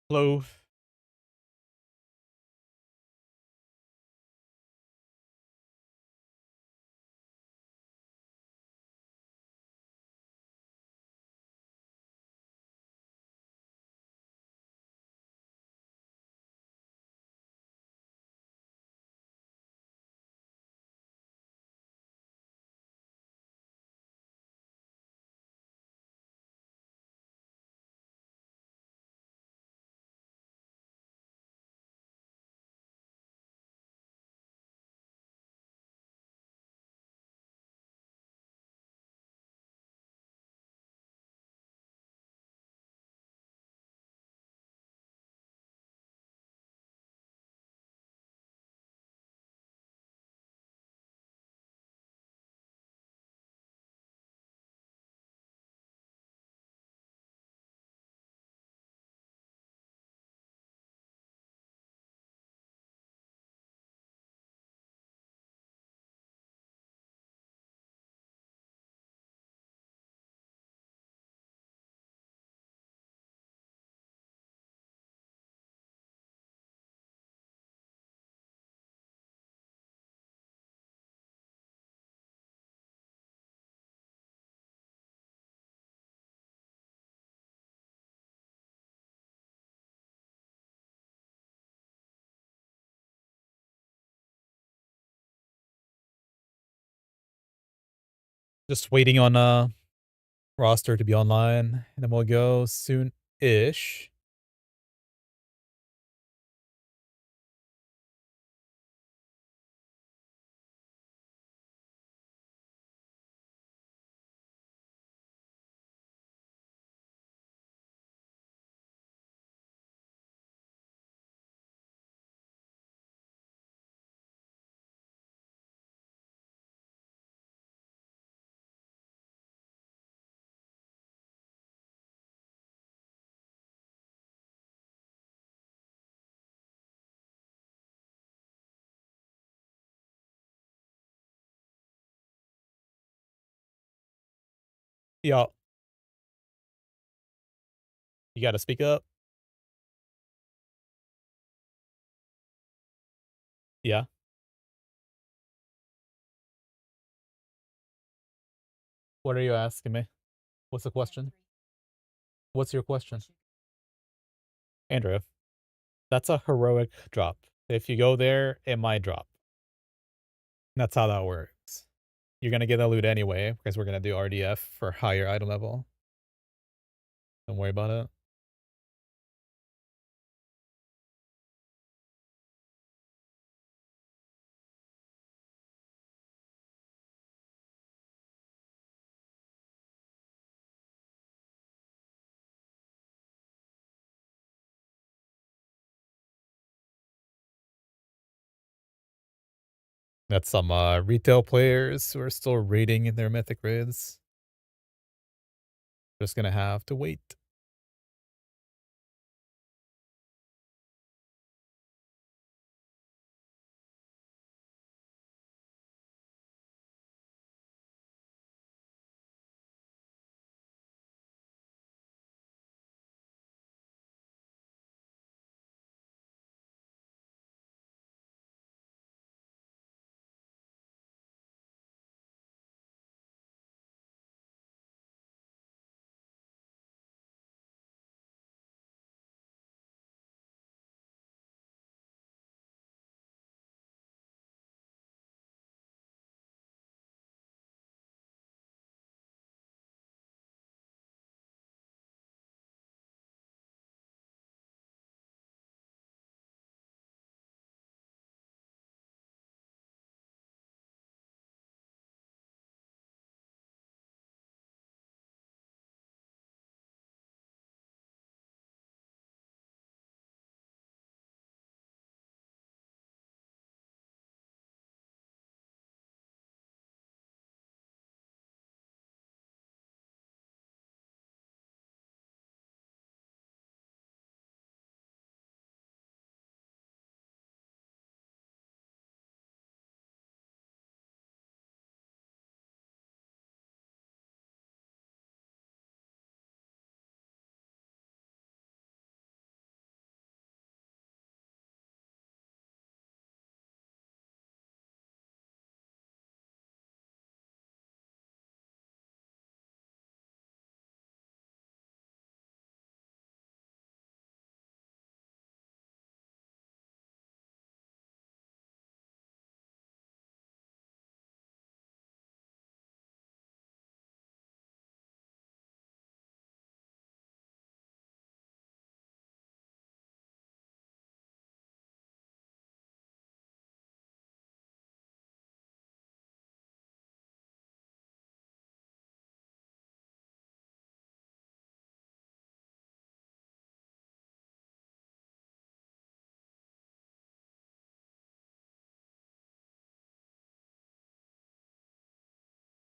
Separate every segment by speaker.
Speaker 1: Hello. Just waiting on roster to be online, and then we'll go soon-ish. Yeah, you gotta speak up. Yeah. What are you asking me? What's the question? What's your question? Andrew, that's a heroic drop. If you go there, it might drop. That's how that works. You're gonna get the loot anyway, because we're gonna do RDF for higher item level. Don't worry about it. That's some retail players who are still raiding in their mythic raids. Just gonna have to wait.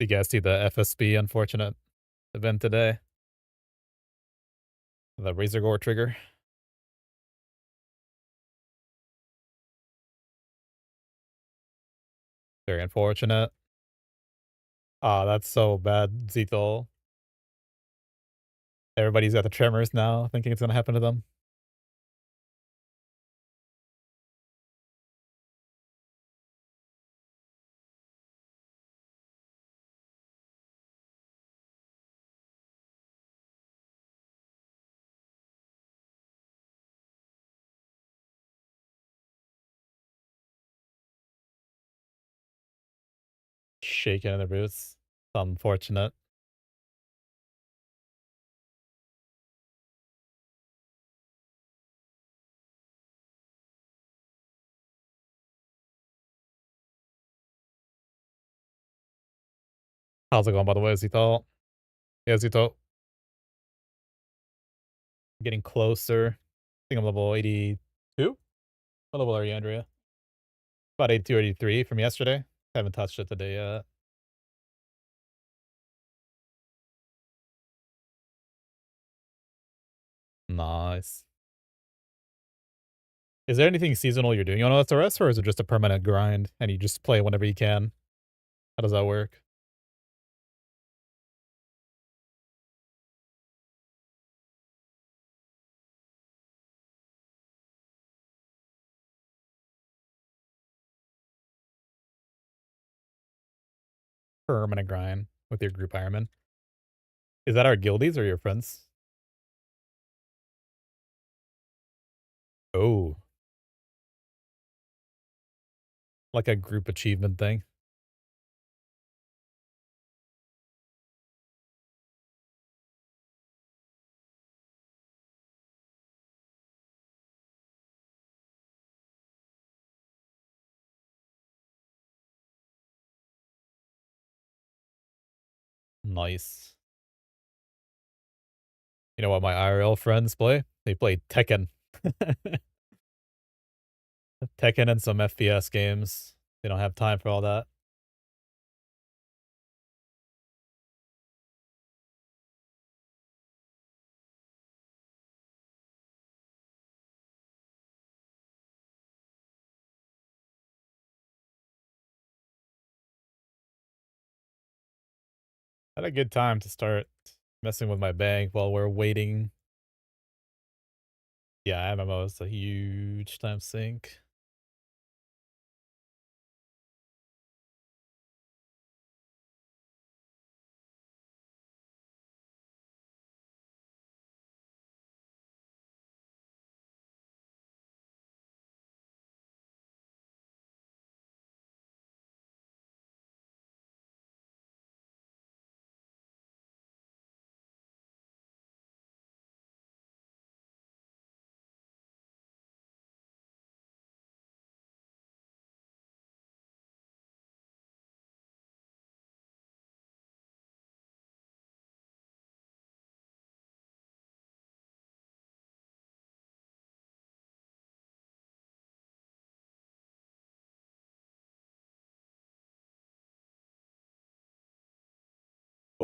Speaker 1: You guys see the FSB unfortunate event today? The Razor Gore trigger? Very unfortunate. Ah, that's so bad, Zito. Everybody's got the tremors now, thinking it's gonna happen to them. Shaking in their boots. Unfortunate. How's it going, by the way, Zito? Yeah, Zito. Getting closer. I think I'm level 82? What level are you, Andrea? About 82 or 83 from yesterday. Haven't touched it today yet. Nice. Is there anything seasonal you're doing on SRS, or is it just a permanent grind and you just play whenever you can? How does that work? Permanent grind with your group Ironman. Is that our guildies or your friends? Oh, like a group achievement thing. Nice. You know what my IRL friends play? They play Tekken. Tekken and some FPS games. They don't have time for all that. Had a good time to start messing with my bank while we're waiting. Yeah, MMO is a huge time sink.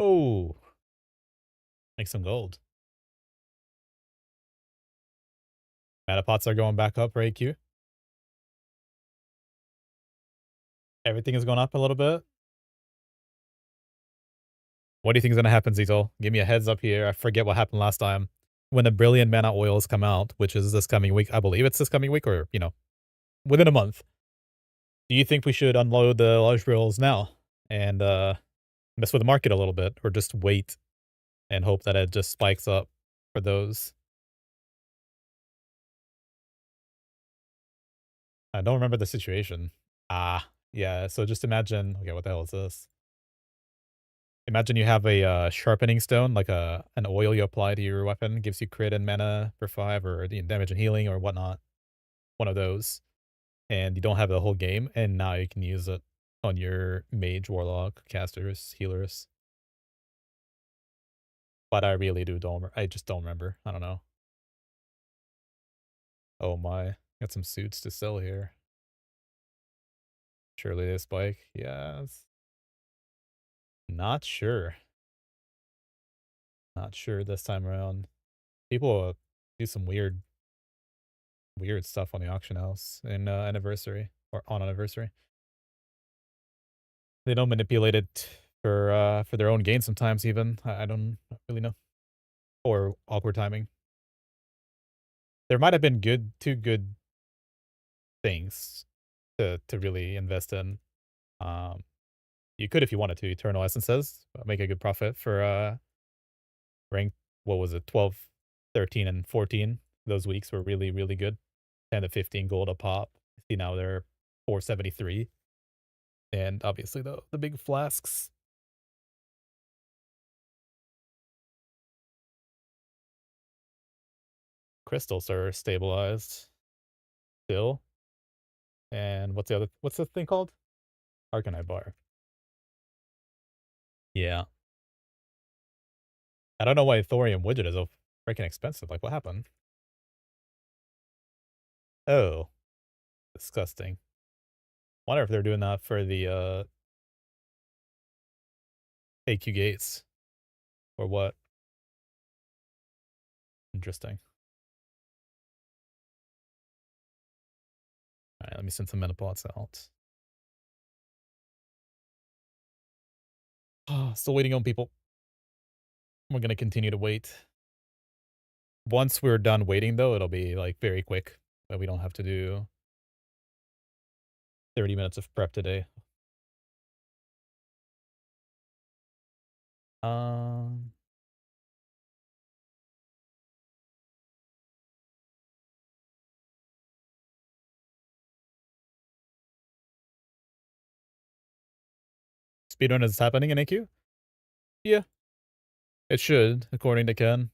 Speaker 1: Oh, make some gold. Metapots are going back up, right, Q? Everything is going up a little bit. What do you think is going to happen, Zito? Give me a heads up here. I forget what happened last time. When the Brilliant Mana oils come out, which is this coming week, I believe it's this coming week or, within a month. Do you think we should unload the large brills now and mess with the market a little bit, or just wait and hope that it just spikes up for those? I don't remember the situation. Ah, yeah. So just imagine, okay, what the hell is this? Imagine you have a sharpening stone, like an oil you apply to your weapon, gives you crit and mana for 5, or the damage and healing or whatnot. One of those, and you don't have the whole game, and now you can use it on your mage, warlock, casters, healers. But I really don't. I just don't remember. I don't know. Oh my, got some suits to sell here. Surely they spike. Yes. Not sure. Not sure this time around. People do some weird stuff on the auction house in anniversary or on anniversary. They don't manipulate it for their own gain sometimes even. I don't really know. Or awkward timing. There might have been two good things to really invest in. Um, you could if you wanted to. Eternal Essences make a good profit for rank. What was it? 12, 13, and 14. Those weeks were really good. 10 to 15 gold a pop. See now they're 473. And obviously the big flasks. Crystals are stabilized still. And what's the thing called? Arcanite bar. Yeah. I don't know why thorium widget is so freaking expensive. Like what happened? Oh, disgusting. Wonder if they're doing that for the AQ gates or what. Interesting. Alright, let me send some metapods out. Still waiting on people. We're gonna continue to wait. Once we're done waiting though, it'll be like very quick. But we don't have to do 30 minutes of prep today. Um Speedrun is happening in AQ? Yeah, it should, according to Ken.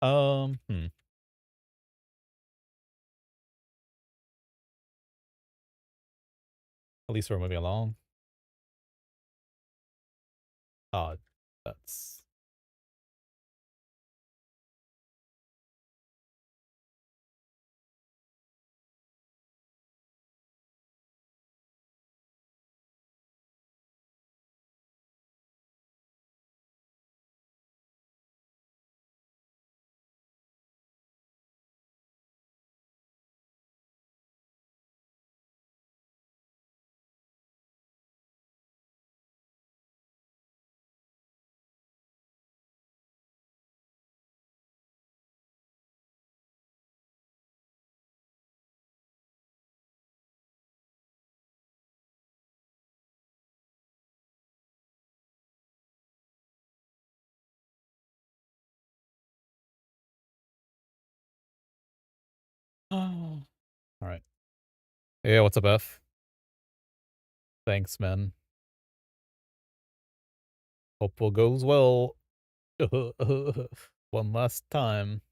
Speaker 1: Hmm. At least we're moving along. Oh, that's all right. Yeah, what's up, F? Thanks, man. Hope all goes well. One last time.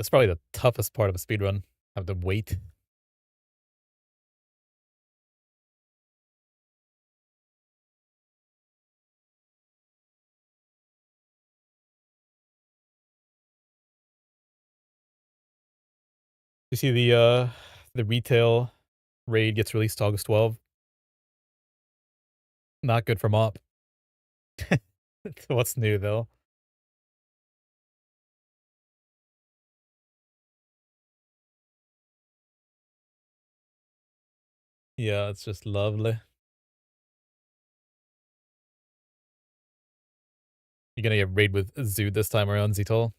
Speaker 1: That's probably the toughest part of a speedrun. Have to wait. You see the retail raid gets released August 12th. Not good for mop. What's new though? Yeah, it's just lovely. You're gonna get raid with Zoo this time around, Ztol.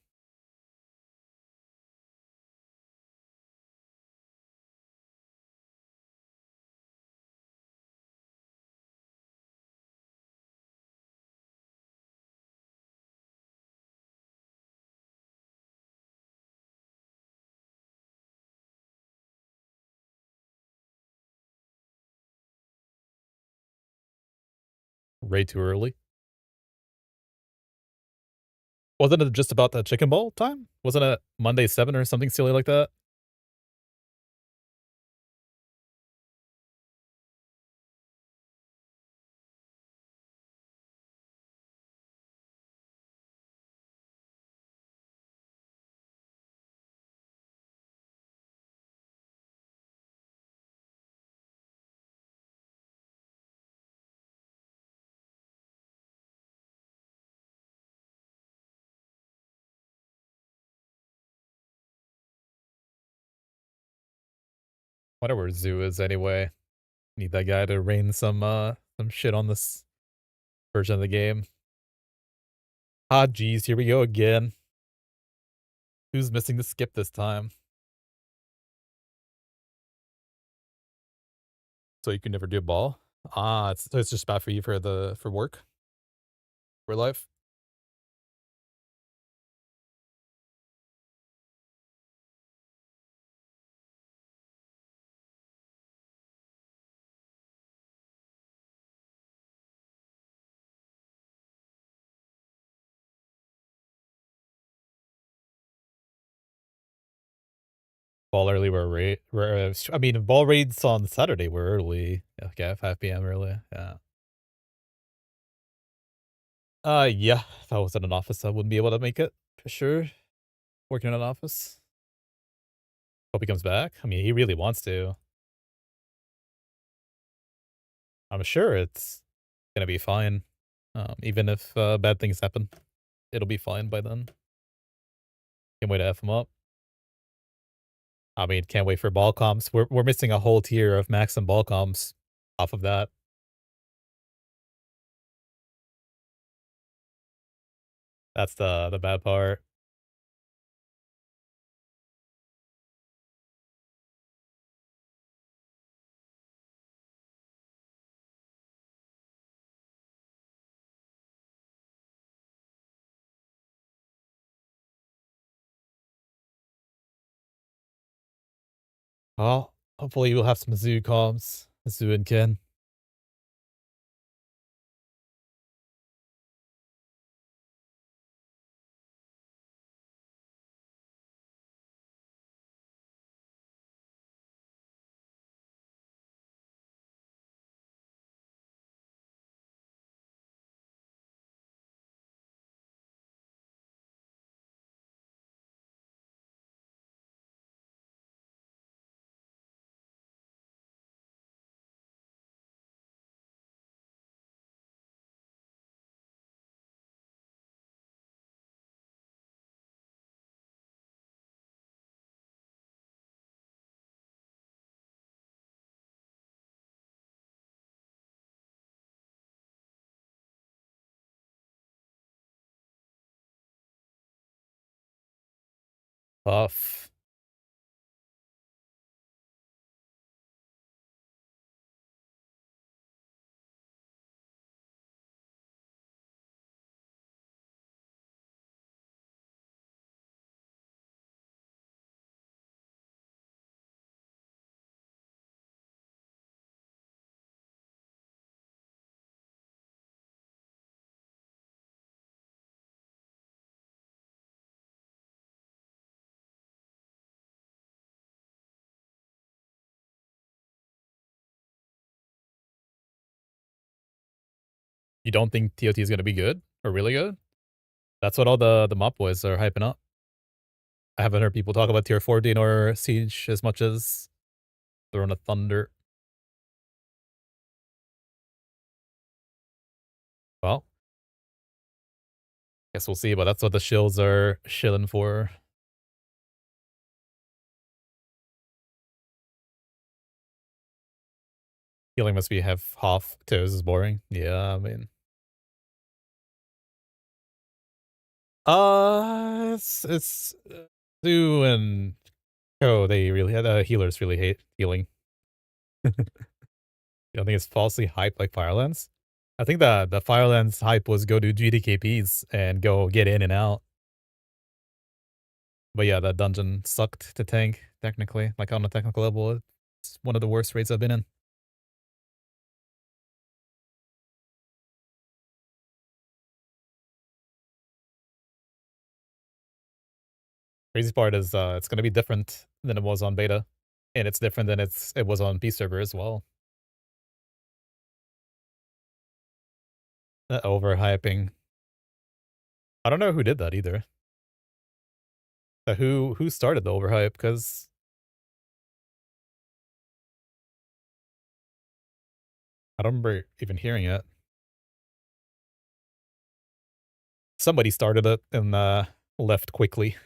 Speaker 1: Way too early. Wasn't it just about the chicken ball time? Wasn't it Monday 7 or something silly like that? Wonder where Zoo is anyway. Need that guy to rain some shit on this version of the game. Ah, geez, here we go again. Who's missing the skip this time? So you can never do a ball? Ah, it's just bad for you for work? For life? Ball early I mean, ball raids on Saturday were early. Okay, 5 PM early, yeah. Yeah, if I was in an office, I wouldn't be able to make it, for sure. Working in an office. Hope he comes back. I mean, he really wants to. I'm sure it's gonna be fine. Even if, bad things happen, it'll be fine by then. Can't wait to F him up. I mean, can't wait for ball comps. We're missing a whole tier of max and ball comps off of that. That's the bad part. Well, hopefully we'll have some zoo comps. Zoo and Ken. Tough. You don't think TOT is gonna be good or really good? That's what all the mop boys are hyping up. I haven't heard people talk about tier 14 or Siege as much as Throne of Thunder. Well, guess we'll see, but that's what the shills are shilling for. Healing must be have half toes is boring. Yeah, I mean. It's Sue and they really healers really hate healing. You don't think it's falsely hyped like Firelands? I think the Firelands hype was go to GDKPs and go get in and out. But yeah, that dungeon sucked to tank, technically. Like on a technical level, it's one of the worst raids I've been in. Crazy part is it's gonna be different than it was on beta. And it's different than it was on P server as well. That overhyping. I don't know who did that either. Who started the overhype? Because I don't remember even hearing it. Somebody started it and left quickly.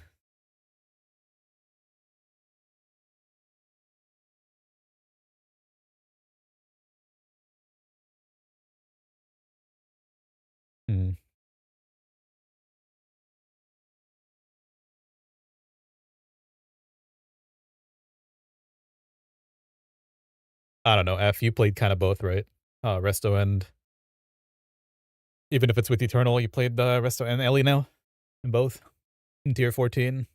Speaker 1: Hmm. I don't know. F, you played kind of both, right? Resto and even if it's with Eternal, you played Resto and Ellie now in both in tier 14.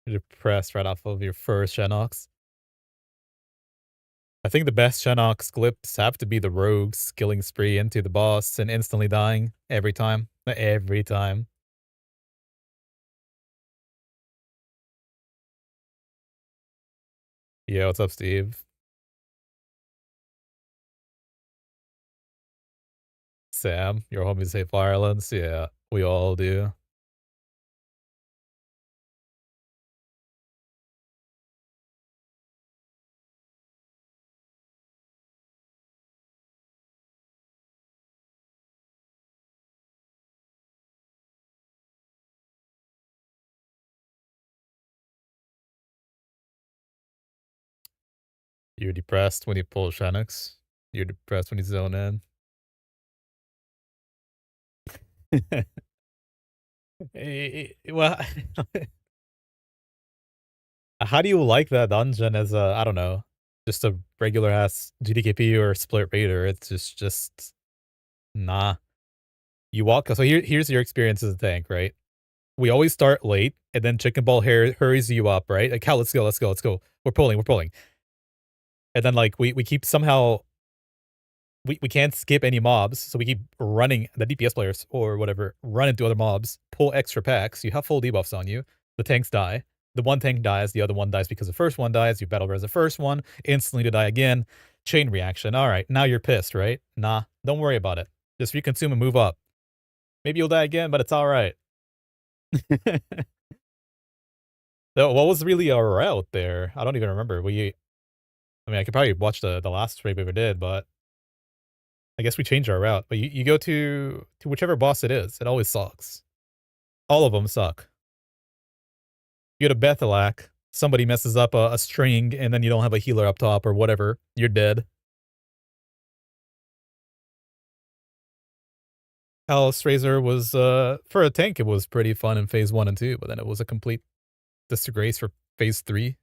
Speaker 1: You're depressed right off of your first Shenox. I think the best Shenox clips have to be the rogues killing spree into the boss and instantly dying every time. Every time. Yeah, what's up, Steve? Sam, your homies hate violence. Yeah, we all do. You're depressed when you pull Shenox. You're depressed when you zone in. Well, how do you like that dungeon as a, I don't know, just a regular ass GDKP or split raider? It's just nah. You walk. So here's your experience as a tank, right? We always start late, and then Chicken Ball hurries you up, right? Like, how let's go. We're pulling, and then like we keep somehow we can't skip any mobs, so we keep running the DPS players or whatever, run into other mobs, pull extra packs, you have full debuffs on you, the tanks die. The one tank dies, the other one dies because the first one dies, you battle res the first one, instantly to die again. Chain reaction. Alright, now you're pissed, right? Nah, don't worry about it. Just reconsume and move up. Maybe you'll die again, but it's alright. So what was really our route there? I don't even remember. I mean, I could probably watch the last raid we ever did, but I guess we changed our route, but you go to whichever boss it is. It always sucks. All of them suck. You go to Bethelak, somebody messes up a string, and then you don't have a healer up top or whatever. You're dead. Alice Razor was, for a tank, it was pretty fun in phase 1 and 2, but then it was a complete disgrace for phase 3.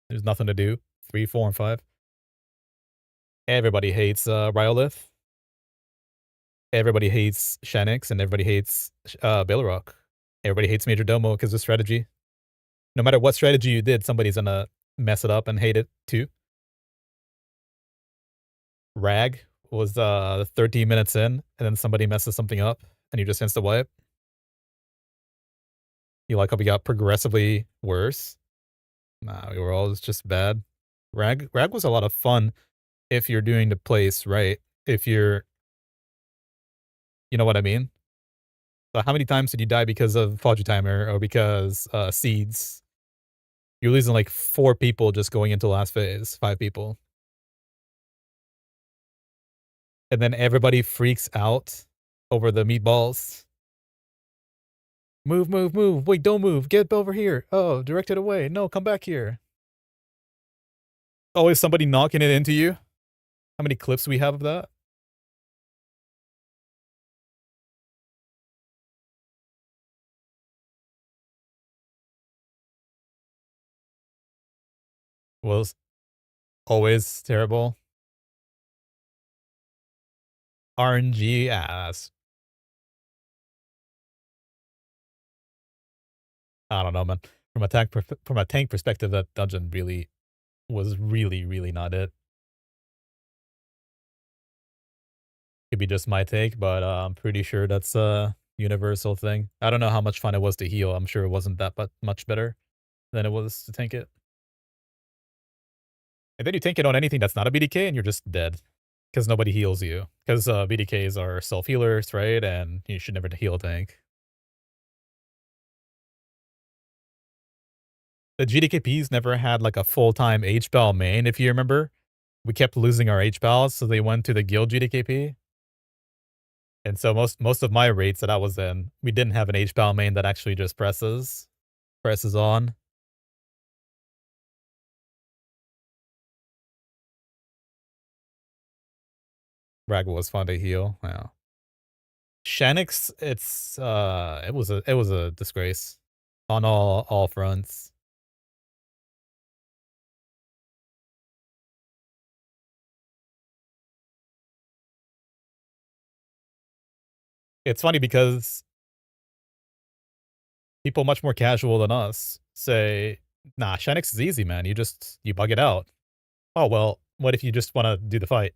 Speaker 1: There's nothing to do. 3, 4, and 5. Everybody hates Rhyolith. Everybody hates Shanix, and everybody hates Balerock. Everybody hates Major Domo because of strategy. No matter what strategy you did, somebody's gonna mess it up and hate it too. Rag was 13 minutes in, and then somebody messes something up, and you just insta wipe. You like how we got progressively worse? Nah, we were all just bad. Rag was a lot of fun if you're doing the place right. If you're You know what I mean? So how many times did you die because of Fudgy Timer or because, seeds? You're losing, like, 4 people just going into last phase, 5 people. And then everybody freaks out over the meatballs. "Move, move, move. Wait, don't move. Get over here. Oh, direct it away. No, come back here." Always somebody knocking it into you. How many clips we have of that? Was always terrible. RNG ass. I don't know, man. From a tank perspective, that dungeon really was really not it. Could be just my take, but, I'm pretty sure that's a universal thing. I don't know how much fun it was to heal. I'm sure it wasn't that much better than it was to tank it. And then you tank it on anything that's not a BDK and you're just dead. Because nobody heals you. Because, BDKs are self-healers, right? And you should never heal a tank. The GDKPs never had, like, a full-time H-Bal main, if you remember. We kept losing our H-Bals, so they went to the guild GDKP. And so most of my rates that I was in, we didn't have an H-Bal main that actually just presses on. Rag was fun to heal, yeah. Shanix, it was a disgrace on all fronts. It's funny because people much more casual than us say, "Nah, Shanix is easy, man. You bug it out." Oh, well, what if you just wanna do the fight?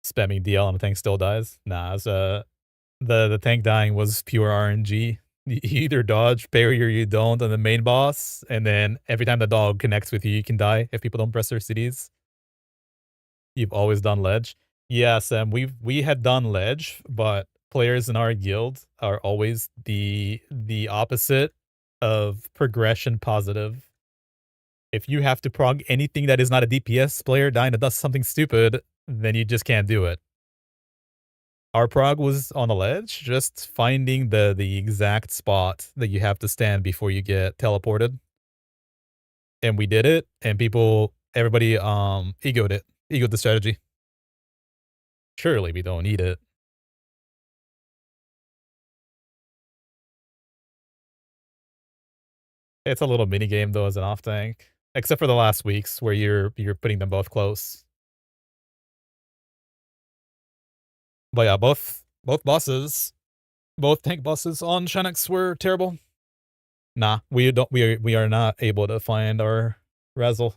Speaker 1: Spamming DL and the tank still dies? Nah, it's, the tank dying was pure RNG. You either dodge, parry, or you don't on the main boss, and then every time the dog connects with you, you can die if people don't press their CDs. You've always done ledge. Yeah, Sam, we had done ledge, but players in our guild are always the opposite of progression positive. If you have to prog anything that is not a DPS player dying that does something stupid, then you just can't do it. Our prog was on the ledge, just finding the exact spot that you have to stand before you get teleported. And we did it, and everybody egoed the strategy. Surely we don't need it. It's a little mini game though as an off tank, except for the last weeks where you're putting them both close. But yeah, both tank bosses on Shanix were terrible. Nah, we are not able to find our Razzle.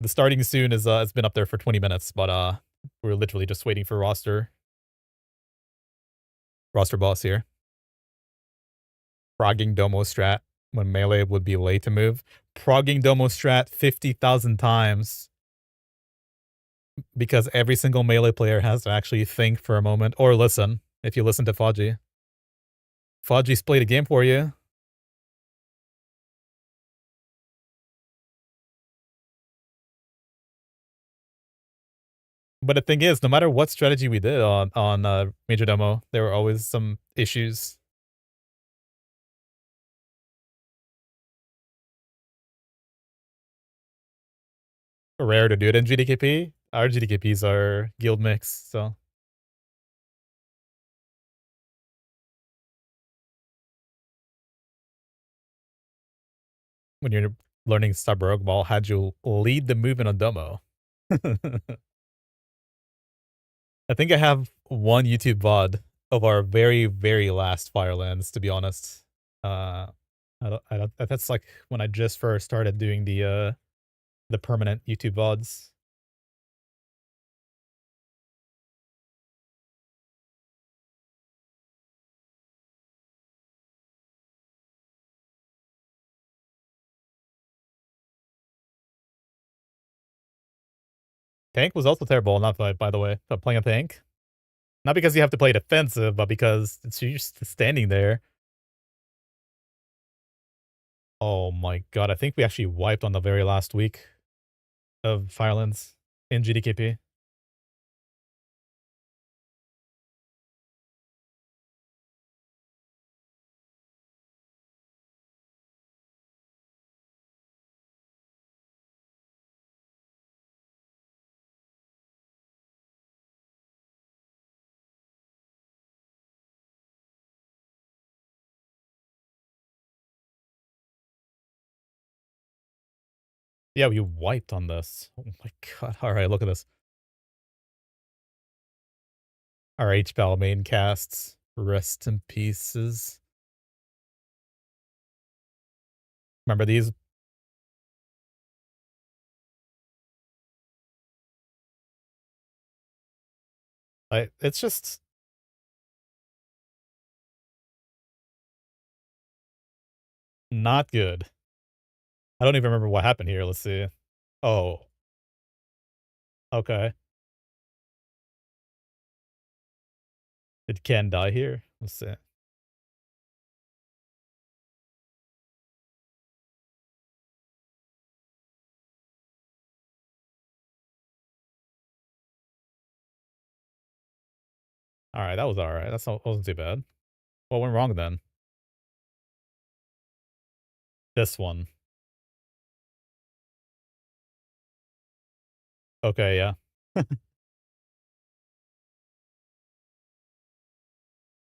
Speaker 1: The starting soon is it's been up there for 20 minutes, but we're literally just waiting for roster boss here. Progging Domo strat when melee would be late to move. Progging Domo strat 50,000 times because every single melee player has to actually think for a moment or listen if you listen to Fudgy. Fudgy's played a game for you. But the thing is, no matter what strategy we did on Major Demo, there were always some issues. Rare to do it in GDKP. Our GDKPs are guild mix, so when you're learning Starberg Ball, how'd you lead the movement on Domo? I think I have one YouTube VOD of our very last Firelands, to be honest. I don't that's like when I just first started doing the permanent YouTube VODs. Tank was also terrible, not by the way, but playing a tank. Not because you have to play defensive, but because it's you're just standing there. Oh my god, I think we actually wiped on the very last week of Firelands in GDKP. Yeah, we wiped on this. Oh my god. Alright, look at this. Our H-Bal main casts. Rest in pieces. Remember these? It's just not good. I don't even remember what happened here. Let's see. Oh, okay. Did Ken die here? Let's see. Alright, that was alright. Wasn't too bad. What went wrong then? This one. Okay, yeah.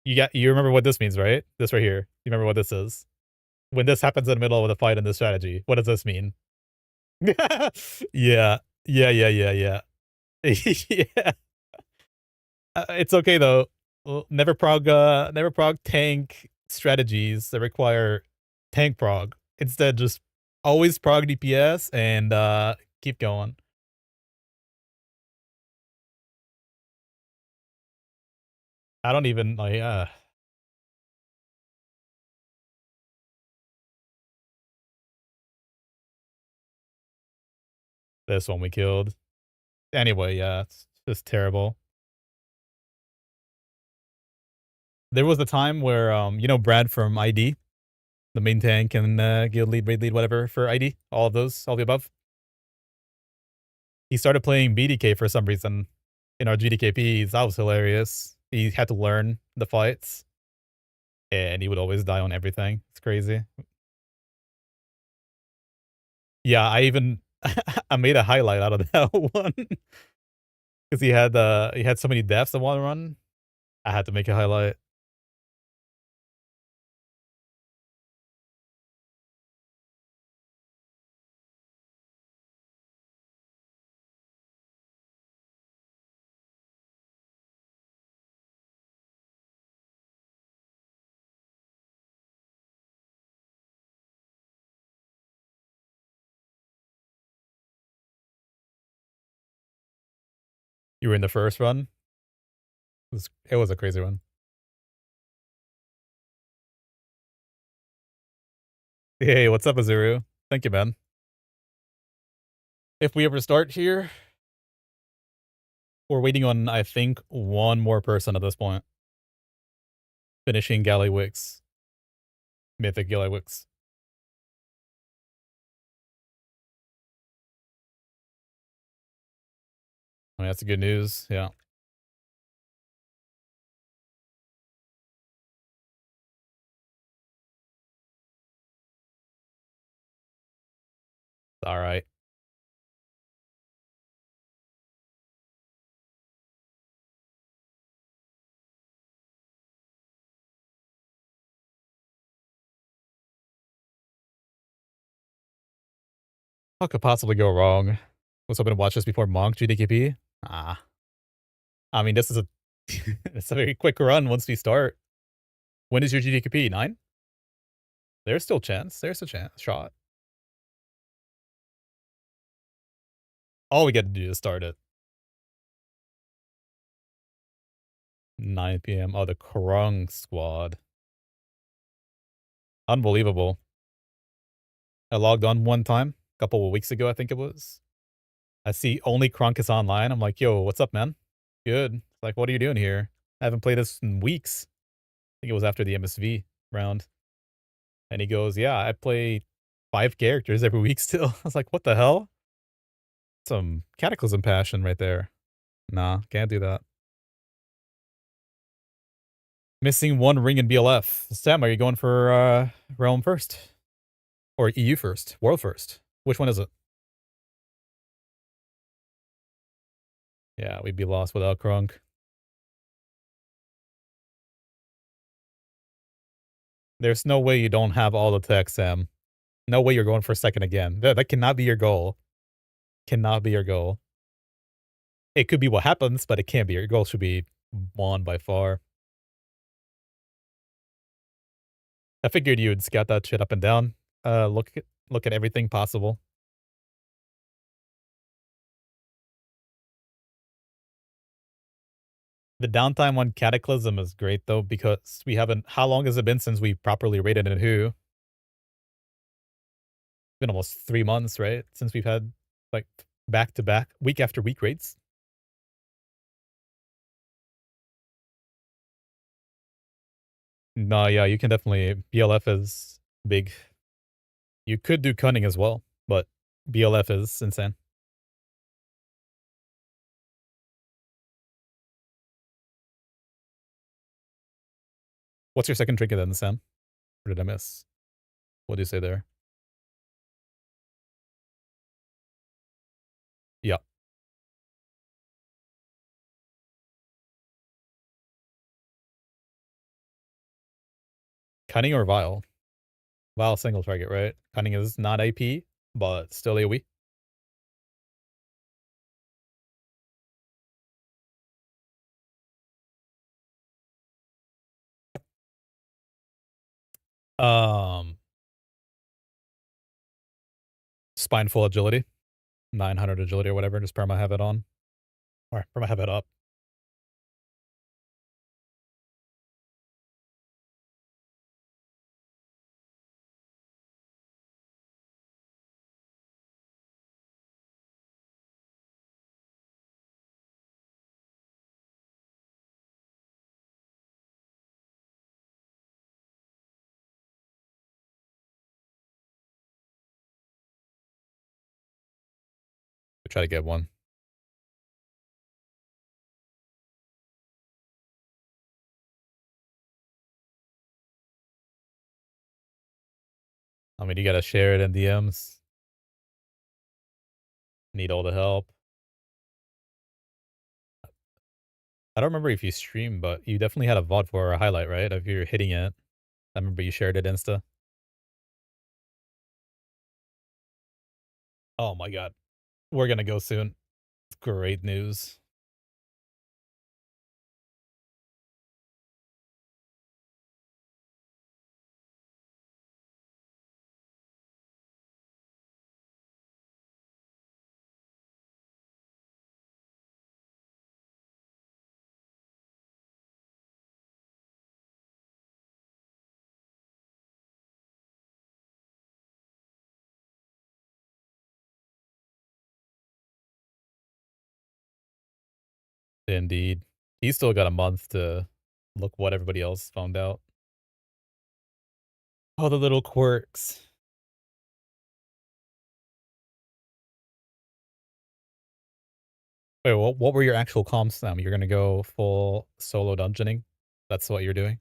Speaker 1: You remember what this means, right? This right here. You remember what this is? When this happens in the middle of the fight in this strategy, what does this mean? Yeah. Yeah, yeah, yeah, yeah. Yeah. It's okay though. Well, never prog tank strategies that require tank prog. Instead, just always prog DPS and keep going. I don't even like this one we killed. Anyway, yeah, it's just terrible. There was a time where you know Brad from ID, the main tank and guild lead, raid lead, whatever for ID, all of those, all the above. He started playing BDK for some reason in our GDKPs. That was hilarious. He had to learn the fights, and he would always die on everything. It's crazy. Yeah, I even I made a highlight out of that one because he had so many deaths in one run. I had to make a highlight. You were in the first run. It was a crazy one. Hey, what's up, Azuru? Thank you, man. If we ever start here, we're waiting on, I think, one more person at this point. Finishing Galley Wicks. Mythic Galley Wicks. I mean, that's good news. Yeah. All right. What could possibly go wrong? Was hoping to watch this before Monk GDKP. Ah. I mean, this is a it's a very quick run once we start. When is your GDKP? 9? There's still chance. There's a chance. Shot. All we got to do is start it. 9 PM. Oh, the Krung squad. Unbelievable. I logged on one time, a couple of weeks ago, I think it was. I see only Krunk is online. I'm like, yo, what's up, man? Good. Like, what are you doing here? I haven't played this in weeks. I think it was after the MSV round. And he goes, yeah, I play 5 characters every week still. I was like, what the hell? Some Cataclysm passion right there. Nah, can't do that. Missing one ring in BLF. Sam, are you going for Realm first? Or EU first? World first? Which one is it? Yeah, we'd be lost without Krunk. There's no way you don't have all the tech, Sam. No way you're going for second again. That cannot be your goal. Cannot be your goal. It could be what happens, but it can't be. Your goal should be one by far. I figured you would scout that shit up and down. Look at everything possible. The downtime on Cataclysm is great though, because we haven't. How long has it been since we properly rated in Who? It's been almost 3 months, right? Since we've had like back to back, week after week raids. No, yeah, you can definitely. BLF is big. You could do cunning as well, but BLF is insane. What's your second trinket then, Sam? Or did I miss? What do you say there? Yeah. Cunning or Vile? Vile single target, right? Cunning is not AP, but still AoE. Um, Spineful agility, 900 agility or whatever. Just perma have it on, or perma have it up. We try to get one. I mean, you gotta share it in DMs. Need all the help. I don't remember if you streamed, but you definitely had a VOD for a highlight, right? Of you hitting it. I remember you shared it Insta. Oh my god. We're gonna go soon. Great news. Indeed. He's still got a month to look what everybody else found out. All the little quirks. Wait, what were your actual comps, Sam? You're gonna go full solo dungeoning? That's what you're doing?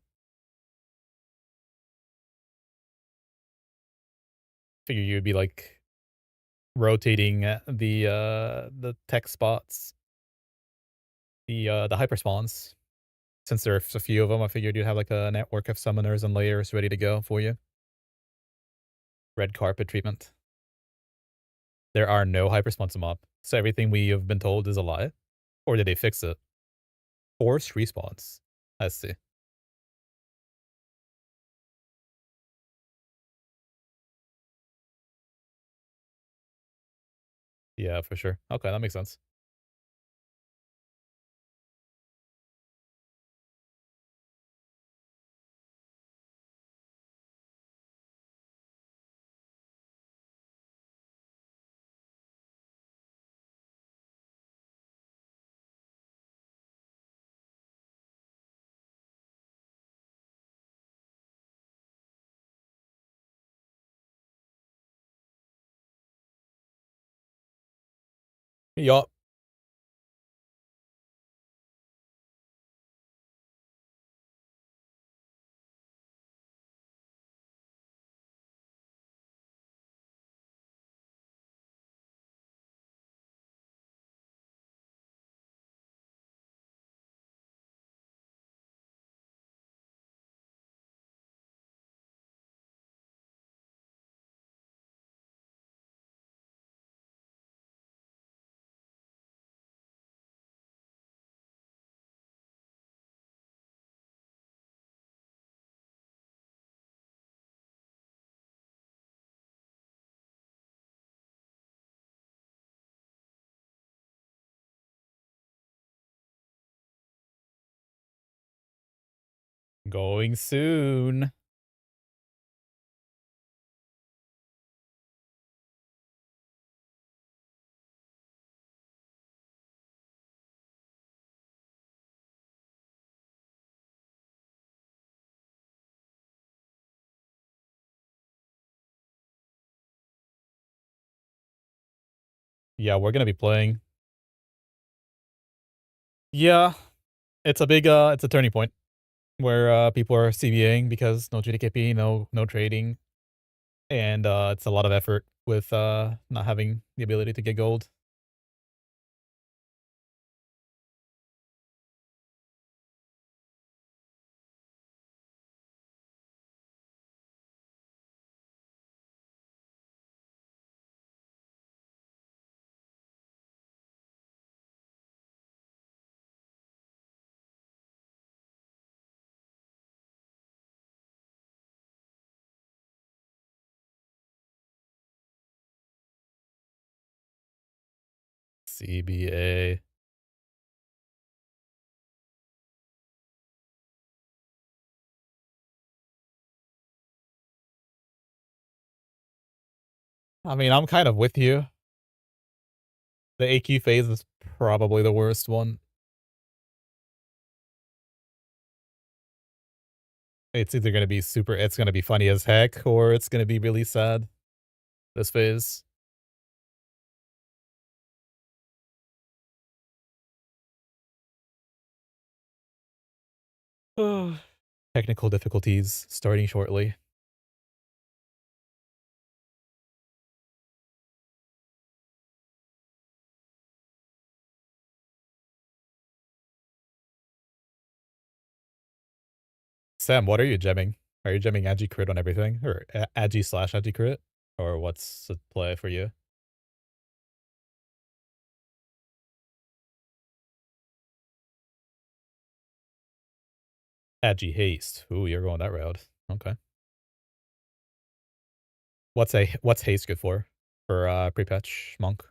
Speaker 1: Figure you'd be, like, rotating, the tech spots, the hyper spawns. Since there's a few of them, I figured you'd have, like, a network of summoners and layers ready to go for you. Red carpet treatment. There are no hyper spawns in mob, so everything we have been told is a lie? Or did they fix it? Forced respawns. I see. Yeah, for sure. Okay, that makes sense. Yup. Going soon. Yeah, we're gonna be playing. Yeah, it's a big, it's a turning point where, people are CBAing because no GDKP, no trading, and, it's a lot of effort with, not having the ability to get gold. CBA. I mean, I'm kind of with you. The AQ phase is probably the worst one. It's either gonna be it's gonna be funny as heck, or it's gonna be really sad, this phase. Technical difficulties starting shortly. Sam, what are you gemming? Are you gemming Agi crit on everything? Or Agi slash Agi crit? Or what's the play for you? Agi haste. Ooh, you're going that route. Okay. What's haste good for? For pre-patch monk?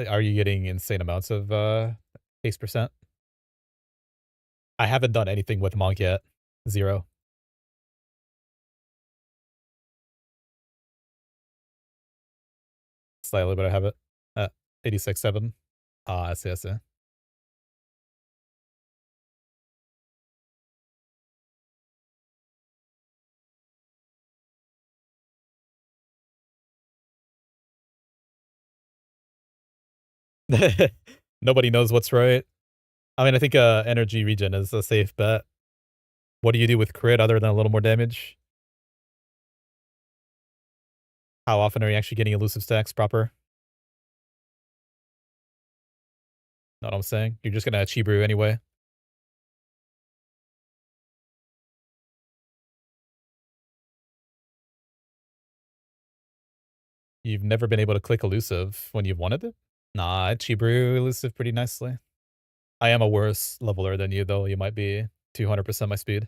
Speaker 1: Are you getting insane amounts of haste percent? I haven't done anything with monk yet. 0. Slightly, but I have it at 86.7. Ah, I see, I see. Nobody knows what's right. I mean, I think energy regen is a safe bet. What do you do with crit other than a little more damage? How often are you actually getting elusive stacks proper? Know what I'm saying? You're just gonna Chi Brew anyway. You've never been able to click elusive when you've wanted it? Nah, I Chi Brew elusive pretty nicely. I am a worse leveler than you, though. You might be 200% my speed.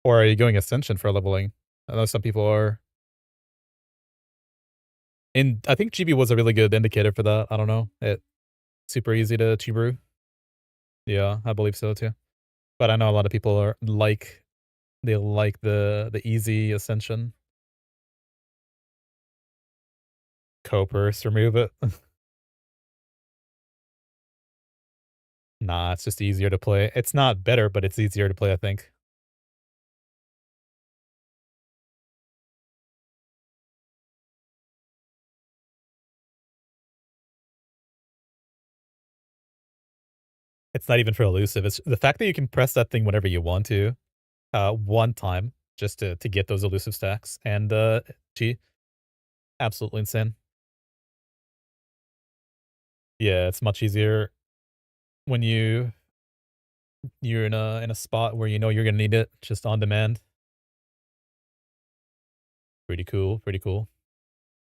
Speaker 1: Or are you going Ascension for leveling? I know some people are. And I think GB was a really good indicator for that. I don't know. It's super easy to Chibru. Yeah, I believe so too. But I know a lot of people are like they like the easy Ascension. Copers, remove it. Nah, it's just easier to play. It's not better, but it's easier to play, I think. It's not even for elusive. It's the fact that you can press that thing whenever you want to, one time just to get those elusive stacks. And gee, absolutely insane. Yeah, it's much easier when you're in a spot where you know you're gonna need it, just on demand. Pretty cool, pretty cool.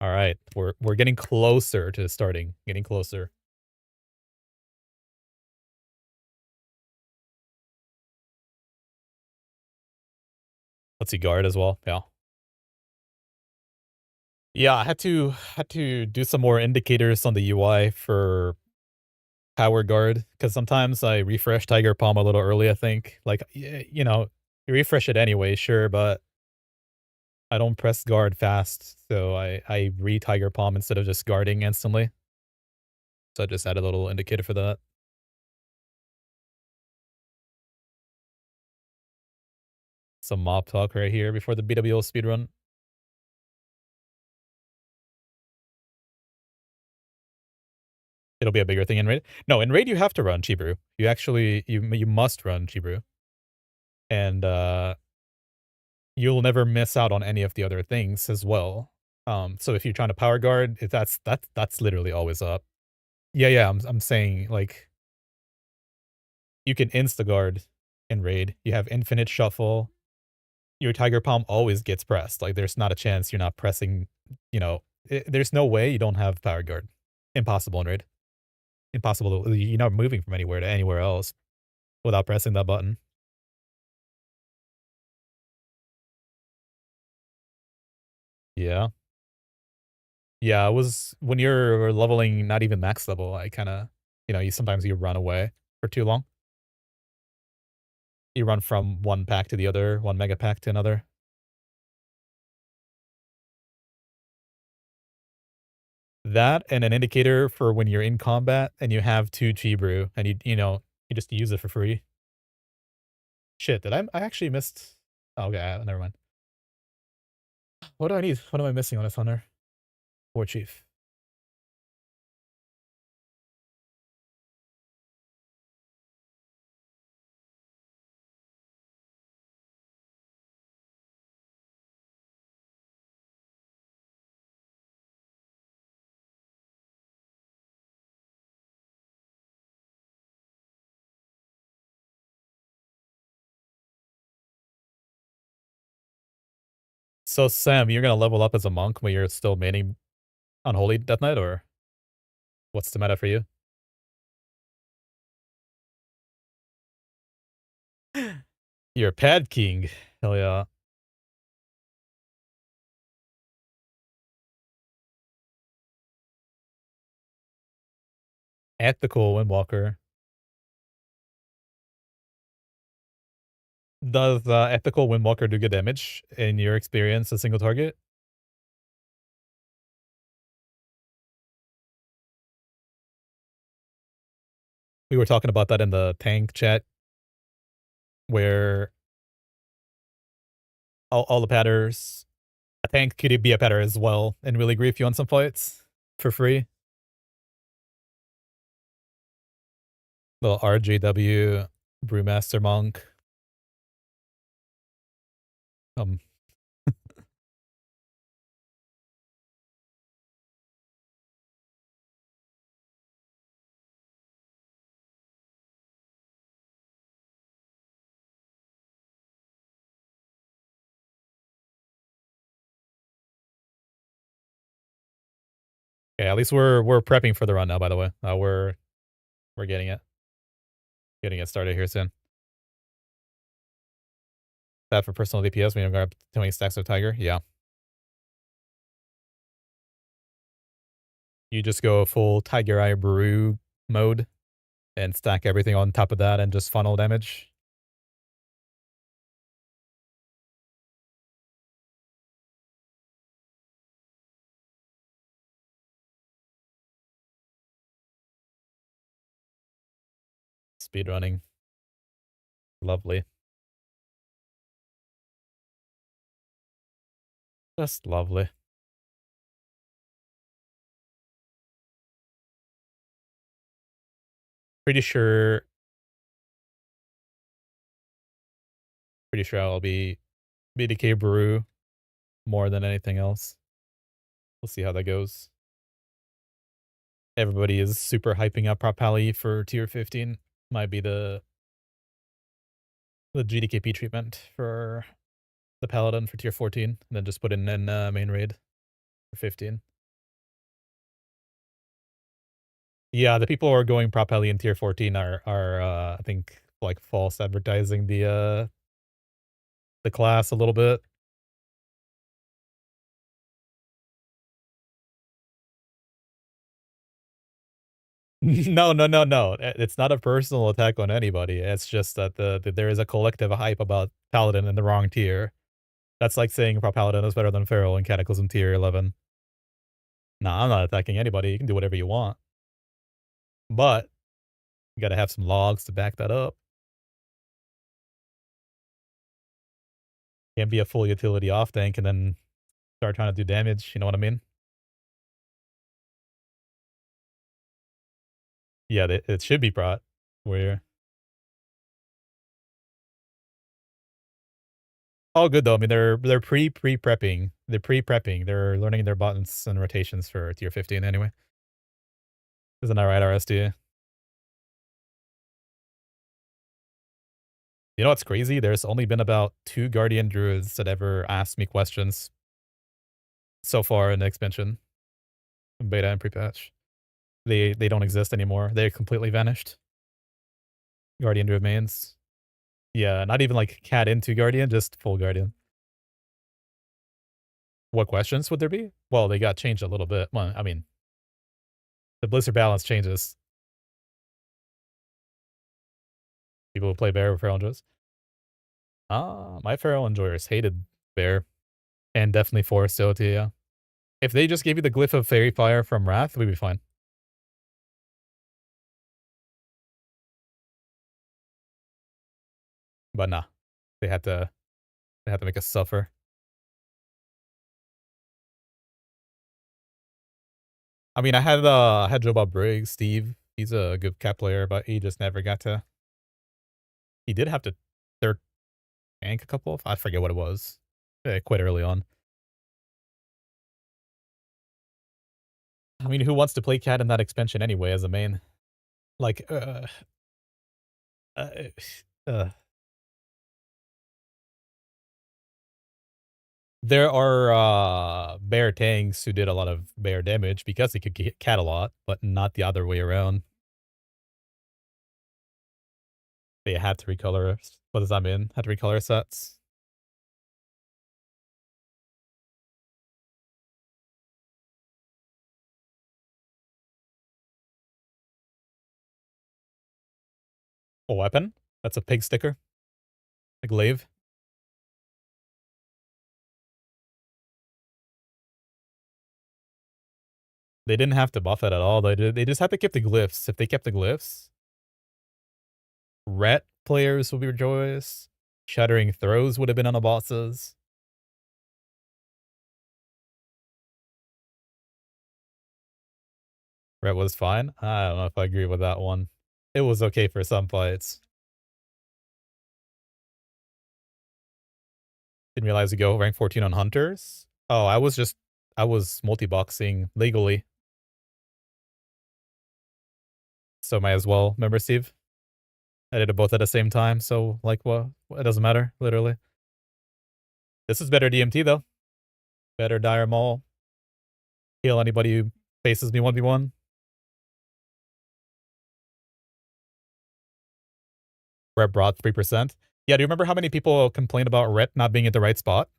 Speaker 1: All right, we're getting closer to starting. Getting closer. Let's see guard as well. Yeah. Yeah, I had to do some more indicators on the UI for power guard because sometimes I refresh Tiger Palm a little early. I think like you refresh it anyway, sure, but I don't press guard fast, so I re Tiger Palm instead of just guarding instantly. So I just add a little indicator for that. Some mob talk right here before the BWL speedrun. It'll be a bigger thing in raid. No, in raid you have to run Chibru. You actually you must run Chibru, and you'll never miss out on any of the other things as well. So if you're trying to power guard, that's literally always up. Yeah, yeah. I'm saying like you can insta guard in raid. You have infinite shuffle. Your Tiger Palm always gets pressed. Like there's not a chance you're not pressing. There's no way you don't have power guard. Impossible in raid. Impossible. You're not moving from anywhere to anywhere else without pressing that button. Yeah. Yeah, it was when you're leveling not even max level, I kinda you sometimes you run away for too long. You run from one pack to the other, one mega pack to another. That and an indicator for when you're in combat and you have 2 chi brew and you just use it for free. Shit, did I actually missed okay, never mind. What do I need? What am I missing on this hunter? War chief. So Sam, you're gonna level up as a monk when you're still maining Unholy Death Knight, or what's the meta for you? You're a pad king. Hell yeah. Ethical Windwalker. Does Ethical Windwalker do good damage in your experience, a single target? We were talking about that in the tank chat where all the patters, a tank could be a patter as well and really grief you on some fights for free. The RJW Brewmaster Monk. Um, okay, at least we're prepping for the run now. By the way, we're getting it started here soon. Bad for personal DPS when you grab too many stacks of Tiger. Yeah. You just go full Tiger Eye Brew mode and stack everything on top of that and just funnel damage. Speedrunning. Lovely. Just lovely. Pretty sure I'll be BDK Brew more than anything else. We'll see how that goes. Everybody is super hyping up Propali for tier 15. Might be the GDKP treatment for the Paladin for tier 14, and then just put in main raid for 15. Yeah, the people who are going Propelli in tier 14 are I think like false advertising the class a little bit. No. It's not a personal attack on anybody. It's just that there is a collective hype about Paladin in the wrong tier. That's like saying Prop Paladin is better than Feral in Cataclysm tier 11. Nah, I'm not attacking anybody. You can do whatever you want. But you gotta have some logs to back that up. Can't be a full utility off tank and then start trying to do damage, you know what I mean? Yeah, it should be brought where all good though. I mean, they're pre-prepping. They're pre-prepping. They're learning their buttons and rotations for tier 15 anyway. Isn't that right, RSD? You know what's crazy? There's only been about 2 Guardian Druids that ever asked me questions so far in the expansion, beta and pre-patch. They don't exist anymore. They completely vanished. Guardian Druid mains. Yeah, not even like cat into Guardian, just full Guardian. What questions would there be? Well, they got changed a little bit. Well, I mean, the Blizzard balance changes. People who play Bear with Feral Enjoyers. My Feral Enjoyers hated Bear. And definitely Forest Hostility, yeah. If they just gave you the glyph of Fairy Fire from Wrath, we'd be fine. But nah. They had to make us suffer. I mean, I had Joe Bob Briggs, Steve. He's a good cat player, but he just never got to. He did have to third tank a couple of. I forget what it was. Quite early on. I mean, who wants to play cat in that expansion anyway as a main? Like, uh, uh, there are bear tanks who did a lot of bear damage because they could get cat a lot, but not the other way around. They had to recolor. What does that mean? Had to recolor sets. A weapon? That's a pig sticker? A glaive? They didn't have to buff it at all. They just had to keep the glyphs. If they kept the glyphs, ret players would be joyous. Shattering throws would have been on the bosses. Ret was fine. I don't know if I agree with that one. It was okay for some fights. Didn't realize you go rank 14 on hunters. Oh, I was multi-boxing legally. So might as well. Remember, Steve? I did it both at the same time, so like well, it doesn't matter, literally. This is better DMT though. Better Dire Maul. Heal anybody who faces me 1v1. Rep brought 3%. Yeah, do you remember how many people complained about Rhett not being at the right spot?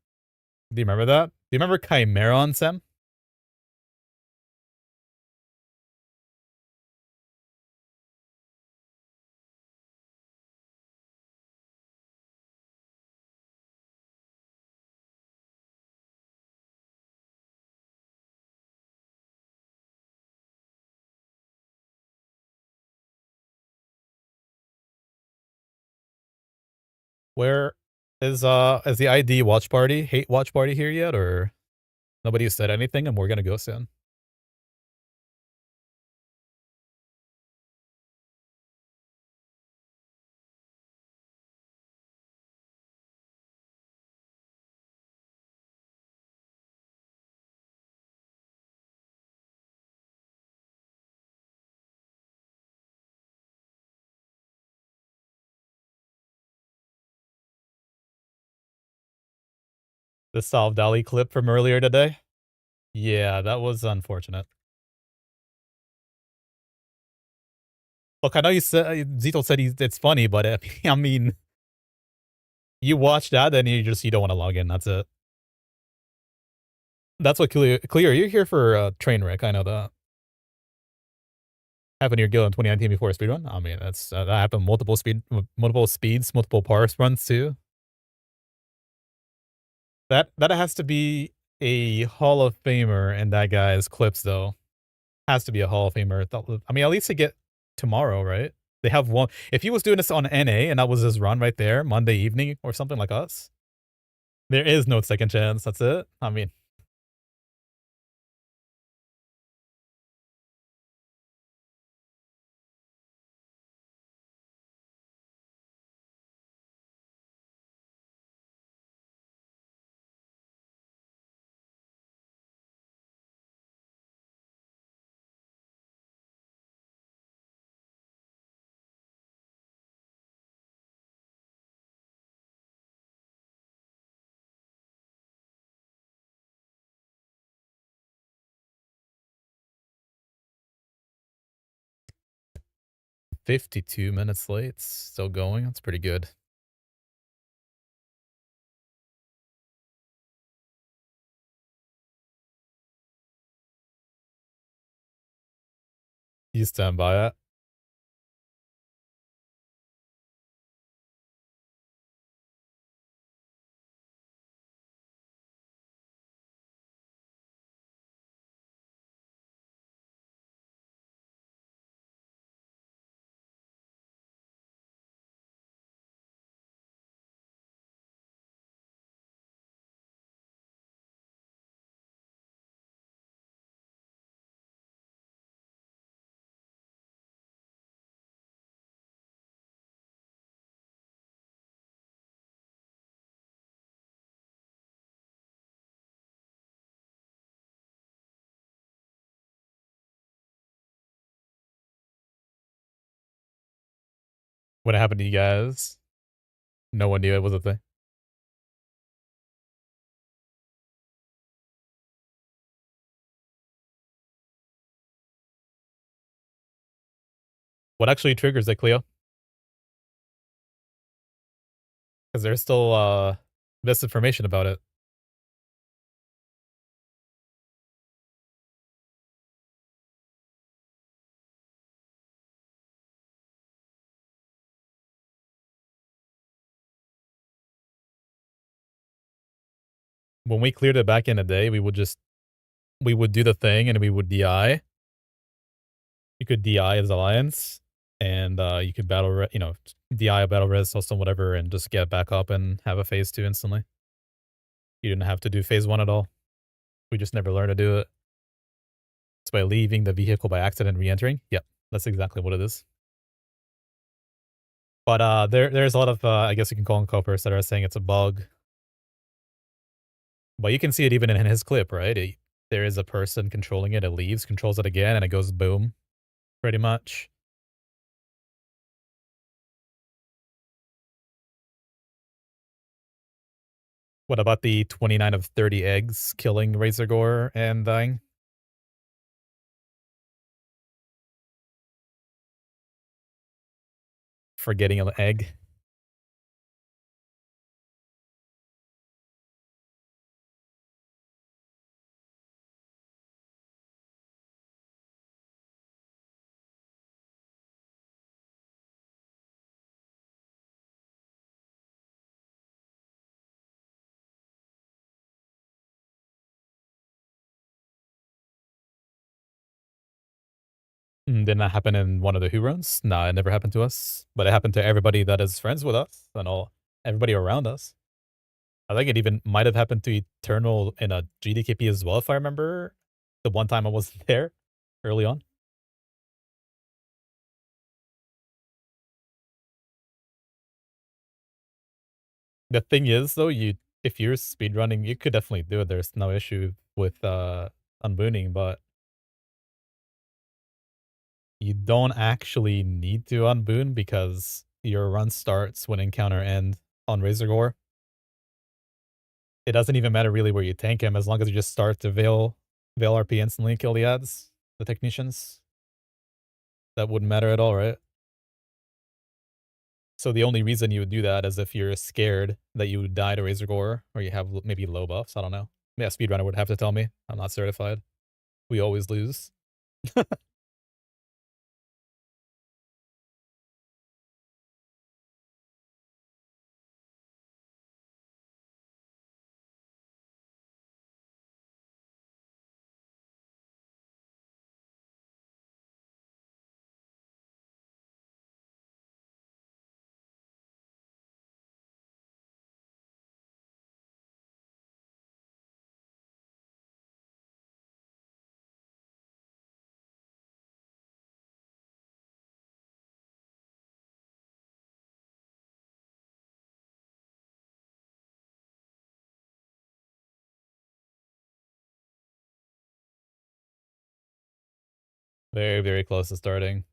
Speaker 1: Do you remember that? Do you remember Chimeron, Sam? Where is the ID watch party, hate watch party here yet, or nobody said anything and we're gonna go soon? The Salve Dali clip from earlier today? Yeah, that was unfortunate. Look, I know you said Zito said it's funny, but I mean, you watch that and you don't want to log in. That's it. That's what clear. You're here for Trainwreck. I know that happened to your guild in 2019 before a speedrun. I mean, that's that happened multiple speeds, multiple parse runs too. That has to be a Hall of Famer in that guy's clips though. Has to be a Hall of Famer. I mean, at least to get tomorrow, right? They have one. If he was doing this on NA and that was his run right there, Monday evening or something like us, there is no second chance. That's it. I mean, 52 minutes late, still going. That's pretty good. You stand by it. What happened to you guys? No one knew it was a thing. What actually triggers it, Cleo? Because there's still misinformation about it. When we cleared it back in the day, we would do the thing and we would DI. You could DI as Alliance, and you could DI a battle res system, whatever, and just get back up and have a phase 2 instantly. You didn't have to do phase 1 at all. We just never learned to do it. It's by leaving the vehicle by accident and re-entering. Yep, that's exactly what it is. But there's a lot of I guess you can call them copers that are saying it's a bug. But you can see it even in his clip, right? There is a person controlling it. It leaves, controls it again, and it goes boom, pretty much. What about the 29 of 30 eggs killing Razor Gore and dying? For getting an egg? Did not happen in one of the Who runs? Nah, it never happened to us. But it happened to everybody that is friends with us and everybody around us. I think it even might have happened to Eternal in a GDKP as well, if I remember. The one time I wasn't there early on. The thing is, though, if you're speedrunning, you could definitely do it. There's no issue with unbooning, but you don't actually need to unboon because your run starts when encounter end on Razor Gore. It doesn't even matter really where you tank him as long as you just start to Veil RP instantly kill the ads, the technicians. That wouldn't matter at all, right? So the only reason you would do that is if you're scared that you would die to Razor Gore or you have maybe low buffs. I don't know. Yeah, speedrunner would have to tell me. I'm not certified. We always lose. Very, very close to starting.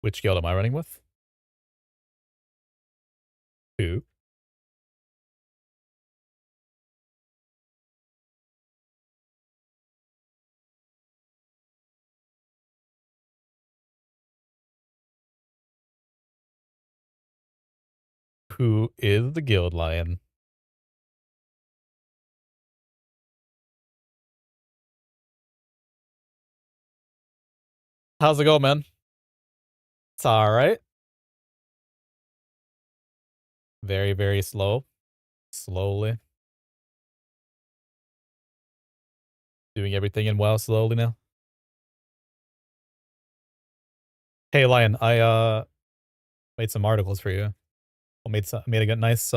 Speaker 1: Which guild am I running with? Who? Who is the guild lion? How's it going, man? It's alright. Very, very slow. Slowly. Doing everything in WoW slowly now. Hey, Lion, I made some articles for you. I made a nice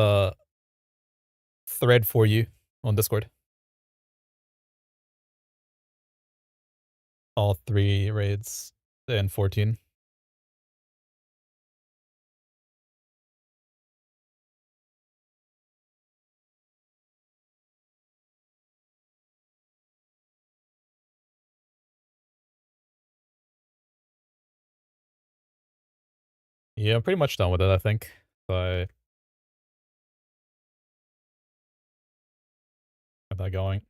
Speaker 1: thread for you on Discord. All 3 raids and 14. Yeah, I'm pretty much done with it, I think. So got that going.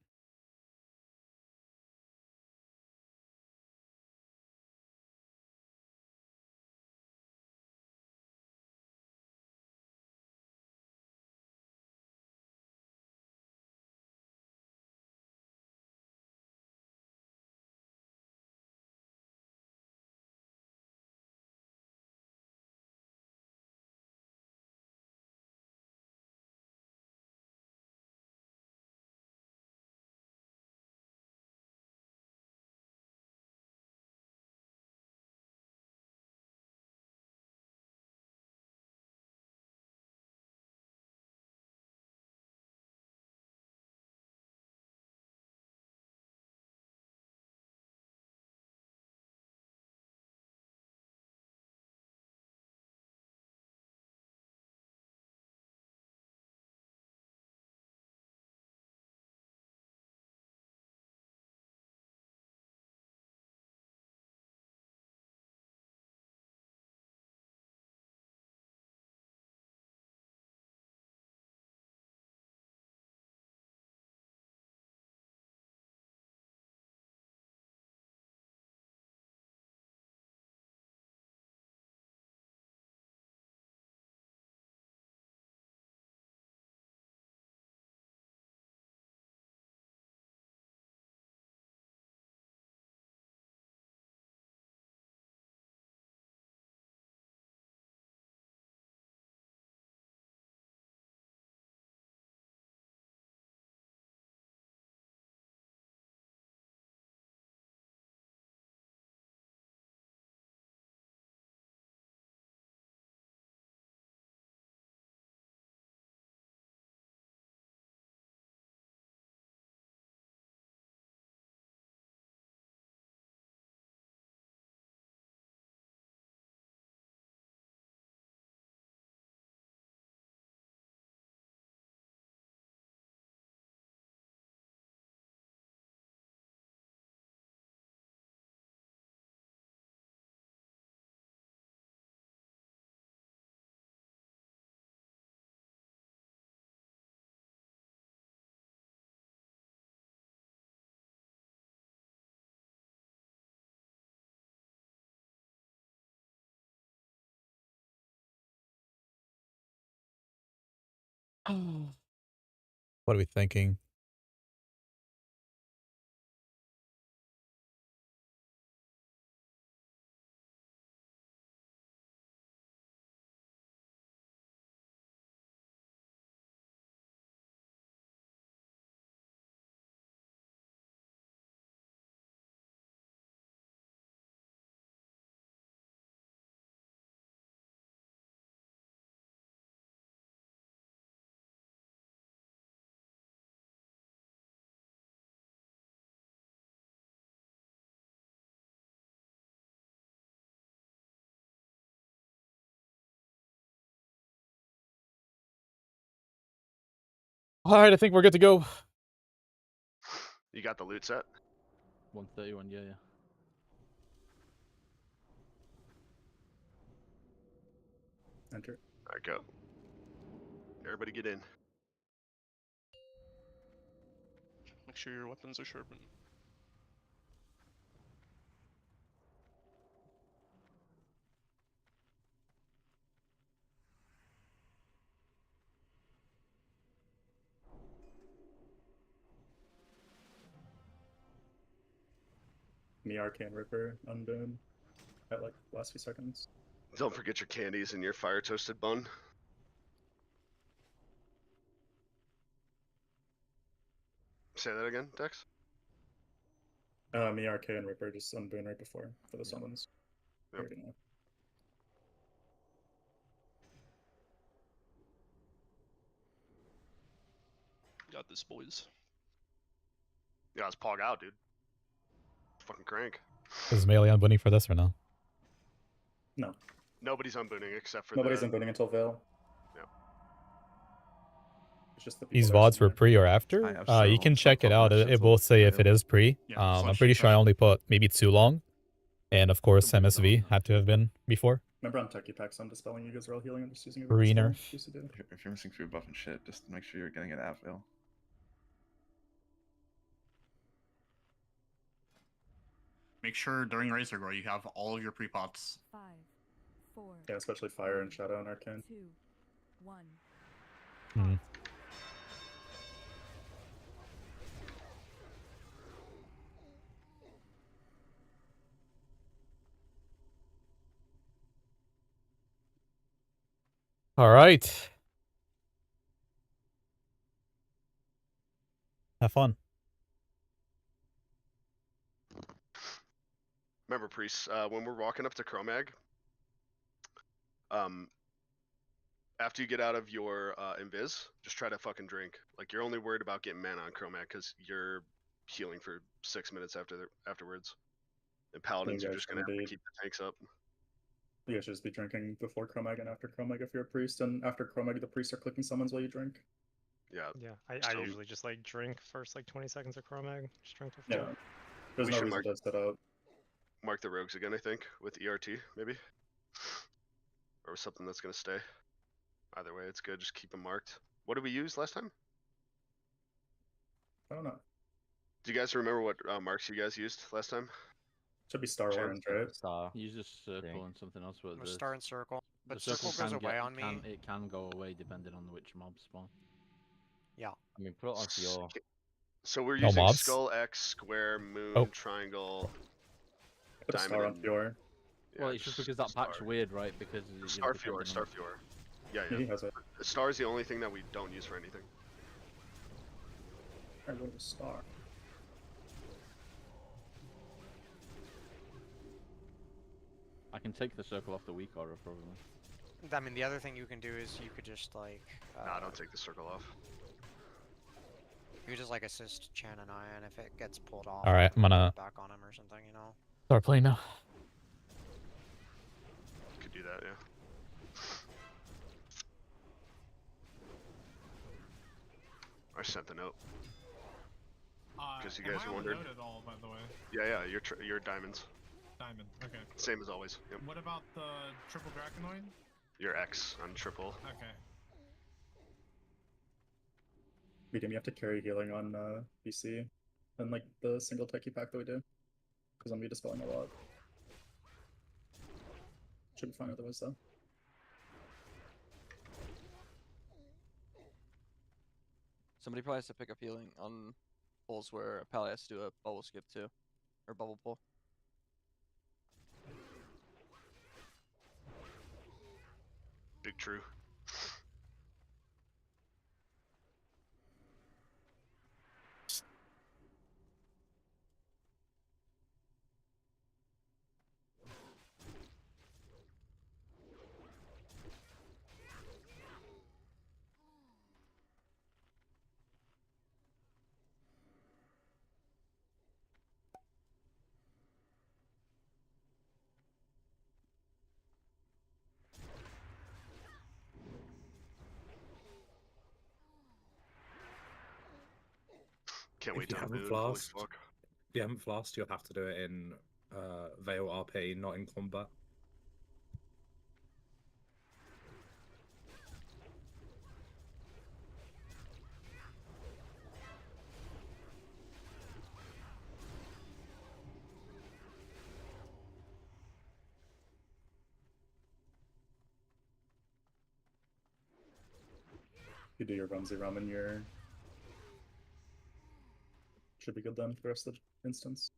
Speaker 1: What are we thinking? All right, I think we're good to go.
Speaker 2: You got the loot set?
Speaker 3: 131, yeah.
Speaker 4: Enter.
Speaker 2: Alright, go. Everybody get in.
Speaker 5: Make sure your weapons are sharpened.
Speaker 4: Me Arcane Ripper unboon at like last few seconds.
Speaker 2: Don't forget your candies and your fire toasted bun. Say that again, Dex?
Speaker 4: Me Arcane Ripper just unboon right before for the summons.
Speaker 2: Yep.
Speaker 4: Already know.
Speaker 5: Got this, boys.
Speaker 2: Yeah, it's Pog out, dude. Fucking crank.
Speaker 1: Is Melee unbooting for this or no?
Speaker 4: No.
Speaker 2: Nobody's unbooting except for
Speaker 4: Nobody's
Speaker 2: the...
Speaker 4: unbooning until Veil.
Speaker 2: Yep.
Speaker 4: It's just the people
Speaker 1: These
Speaker 4: that are
Speaker 1: VODs were
Speaker 4: similar.
Speaker 1: pre or after? You can check it out. It will say if it is pre. I'm pretty sure I only put maybe too long. And of course, MSV had to have been before.
Speaker 4: Remember on Techie Packs, I'm dispelling. You guys are all healing. I'm just using it.
Speaker 1: Pre nerf.
Speaker 6: If you're missing food buff and shit, just make sure you're getting it at Veil.
Speaker 7: Make sure during Razor Gore you have all of your pre-pots.
Speaker 8: 5, 4.
Speaker 4: Yeah, especially Fire and Shadow and Arcane.
Speaker 8: 2, 1.
Speaker 1: Hmm. All right. Have fun.
Speaker 2: Remember, priests, when we're walking up to Chromag, after you get out of your invis, just try to fucking drink. Like, you're only worried about getting mana on Chromag because you're healing for 6 minutes afterwards. And Paladins are just gonna have to keep the tanks up.
Speaker 4: You guys should just be drinking before Chromag and after Chromag if you're a priest, and after Chromag the priests are clicking summons while you drink.
Speaker 2: Yeah.
Speaker 9: Yeah, I usually just like drink first like 20 seconds of Chromag, just drink to full.
Speaker 4: Yeah. There's
Speaker 2: We
Speaker 4: no
Speaker 2: should
Speaker 4: reason to set up.
Speaker 2: Mark the rogues again, I think, with ERT, maybe? Or something that's gonna stay. Either way, it's good, just keep them marked. What did we use last time?
Speaker 4: I don't know.
Speaker 2: Do you guys remember what marks you guys used last time?
Speaker 4: Should be Star
Speaker 2: Sure.
Speaker 4: Orange, right?
Speaker 3: Star. Use a circle and something else. But
Speaker 10: A star and circle. But
Speaker 3: the
Speaker 10: circle goes away on me.
Speaker 3: It can go away depending on which mob spawn.
Speaker 10: Yeah.
Speaker 3: I mean, put it onto your...
Speaker 2: So we're
Speaker 1: No
Speaker 2: using
Speaker 1: mobs?
Speaker 2: skull, X, square, moon,
Speaker 1: Oh.
Speaker 2: triangle,
Speaker 4: Put a Star on
Speaker 2: and-
Speaker 4: Fior.
Speaker 3: Well, it's just because that pack's weird, right? Because
Speaker 2: Star Fior, Star Fior. Yeah,
Speaker 4: Yeah,
Speaker 2: yeah.
Speaker 4: he has it.
Speaker 2: The star is the only thing that we don't use for anything.
Speaker 4: Alright, what is Star?
Speaker 3: I can take the circle off the weak aura probably.
Speaker 10: I mean, the other thing you can do is you could just like.
Speaker 2: Nah, don't take the circle off.
Speaker 10: You could just like assist Chan and I, and if it gets pulled off,
Speaker 1: All right, I'm gonna
Speaker 10: back on him or something, you know.
Speaker 1: start playing now.
Speaker 2: Could do that, yeah. I sent the note. Because you guys wondered.
Speaker 11: At all, by the way?
Speaker 2: Yeah, you're diamonds.
Speaker 11: Diamond. Okay.
Speaker 2: Same as always. Yep.
Speaker 11: What about the triple Draconoid?
Speaker 2: You're X on triple.
Speaker 11: Okay.
Speaker 4: Medium, you have to carry healing on BC and like the single techie pack that we do. Because I'm dispelling a lot. Should be fine otherwise though.
Speaker 3: Somebody probably has to pick up healing on pulls where Pally has to do a bubble skip too, or bubble pull.
Speaker 2: Big true. Can't wait
Speaker 12: If you
Speaker 2: to
Speaker 12: haven't
Speaker 2: unboon. Holy
Speaker 12: flashed,
Speaker 2: fuck.
Speaker 12: if you haven't flashed, you'll have to do it in Veil RP, not in combat.
Speaker 4: You do your Rumsey Rum and your should be good then for the rest of the instance.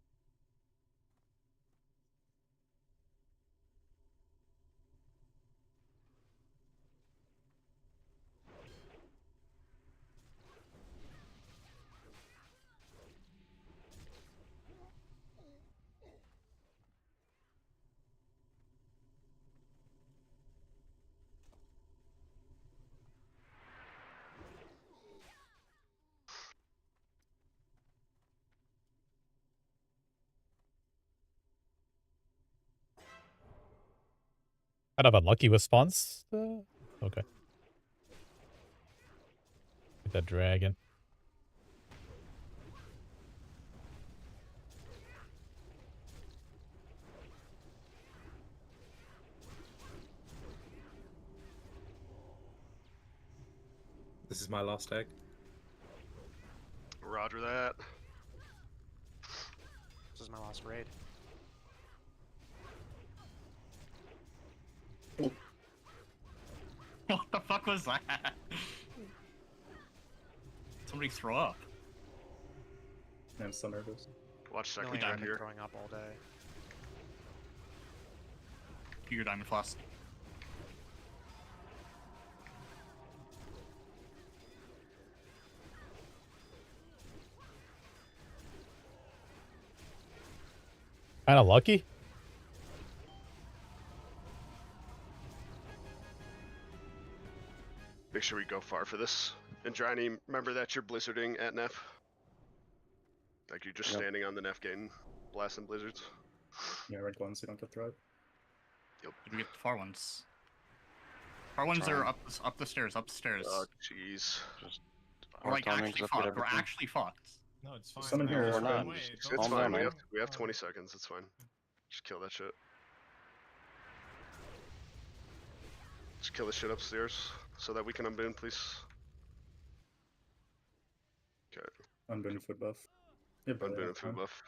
Speaker 1: Kind of unlucky with spawns. Okay. Get that dragon.
Speaker 12: This is my last egg.
Speaker 2: Roger that.
Speaker 10: This is my last raid.
Speaker 7: What the fuck was that? Somebody throw up.
Speaker 4: I'm so nervous.
Speaker 2: Watch second
Speaker 10: Knowing
Speaker 2: right
Speaker 10: I've been
Speaker 2: here.
Speaker 10: throwing up all day.
Speaker 7: Do your diamond floss.
Speaker 1: Kind of lucky.
Speaker 2: Make sure we go far for this. And Johnny, remember that you're blizzarding at Neff? Like you're just
Speaker 4: Yep.
Speaker 2: standing on the Neff gate and blasting blizzards?
Speaker 4: Yeah, rank 1 so you don't get thrown.
Speaker 7: Did we get the far ones? Far ones are up the stairs, upstairs.
Speaker 2: Oh, jeez.
Speaker 7: We're like actually fucked. We're actually fucked.
Speaker 11: No, it's fine.
Speaker 4: Someone here is
Speaker 11: Don't
Speaker 4: not.
Speaker 11: wait,
Speaker 2: It's
Speaker 11: don't
Speaker 2: fine.
Speaker 11: wait.
Speaker 2: We have 20 seconds. It's fine. Just kill that shit. Just kill the shit upstairs so that we can unboon, please. Okay.
Speaker 4: Unboon food buff. Yeah,
Speaker 2: Unboon and food buff.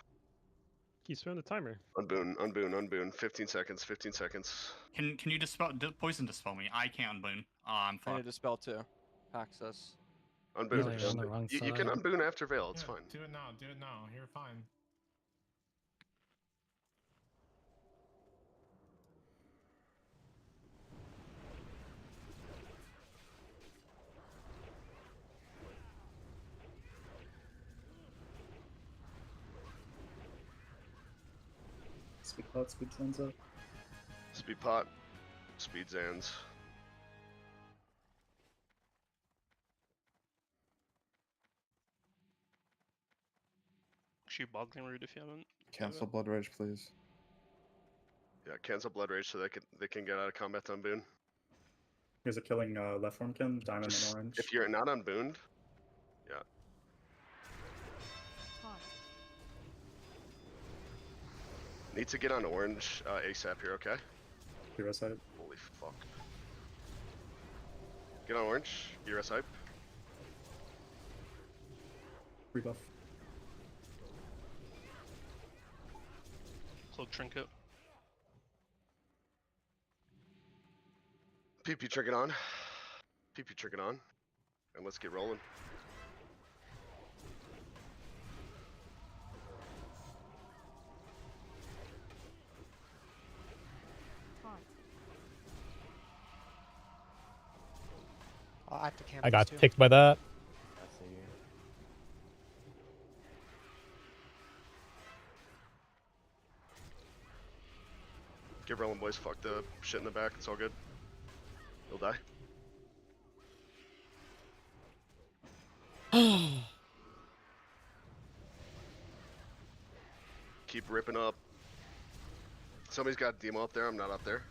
Speaker 9: Keep spinning the timer.
Speaker 2: Unboon, unboon, unboon. 15 seconds, 15 seconds.
Speaker 7: Can you dispel poison dispel me? I can't unboon. I'm
Speaker 3: I need
Speaker 7: fucked.
Speaker 3: to dispel too. Access.
Speaker 2: Unboon.
Speaker 9: Really on the wrong
Speaker 2: You can
Speaker 9: side.
Speaker 2: unboon after Veil, it's
Speaker 11: Yeah,
Speaker 2: fine.
Speaker 11: do it now. Do it now. You're fine.
Speaker 4: Speed pot, speed sands up.
Speaker 2: Speed pot, speed Zans.
Speaker 5: Actually, boggling root if you haven't.
Speaker 6: Cancel Blood Rage, please.
Speaker 2: Yeah, cancel Blood Rage so they can get out of combat to unboon.
Speaker 4: Here's a killing left form Kim, diamond
Speaker 2: Just,
Speaker 4: and orange.
Speaker 2: if you're not unbooned, yeah.
Speaker 8: Taunt.
Speaker 2: Need to get on orange ASAP here, okay?
Speaker 4: Hero side.
Speaker 2: Holy fuck. Get on orange, ERS hype.
Speaker 4: Rebuff.
Speaker 5: Cloak trinket.
Speaker 2: PP trinket on. PP trinket on. And let's get rolling.
Speaker 10: I have to camp
Speaker 1: I
Speaker 10: these
Speaker 1: got
Speaker 10: two.
Speaker 1: ticked by that.
Speaker 13: I see you.
Speaker 2: Get rolling, boys. Fuck the shit in the back. It's all good. You'll die. Keep ripping up. Somebody's got Demo up there. I'm not up there.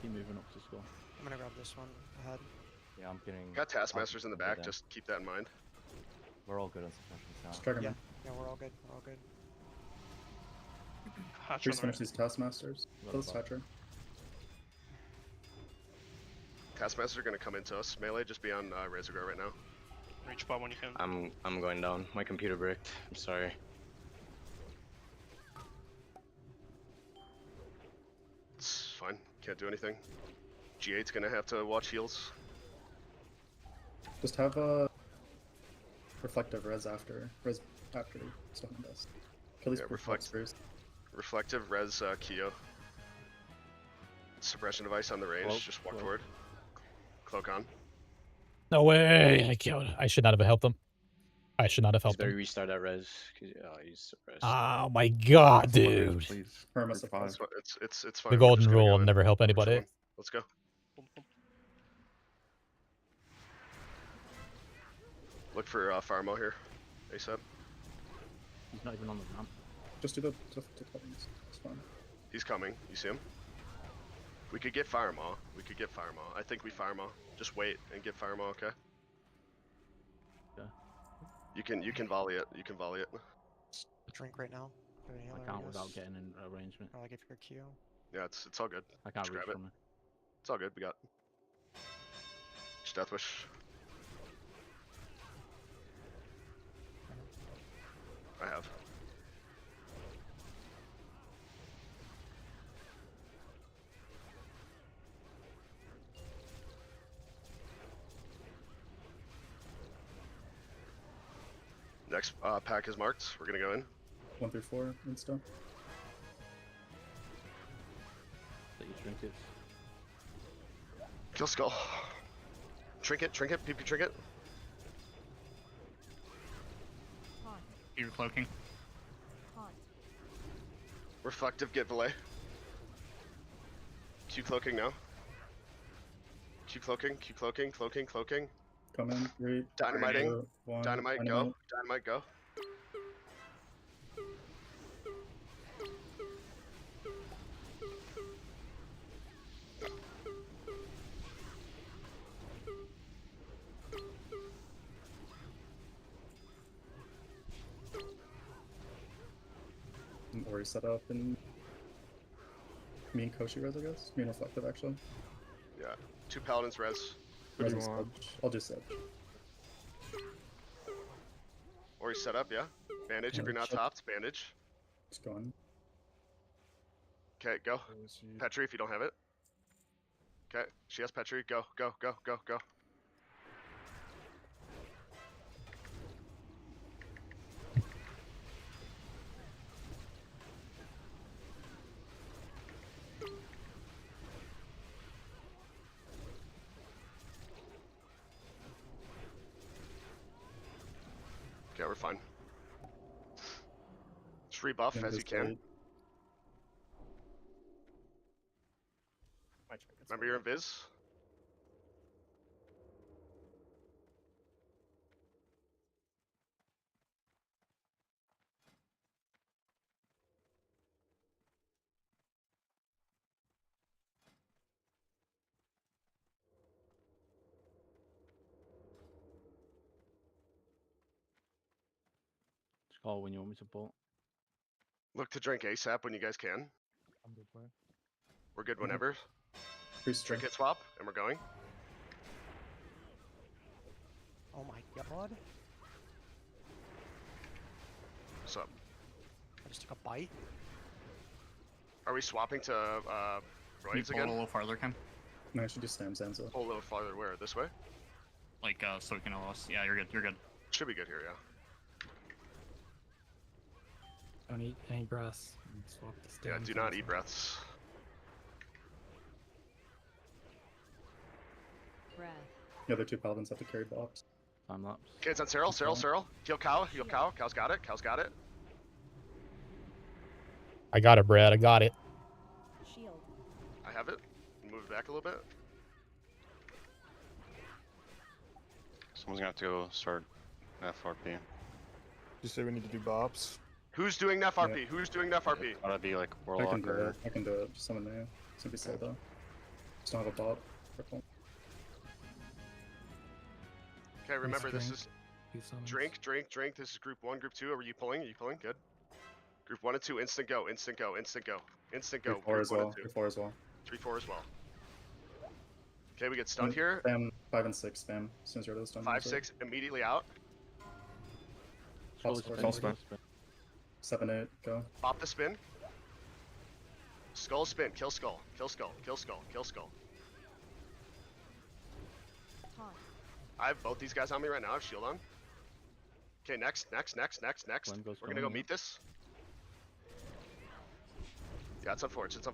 Speaker 13: Keep moving up to score.
Speaker 10: I'm gonna grab this one ahead.
Speaker 13: Yeah, I'm getting.
Speaker 2: Got Taskmasters in the
Speaker 13: I'll
Speaker 2: back.
Speaker 13: get
Speaker 2: Just keep that in mind.
Speaker 13: We're all good on suppressions now.
Speaker 4: Just trigger
Speaker 10: Yeah,
Speaker 4: me.
Speaker 10: yeah, we're all good. We're all good.
Speaker 5: Hatch
Speaker 4: Please
Speaker 5: on the
Speaker 4: finish
Speaker 5: right.
Speaker 4: these Taskmasters. Kill this Thatcher.
Speaker 2: Taskmasters are gonna come into us. Melee, just be on Razor Guard right now.
Speaker 5: Reach bot when you can.
Speaker 9: I'm going down. My computer bricked. I'm sorry.
Speaker 2: It's fine. Can't do anything. G8's gonna have to watch heals.
Speaker 4: Just have a reflective res after stuff on this. Kill these
Speaker 2: Yeah,
Speaker 4: reflects first.
Speaker 2: Reflective res Kyo. Suppression device on the range.
Speaker 13: Cloak,
Speaker 2: Just walk
Speaker 13: cloak.
Speaker 2: forward. Cloak on.
Speaker 1: No way! I killed. I should not have helped him. I should not have
Speaker 9: He's
Speaker 1: helped
Speaker 9: better
Speaker 1: him.
Speaker 9: restart that res. He's suppressed.
Speaker 1: Oh my god,
Speaker 6: Come on, Rage,
Speaker 1: dude!
Speaker 6: please.
Speaker 4: Perma
Speaker 6: Group
Speaker 4: suppress.
Speaker 6: five.
Speaker 2: It's fine.
Speaker 1: The
Speaker 2: we're
Speaker 1: golden
Speaker 2: just gonna
Speaker 1: rule:
Speaker 2: go in.
Speaker 1: never help
Speaker 2: We're
Speaker 1: anybody.
Speaker 2: chilling. Let's go.
Speaker 5: Boom, boom.
Speaker 2: Look for Farmo here. ASAP.
Speaker 13: He's not even on the ramp.
Speaker 4: Just do the buttons. It's fine.
Speaker 2: He's coming. You see him? We could get Firemaw. We could get Firemaw. I think we Firemaw. Just wait and get Firemaw, okay?
Speaker 13: Okay.
Speaker 2: You can volley it. You can volley it.
Speaker 10: Drink right now.
Speaker 13: I can't without getting in arrangement.
Speaker 10: Or like if you're Q.
Speaker 2: Yeah, it's all good.
Speaker 13: I can't
Speaker 2: Just
Speaker 13: reach
Speaker 2: grab it.
Speaker 13: from it.
Speaker 2: It's all good. We got. Just Death Wish. I have. Next pack is marked. We're gonna go in.
Speaker 4: 1 through 4 insta.
Speaker 13: That you trinkets.
Speaker 2: Kill Skull. Trinket, PP trinket.
Speaker 8: Hot.
Speaker 7: You're cloaking.
Speaker 8: Hot.
Speaker 2: Reflective, get Valet. Q cloaking now. Q cloaking, cloaking.
Speaker 4: Come in. 3.
Speaker 2: Dynamiting.
Speaker 4: 2, 1.
Speaker 2: Dynamite, go. Dynamite, go.
Speaker 4: Ori set up and me and Koshi res, I guess. Me and reflective actually.
Speaker 2: Yeah. 2 paladins res.
Speaker 4: Res and Sedge. I'll do Sedge.
Speaker 2: Or set up, yeah. Bandage if
Speaker 4: Yeah,
Speaker 2: you're not
Speaker 4: check.
Speaker 2: topped. Bandage.
Speaker 4: Just going.
Speaker 2: Okay, go. Petri if you don't have it. Okay, she has Petri. Go. Okay, we're fine. Just rebuff
Speaker 4: Then
Speaker 2: as you
Speaker 4: just
Speaker 2: can.
Speaker 4: wait.
Speaker 2: Remember your invis.
Speaker 13: Just call when you want me to bolt.
Speaker 2: Look to drink ASAP when you guys can.
Speaker 13: I'm good, bro.
Speaker 2: We're good whenever.
Speaker 4: Priest
Speaker 2: Trinket swap, and we're going.
Speaker 10: Oh my god.
Speaker 2: What's up?
Speaker 10: I just took a bite.
Speaker 2: Are we swapping to
Speaker 7: Can you
Speaker 2: roids
Speaker 7: pull it a
Speaker 2: again?
Speaker 7: little farther, Ken?
Speaker 4: No, I should do Sam Zanza.
Speaker 2: Pull a little farther. Where? This way?
Speaker 7: Like, so we can LS. Yeah, you're good. You're good.
Speaker 2: Should be good here, yeah.
Speaker 14: Don't eat any breaths. Swap the
Speaker 2: Yeah,
Speaker 14: stand
Speaker 2: do
Speaker 14: for
Speaker 2: not
Speaker 14: this
Speaker 2: eat
Speaker 14: one.
Speaker 2: breaths.
Speaker 8: Breath.
Speaker 4: The other two paladins have to carry bops.
Speaker 13: Time lapse.
Speaker 2: Okay, it's on Cyril. Cyril. Heal cow. Heal cow. Cow's got it. Cow's got it.
Speaker 1: I got it, Brad. I got it.
Speaker 8: Shield.
Speaker 2: I have it. Move it back a little bit.
Speaker 14: Someone's gonna have to go start FRP.
Speaker 15: You say we need to do bops?
Speaker 2: Who's doing Nef RP? Who's doing Nef RP?
Speaker 14: Gotta be like
Speaker 4: I can
Speaker 14: Warlock
Speaker 4: do
Speaker 14: or
Speaker 4: it. I can do it. Just summon me. It's gonna be slow though. Just don't have a bot. Purple.
Speaker 2: Okay, remember this is drink. This is group 1, group 2. Are you pulling? Are you pulling? Good. Group 1 and 2, instant go. Instant go.
Speaker 4: 3-4 as well.
Speaker 2: 2.
Speaker 4: 3-4 as well.
Speaker 2: 3-4 as well. Okay, we get stunned here.
Speaker 4: Spam 5 and 6. Spam as soon as you're stunned.
Speaker 2: 5, 6, immediately out.
Speaker 4: False 7, 8. Go.
Speaker 2: Pop the spin. Skull spin. Kill skull. Kill skull. Kill skull. Kill skull.
Speaker 8: Taunt.
Speaker 2: I have both these guys on me right now. I have shield on. Okay, next. We're gonna go meet this. Yeah, it's unfortunate.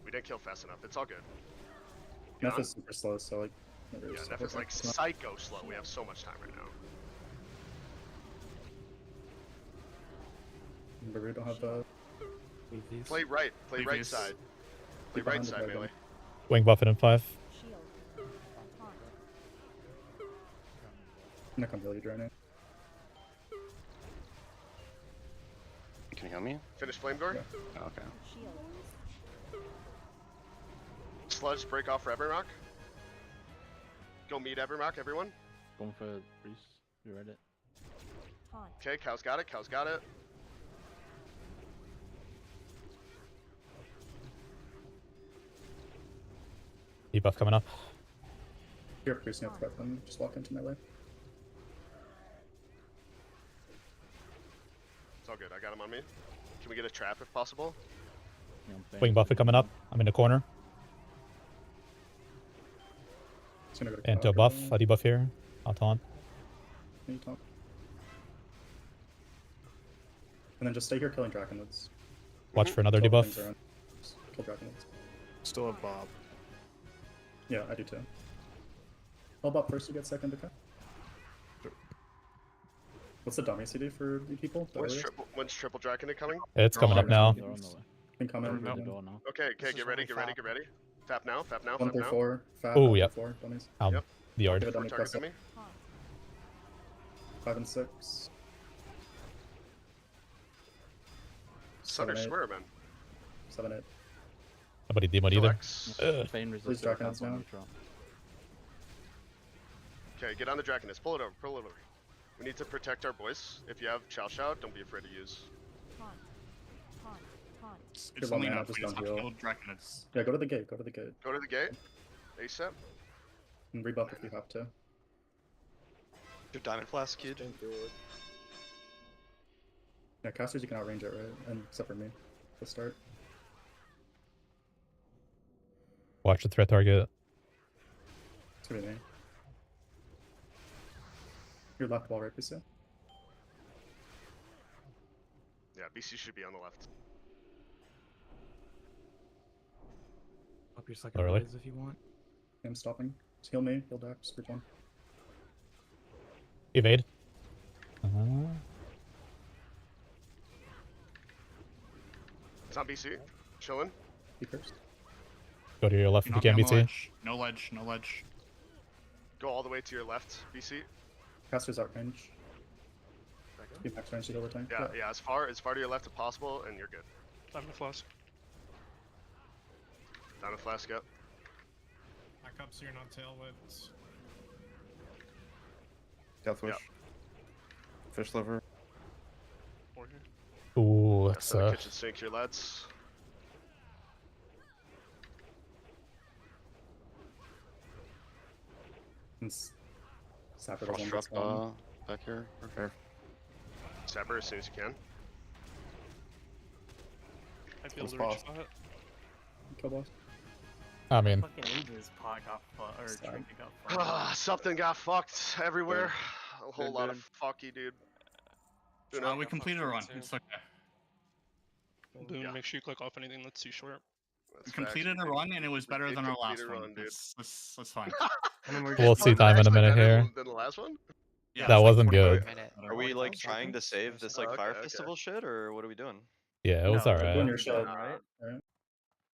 Speaker 2: We didn't kill fast enough. It's all good.
Speaker 4: Nef is super slow, so like.
Speaker 2: Yeah, Nef is like psycho slow. We have so much time right now.
Speaker 4: Remember, we don't have the.
Speaker 2: Play right. Play right side. Play right side melee.
Speaker 1: Wing buff it in 5.
Speaker 8: Shield. Taunt.
Speaker 4: I'm not gonna really drain it.
Speaker 14: Can you heal me?
Speaker 2: Finish flame door.
Speaker 4: Yeah.
Speaker 14: Oh, okay.
Speaker 8: Shield.
Speaker 2: Sludge break off for Everrock. Go meet Everrock, everyone.
Speaker 13: Going for priest. You read it.
Speaker 8: Taunt.
Speaker 2: Okay, Cow's got it.
Speaker 1: Debuff coming up.
Speaker 4: You're priest, no threat them. Just walk into melee.
Speaker 2: It's all good. I got him on me. Can we get a trap if possible?
Speaker 13: Yeah, I'm playing
Speaker 1: Wing buff it coming up. I'm in the corner.
Speaker 4: It's gonna go to
Speaker 1: Anto buff. A debuff here. I'll taunt.
Speaker 4: And then just stay here killing Draconwoods.
Speaker 1: Watch for another
Speaker 4: Kill
Speaker 1: debuff.
Speaker 4: things around. Just kill Draconwoods.
Speaker 15: Still have Bob.
Speaker 4: Yeah, I do too. I'll bot first, you get second, okay? What's the dummy CD for you people?
Speaker 2: When's triple Draconid coming?
Speaker 1: It's coming up now.
Speaker 13: They're on the way.
Speaker 4: Can comment.
Speaker 13: They're on the door now.
Speaker 2: Okay,
Speaker 10: This
Speaker 2: get
Speaker 10: is
Speaker 2: ready.
Speaker 10: really fab.
Speaker 2: Fap now.
Speaker 4: 1 through 4. Fat.
Speaker 1: Ooh,
Speaker 4: 1
Speaker 1: yep.
Speaker 4: through 4. Dummies.
Speaker 2: Yep.
Speaker 1: The yard.
Speaker 4: Get a dummy
Speaker 2: Target
Speaker 4: press up.
Speaker 2: to me.
Speaker 8: Taunt.
Speaker 4: 5 and 6.
Speaker 2: Sunder
Speaker 4: 7, 8.
Speaker 2: swear, man.
Speaker 4: 7, 8.
Speaker 1: Nobody demoed either.
Speaker 2: Relax.
Speaker 13: Bane
Speaker 4: Please
Speaker 13: resist.
Speaker 4: Draconets now.
Speaker 2: Okay, get on the Draconist. Pull it over. We need to protect our boys. If you have Chow Chow, don't be afraid to use.
Speaker 8: Taunt. Taunt. Taunt.
Speaker 7: It's
Speaker 4: Good
Speaker 7: only
Speaker 4: one, man,
Speaker 7: enough.
Speaker 4: just
Speaker 7: We just
Speaker 4: don't
Speaker 7: have to
Speaker 4: heal.
Speaker 7: kill Draconets.
Speaker 4: Yeah, go to the gate. Go to the gate.
Speaker 2: Go to the gate. ASAP.
Speaker 4: And rebuff if you have to.
Speaker 5: Your diamond flask, kid.
Speaker 4: Yeah, casters you can outrange it, right? And except for me. To start.
Speaker 1: Watch the threat target.
Speaker 4: It's gonna be me. Your left wall, right, PC?
Speaker 2: Yeah, BC should be on the left.
Speaker 13: Up your second
Speaker 1: Early.
Speaker 13: phase if you want.
Speaker 4: I'm stopping. Just heal me, heal Dax, group 1.
Speaker 1: Evade.
Speaker 2: It's on BC. Chillin'.
Speaker 4: Be first.
Speaker 1: Go to your left if you can,
Speaker 7: Not
Speaker 1: BT.
Speaker 7: No ledge.
Speaker 2: Go all the way to your left, BC.
Speaker 4: Casters outrange. Be max range over time.
Speaker 2: Yeah, as far to your left as possible, and you're good.
Speaker 5: Diamond flask.
Speaker 2: Down a flask up.
Speaker 11: Back up so you're not tail whipped.
Speaker 6: Death Wish. Fish liver.
Speaker 5: Or here.
Speaker 1: Ooh,
Speaker 2: That's
Speaker 1: it's
Speaker 2: the kitchen sink here, lads.
Speaker 4: Sapper
Speaker 14: Frost
Speaker 4: doesn't
Speaker 14: drop
Speaker 4: respond.
Speaker 14: back here. Okay.
Speaker 2: Sapper as soon as you can.
Speaker 5: Might be able
Speaker 6: What's
Speaker 5: to reach
Speaker 6: boss?
Speaker 5: spot.
Speaker 4: Kill boss.
Speaker 1: I mean,
Speaker 2: Something got fucked everywhere. A whole lot of fucky, dude.
Speaker 7: We completed a run. It's okay.
Speaker 5: Dude,
Speaker 2: Yeah.
Speaker 5: make sure you click off anything that's too short.
Speaker 7: We completed a run and it was better than our last one.
Speaker 2: Dude.
Speaker 7: That's fine.
Speaker 5: I mean, we're
Speaker 1: We'll
Speaker 5: just
Speaker 1: see time in a minute
Speaker 2: better
Speaker 1: here.
Speaker 2: than the last one?
Speaker 7: Yeah,
Speaker 1: That
Speaker 7: it's like
Speaker 1: wasn't
Speaker 7: 45
Speaker 1: good.
Speaker 10: Minute.
Speaker 14: Are we like
Speaker 10: 45
Speaker 14: trying to
Speaker 10: seconds?
Speaker 14: save this like
Speaker 2: Okay,
Speaker 14: fire
Speaker 2: okay.
Speaker 14: festival shit, or what are we doing?
Speaker 1: Yeah, it was
Speaker 5: No,
Speaker 1: alright.
Speaker 4: Doing your shit,
Speaker 5: right?
Speaker 4: right?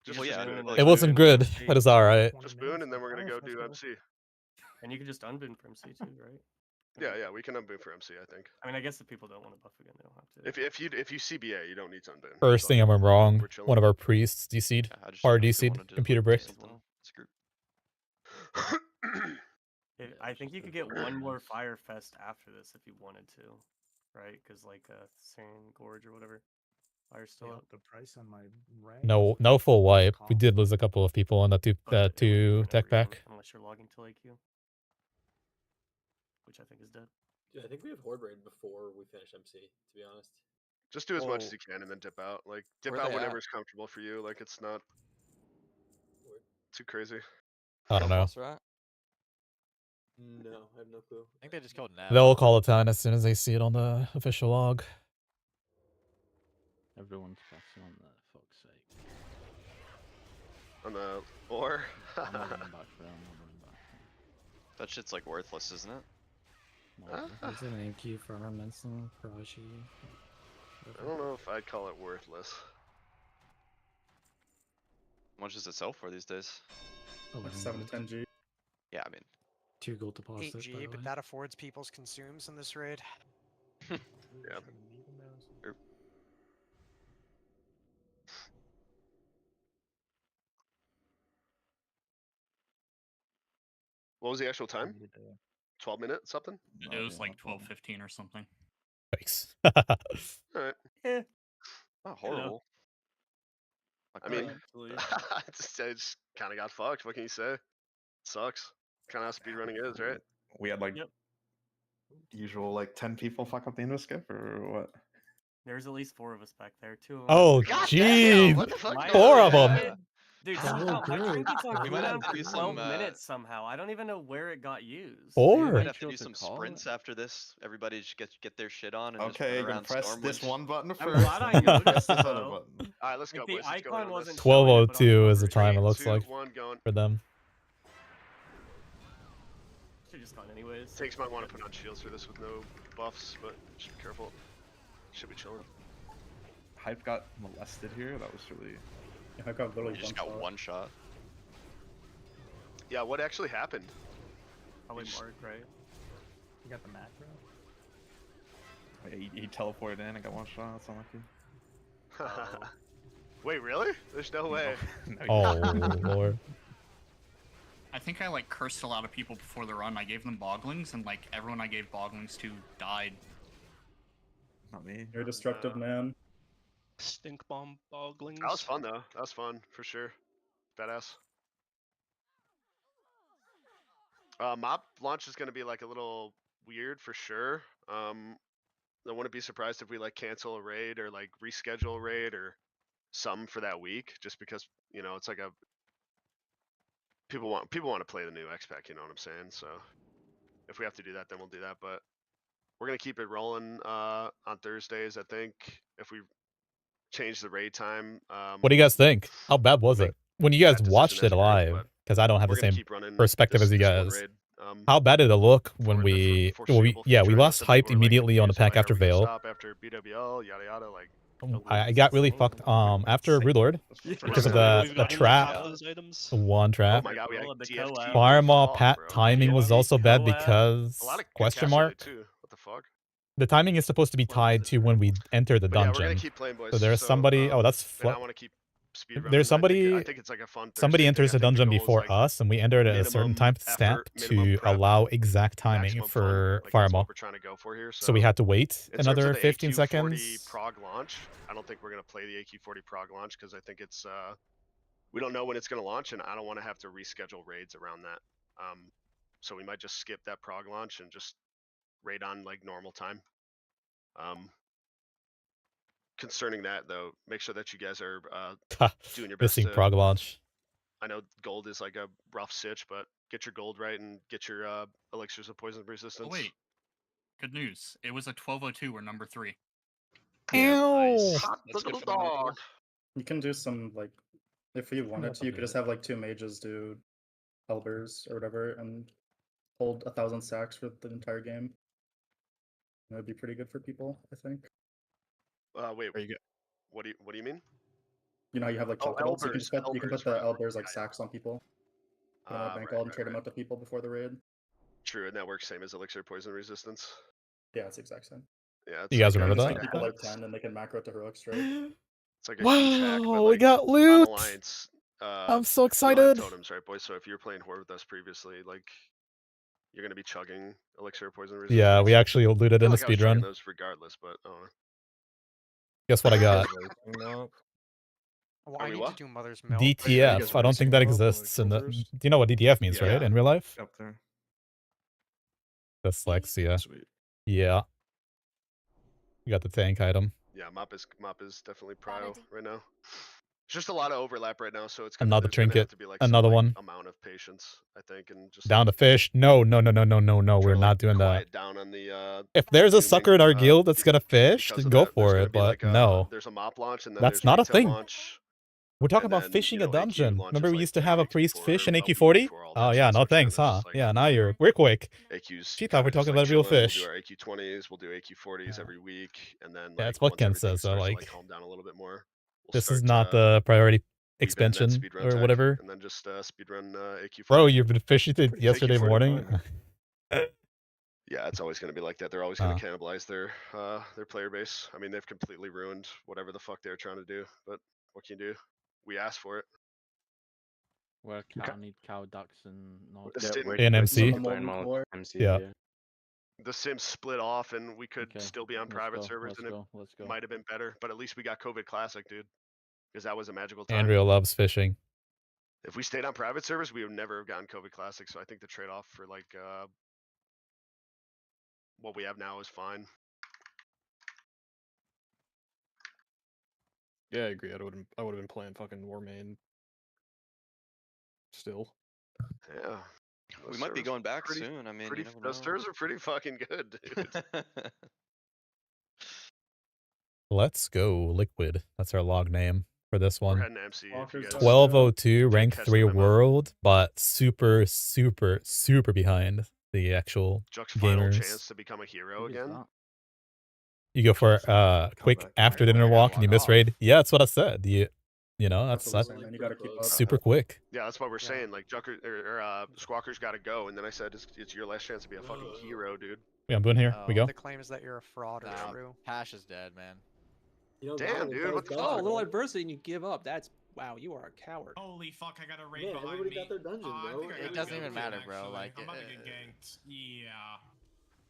Speaker 2: Just
Speaker 14: Well, yeah,
Speaker 2: spoon,
Speaker 14: dude,
Speaker 2: like,
Speaker 1: It wasn't
Speaker 2: spoon,
Speaker 1: good, but it's alright.
Speaker 2: Just boon, and then we're gonna go do MC.
Speaker 5: And you can just unboon for MC too, right?
Speaker 2: Yeah, we can unboon for MC. I think.
Speaker 5: I mean, I guess if people don't want to buff again, they don't have to.
Speaker 2: If you CBA, you don't need to unboon.
Speaker 1: First thing I'm wrong. One of our priests DC'd.
Speaker 14: Yeah, I just
Speaker 1: Or
Speaker 14: didn't know if you
Speaker 1: DC'd.
Speaker 14: wanted to
Speaker 1: Computer
Speaker 14: do
Speaker 1: brick.
Speaker 14: something. It's a group.
Speaker 5: I think you could get one more Fire Fest after this if you wanted to, right? Because like Sand Gorge or whatever, fire's still up.
Speaker 13: The price on my
Speaker 1: No full wipe. We did lose a couple of people on the
Speaker 5: But it would be
Speaker 1: two
Speaker 5: different
Speaker 1: tech
Speaker 5: every game,
Speaker 1: pack.
Speaker 5: unless you're logging till AQ, which I think is dead.
Speaker 16: Dude, I think we have Horde Raid before we finish MC, to be honest.
Speaker 2: Just do as much as
Speaker 14: Oh.
Speaker 2: you can and then dip out. Like dip
Speaker 14: Where
Speaker 2: out
Speaker 14: they
Speaker 2: whenever
Speaker 14: at?
Speaker 2: it's comfortable for you. Like it's not too crazy.
Speaker 1: I don't know.
Speaker 16: No, I have no clue.
Speaker 10: I think they just killed Nav.
Speaker 1: They'll call a ton as soon as they see it on the official log.
Speaker 13: Everyone's passing on that, fuck's sake.
Speaker 2: On the or
Speaker 13: I'm not running back for them, I'm not running back for them.
Speaker 14: That shit's like worthless, isn't it?
Speaker 13: There's an AQ for Menson, Praji.
Speaker 2: I don't know if I'd call it worthless.
Speaker 14: How much does it sell for these days?
Speaker 4: Like 7 to 10 G.
Speaker 14: Yeah, I mean,
Speaker 13: 2 gold deposit.
Speaker 10: 8G, but that affords people's consumes in this raid.
Speaker 2: Yeah. What was the actual time? 12 minutes something?
Speaker 7: It was like 12:15 or something.
Speaker 1: Thanks.
Speaker 2: Alright.
Speaker 5: Yeah.
Speaker 14: not horrible.
Speaker 2: I mean,
Speaker 5: Actually.
Speaker 2: I just kind of got fucked. What can you say? Sucks. Kind of how speedrunning is, right?
Speaker 6: We had like
Speaker 5: Yep.
Speaker 6: usual like 10 people fuck up the Indo skip or what?
Speaker 5: There's at least 4 of us back there. 2 of them.
Speaker 1: Oh,
Speaker 2: God
Speaker 1: jeez.
Speaker 2: damn, what the fuck?
Speaker 1: 4 of them.
Speaker 5: Dude,
Speaker 13: Oh,
Speaker 5: somehow my
Speaker 13: good.
Speaker 5: trinket's on
Speaker 14: We might have
Speaker 5: cooldown
Speaker 14: to
Speaker 5: for
Speaker 14: do
Speaker 5: 12
Speaker 14: some,
Speaker 5: minutes somehow. I don't even know where it got used.
Speaker 1: Four?
Speaker 14: We might have to
Speaker 13: Sure
Speaker 14: do
Speaker 13: to
Speaker 14: some
Speaker 13: call
Speaker 14: sprints after this. Everybody just get their shit on and
Speaker 6: Okay,
Speaker 14: just
Speaker 6: you're
Speaker 14: run
Speaker 6: gonna
Speaker 14: around
Speaker 6: press this
Speaker 14: Stormwind.
Speaker 6: one button
Speaker 5: I'm
Speaker 6: first.
Speaker 5: glad I noticed,
Speaker 6: Press this other
Speaker 5: though.
Speaker 6: button.
Speaker 2: Alright, let's
Speaker 5: Like,
Speaker 2: go,
Speaker 5: the
Speaker 2: boys. Let's go.
Speaker 5: icon
Speaker 2: in on
Speaker 5: wasn't
Speaker 2: this.
Speaker 5: showing it, but on
Speaker 1: 12:02 is the
Speaker 5: cover
Speaker 1: time it
Speaker 2: 3,
Speaker 1: looks
Speaker 2: 2,
Speaker 1: like
Speaker 2: 1, going.
Speaker 1: for them.
Speaker 5: Should've just gone anyways.
Speaker 2: Takes might want to put on shields for this with no buffs, but just be careful. Should be chilling.
Speaker 6: Hype got molested here. That was really.
Speaker 4: I got literally
Speaker 14: You just
Speaker 4: one
Speaker 14: got
Speaker 4: shot.
Speaker 14: one shot.
Speaker 2: Yeah, what actually happened?
Speaker 5: Probably Mark, right?
Speaker 13: You got the macro?
Speaker 6: He teleported in and got one shot. That's unlucky.
Speaker 2: Wait, really? There's no way.
Speaker 6: No, he
Speaker 1: Oh,
Speaker 6: didn't.
Speaker 1: Lord.
Speaker 7: I think I like cursed a lot of people before the run. I gave them boglings, and like everyone I gave boglings to died.
Speaker 6: Not me.
Speaker 4: You're a destructive man.
Speaker 5: Stink bomb boglings.
Speaker 2: That was fun though. That was fun for sure. Badass. Mob launch is gonna be like a little weird for sure. I wouldn't be surprised if we like cancel a raid or like reschedule a raid or some for that week, just because you know it's like a people want to play the new X pack. You know what I'm saying? So if we have to do that, then we'll do that. But we're gonna keep it rolling on Thursdays. I think if we change the raid time.
Speaker 1: What do you guys think? How bad was
Speaker 2: make
Speaker 1: it? When you guys
Speaker 2: that
Speaker 1: watched
Speaker 2: decision as
Speaker 1: it
Speaker 2: a group,
Speaker 1: live,
Speaker 2: but
Speaker 1: because I don't have
Speaker 2: we're
Speaker 1: the
Speaker 2: gonna
Speaker 1: same
Speaker 2: keep running
Speaker 1: perspective as you
Speaker 2: this one
Speaker 1: guys.
Speaker 2: raid,
Speaker 1: How bad did it look when
Speaker 2: for the
Speaker 1: we
Speaker 2: foreseeable
Speaker 1: yeah, we
Speaker 2: future.
Speaker 1: lost
Speaker 2: Some people
Speaker 1: hyped
Speaker 2: were, like,
Speaker 1: immediately on the
Speaker 2: confused,
Speaker 1: pack
Speaker 2: like,
Speaker 1: after
Speaker 2: are we gonna
Speaker 1: Veil.
Speaker 2: stop after BWL, yada yada, like
Speaker 1: I got really fucked after Rude Lord because of the trap. One
Speaker 2: oh
Speaker 1: trap.
Speaker 2: my god, we had
Speaker 5: Well, the
Speaker 2: DFT.
Speaker 5: co-op.
Speaker 1: Fireball
Speaker 2: Fuck,
Speaker 1: pat
Speaker 2: bro.
Speaker 1: timing was
Speaker 5: DFT
Speaker 1: also bad
Speaker 5: co-op.
Speaker 1: because
Speaker 2: A lot of good
Speaker 1: question
Speaker 2: cash
Speaker 1: mark.
Speaker 2: too. What the fuck?
Speaker 1: The timing is supposed to be tied to when we enter the
Speaker 2: But yeah, we're gonna
Speaker 1: dungeon.
Speaker 2: keep playing, boys.
Speaker 1: So there's somebody. Oh, that's
Speaker 2: and I
Speaker 1: fl-
Speaker 2: want to keep speedrunning.
Speaker 1: there's
Speaker 2: I
Speaker 1: somebody.
Speaker 2: think it's like a fun.
Speaker 1: Somebody
Speaker 2: Thursday
Speaker 1: enters
Speaker 2: thing.
Speaker 1: the
Speaker 2: I think
Speaker 1: dungeon
Speaker 2: goal is,
Speaker 1: before
Speaker 2: like,
Speaker 1: us, and we entered at a certain
Speaker 2: minimum
Speaker 1: time stamp
Speaker 2: effort, minimum
Speaker 1: to
Speaker 2: prep,
Speaker 1: allow exact timing
Speaker 2: maximum fun.
Speaker 1: for
Speaker 2: Like, that's
Speaker 1: Fireball.
Speaker 2: what we're trying to go for here.
Speaker 1: So we had to wait
Speaker 2: in terms
Speaker 1: another
Speaker 2: of the
Speaker 1: 15
Speaker 2: AQ40
Speaker 1: seconds.
Speaker 2: prog launch, I don't think we're gonna play the AQ40 prog launch because I think it's we don't know when it's gonna launch, and I don't want to have to reschedule raids around that. So we might just skip that prog launch and just raid on like normal time. Concerning that though, make sure that you guys are doing your best
Speaker 1: Missing
Speaker 2: to.
Speaker 1: prog launch.
Speaker 2: I know gold is like a rough sitch, but get your gold right and get your elixirs of poison resistance.
Speaker 7: Oh wait, good news. It was a 12:02. We're number 3.
Speaker 1: Ow!
Speaker 2: Hot
Speaker 14: That's
Speaker 2: little
Speaker 14: good for the new
Speaker 2: dog.
Speaker 4: You can do some like If you wanted to, you could just have like 2 mages do Elbers or whatever and hold 1,000 stacks for the entire game. That would be pretty good for people, I think.
Speaker 2: Wait. What do you mean?
Speaker 4: You know how you have like
Speaker 2: Oh,
Speaker 4: chocolate, so you can
Speaker 2: Elbers,
Speaker 4: put the
Speaker 2: right.
Speaker 4: Elbers like stacks on people. Put them on bank and trade them out to people before the raid.
Speaker 2: True, and that works same as elixir poison resistance.
Speaker 4: Yeah, it's the exact same.
Speaker 2: Yeah, it's
Speaker 1: You guys
Speaker 2: like
Speaker 1: remember
Speaker 2: it's
Speaker 1: that?
Speaker 2: like
Speaker 4: People like 10 and they can macro to heroic straight.
Speaker 2: It's like a huge hack, but
Speaker 1: We
Speaker 2: like
Speaker 1: got
Speaker 2: on
Speaker 1: loot!
Speaker 2: Alliance,
Speaker 1: I'm so
Speaker 2: we don't have
Speaker 1: excited!
Speaker 2: totems, right, boys? So if you're playing Horde with us previously, like you're gonna be chugging elixir poison resistance.
Speaker 1: Yeah, we actually looted
Speaker 2: I
Speaker 1: in
Speaker 2: feel
Speaker 1: the
Speaker 2: like I was chugging
Speaker 1: speedrun.
Speaker 2: those regardless, but I don't know.
Speaker 1: Guess what I got?
Speaker 10: Well,
Speaker 2: Are
Speaker 10: I
Speaker 2: we
Speaker 10: need
Speaker 2: what?
Speaker 10: to do Mother's Milk.
Speaker 1: DTF. I don't think that exists in the. Do you know what DTF means, right? In real life?
Speaker 6: Up there.
Speaker 1: Dyslexia.
Speaker 15: Sweet.
Speaker 1: Yeah. You got the tank item.
Speaker 2: Yeah, mop is definitely prio right now. It's just a lot of overlap right now, so it's
Speaker 1: Another
Speaker 2: there's gonna have
Speaker 1: trinket.
Speaker 2: to be like
Speaker 1: Another
Speaker 2: some, like,
Speaker 1: one.
Speaker 2: amount of patience, I think, and just
Speaker 1: Down to fish. No. We're
Speaker 2: try to,
Speaker 1: not doing that.
Speaker 2: quiet down on the
Speaker 1: If there's a
Speaker 2: zooming,
Speaker 1: sucker in our guild that's gonna fish,
Speaker 2: because
Speaker 1: then
Speaker 2: of
Speaker 1: go
Speaker 2: that, there's
Speaker 1: for
Speaker 2: gonna
Speaker 1: it.
Speaker 2: be
Speaker 1: But
Speaker 2: like
Speaker 1: no.
Speaker 2: there's a mop launch and then
Speaker 1: That's
Speaker 2: there's
Speaker 1: not a
Speaker 2: retail
Speaker 1: thing.
Speaker 2: launch.
Speaker 1: We're talking
Speaker 2: and
Speaker 1: about
Speaker 2: then,
Speaker 1: fishing
Speaker 2: you
Speaker 1: a
Speaker 2: know, AQ
Speaker 1: dungeon.
Speaker 2: launches
Speaker 1: Remember we
Speaker 2: like
Speaker 1: used to
Speaker 2: 10
Speaker 1: have a
Speaker 2: AQ4
Speaker 1: priest fish in
Speaker 2: a
Speaker 1: AQ40?
Speaker 2: week before all
Speaker 1: Oh
Speaker 2: that
Speaker 1: yeah,
Speaker 2: shit
Speaker 1: no
Speaker 2: starts, and
Speaker 1: thanks,
Speaker 2: then
Speaker 1: huh?
Speaker 2: just, like,
Speaker 1: Yeah, now we're quick.
Speaker 2: AQ's
Speaker 1: She thought
Speaker 2: kinda
Speaker 1: we're
Speaker 2: just,
Speaker 1: talking
Speaker 2: like,
Speaker 1: about real
Speaker 2: chilling. We'll do
Speaker 1: fish.
Speaker 2: our AQ20s, we'll do AQ40s every week, and then
Speaker 1: Yeah,
Speaker 2: like
Speaker 1: it's what
Speaker 2: once
Speaker 1: Ken
Speaker 2: everything
Speaker 1: says. So
Speaker 2: starts to
Speaker 1: like,
Speaker 2: like calm down a little bit more, we'll
Speaker 1: this is
Speaker 2: start
Speaker 1: not the priority
Speaker 2: weave in that
Speaker 1: expansion
Speaker 2: speedrun
Speaker 1: or
Speaker 2: tech,
Speaker 1: whatever.
Speaker 2: and then just speedrun AQ40.
Speaker 1: Bro, you've been fishing
Speaker 2: It's
Speaker 1: yesterday
Speaker 2: AQ40
Speaker 1: morning.
Speaker 2: Yeah, it's always gonna be like that. They're always gonna cannibalize their player base. I mean, they've completely ruined whatever the fuck they're trying to do. But what can you do? We asked for it.
Speaker 13: Where cow need cow ducks and no.
Speaker 2: The Sim,
Speaker 1: In MC. Yeah.
Speaker 2: the Sims split off, and we could
Speaker 13: Okay,
Speaker 2: still be on
Speaker 13: let's
Speaker 2: private
Speaker 13: go,
Speaker 2: servers, and
Speaker 13: let's
Speaker 2: it
Speaker 13: go.
Speaker 2: might have been better. But at least we got COVID Classic, dude, because that was a magical time.
Speaker 1: Andrea loves fishing.
Speaker 2: If we stayed on private servers, we would never have gotten COVID Classic. So I think the trade-off for like what we have now is fine.
Speaker 15: Yeah, I agree. I would have been playing fucking War Main. Still.
Speaker 2: Yeah.
Speaker 17: We might be going back soon. I mean, you never know.
Speaker 2: Those servers are pretty fucking good, dude.
Speaker 1: Let's go, Liquid. That's our log name for this
Speaker 2: We're
Speaker 1: one.
Speaker 2: heading to MC. If you guys
Speaker 1: 1202, rank
Speaker 2: catch the
Speaker 1: 3
Speaker 2: memo.
Speaker 1: world, but super behind the actual
Speaker 2: Jux's final
Speaker 1: gamers.
Speaker 2: chance to become a hero again.
Speaker 1: You go for quick after dinner walk and you miss raid. Yeah, that's what I said. You know, that's
Speaker 4: You gotta keep up.
Speaker 1: super quick.
Speaker 2: Yeah, that's what we're saying. Like Jucker or Squawker's got to go, and then I said it's your last chance to be a fucking hero, dude.
Speaker 1: Yeah, I'm doing here. We go.
Speaker 10: The claim is that you're a fraud or true.
Speaker 3: Pash is dead, man.
Speaker 16: You know,
Speaker 2: Damn, dude, what the
Speaker 16: Oh, a
Speaker 2: fuck?
Speaker 16: little adversity and you give up. That's wow. You are a coward.
Speaker 9: Holy fuck! I got a raid
Speaker 16: Yeah,
Speaker 9: behind
Speaker 16: everybody
Speaker 9: me.
Speaker 16: got their dungeon,
Speaker 9: I
Speaker 16: bro.
Speaker 9: think I
Speaker 3: It
Speaker 9: gotta
Speaker 3: doesn't
Speaker 9: go
Speaker 3: even
Speaker 9: too,
Speaker 3: matter, bro,
Speaker 9: actually.
Speaker 3: like,
Speaker 9: I'm about to get ganked. Yeah.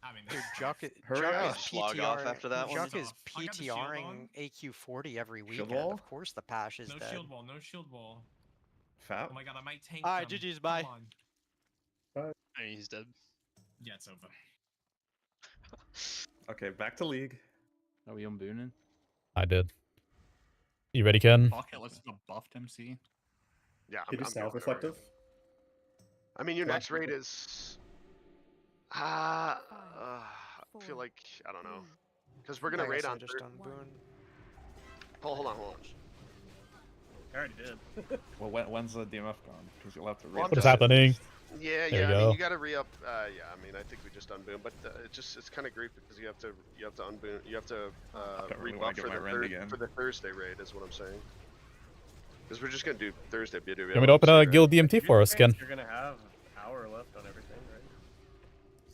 Speaker 9: I mean,
Speaker 10: Dude,
Speaker 9: that's
Speaker 10: Juck,
Speaker 17: Hurry
Speaker 10: Juck
Speaker 17: up.
Speaker 10: is
Speaker 17: Log off after that one.
Speaker 10: Juck is
Speaker 9: I got the shield
Speaker 10: PTRing
Speaker 9: on.
Speaker 10: AQ40 every
Speaker 6: Shield
Speaker 10: weekend.
Speaker 6: wall?
Speaker 10: Of course the Pash is
Speaker 9: No
Speaker 10: dead.
Speaker 9: shield wall. No shield wall.
Speaker 6: Fat.
Speaker 9: Oh my god, I might tank
Speaker 3: Alright,
Speaker 9: them.
Speaker 3: GG's, bye.
Speaker 9: Come on.
Speaker 17: Hey, he's dead.
Speaker 9: Yeah, it's over.
Speaker 6: Okay, back to League.
Speaker 13: Are we on Boonin?
Speaker 1: I did. You ready, Ken?
Speaker 7: Fuck it, let's do a buffed MC.
Speaker 2: Yeah,
Speaker 4: Can you do
Speaker 2: I'm
Speaker 4: self
Speaker 2: good whenever.
Speaker 4: reflective?
Speaker 2: I mean, your
Speaker 4: Yeah.
Speaker 2: next raid is. I feel like I don't know, because we're gonna
Speaker 10: Like I
Speaker 2: raid
Speaker 10: said,
Speaker 2: on.
Speaker 10: just on Boon.
Speaker 2: Hold on.
Speaker 5: I already did.
Speaker 6: Well, when's the DMF gone? Because you'll have to.
Speaker 2: Well, I'm
Speaker 1: What is
Speaker 2: just-
Speaker 1: happening?
Speaker 2: Yeah,
Speaker 1: There
Speaker 2: yeah.
Speaker 1: you
Speaker 2: I mean,
Speaker 1: go.
Speaker 2: you gotta re-up. Yeah, I mean, I think we just unboom, but it's kind of great because you have to unboom. You have to
Speaker 6: don't really wanna
Speaker 2: re-buff
Speaker 6: get
Speaker 2: for
Speaker 6: my
Speaker 2: the
Speaker 6: rend again.
Speaker 2: for the Thursday raid, is what I'm saying. Because we're just gonna do Thursday BWL.
Speaker 1: You want me to open a
Speaker 2: Speedrun.
Speaker 1: guild DMT for us, Ken?
Speaker 5: You're gonna have an hour left on everything, right?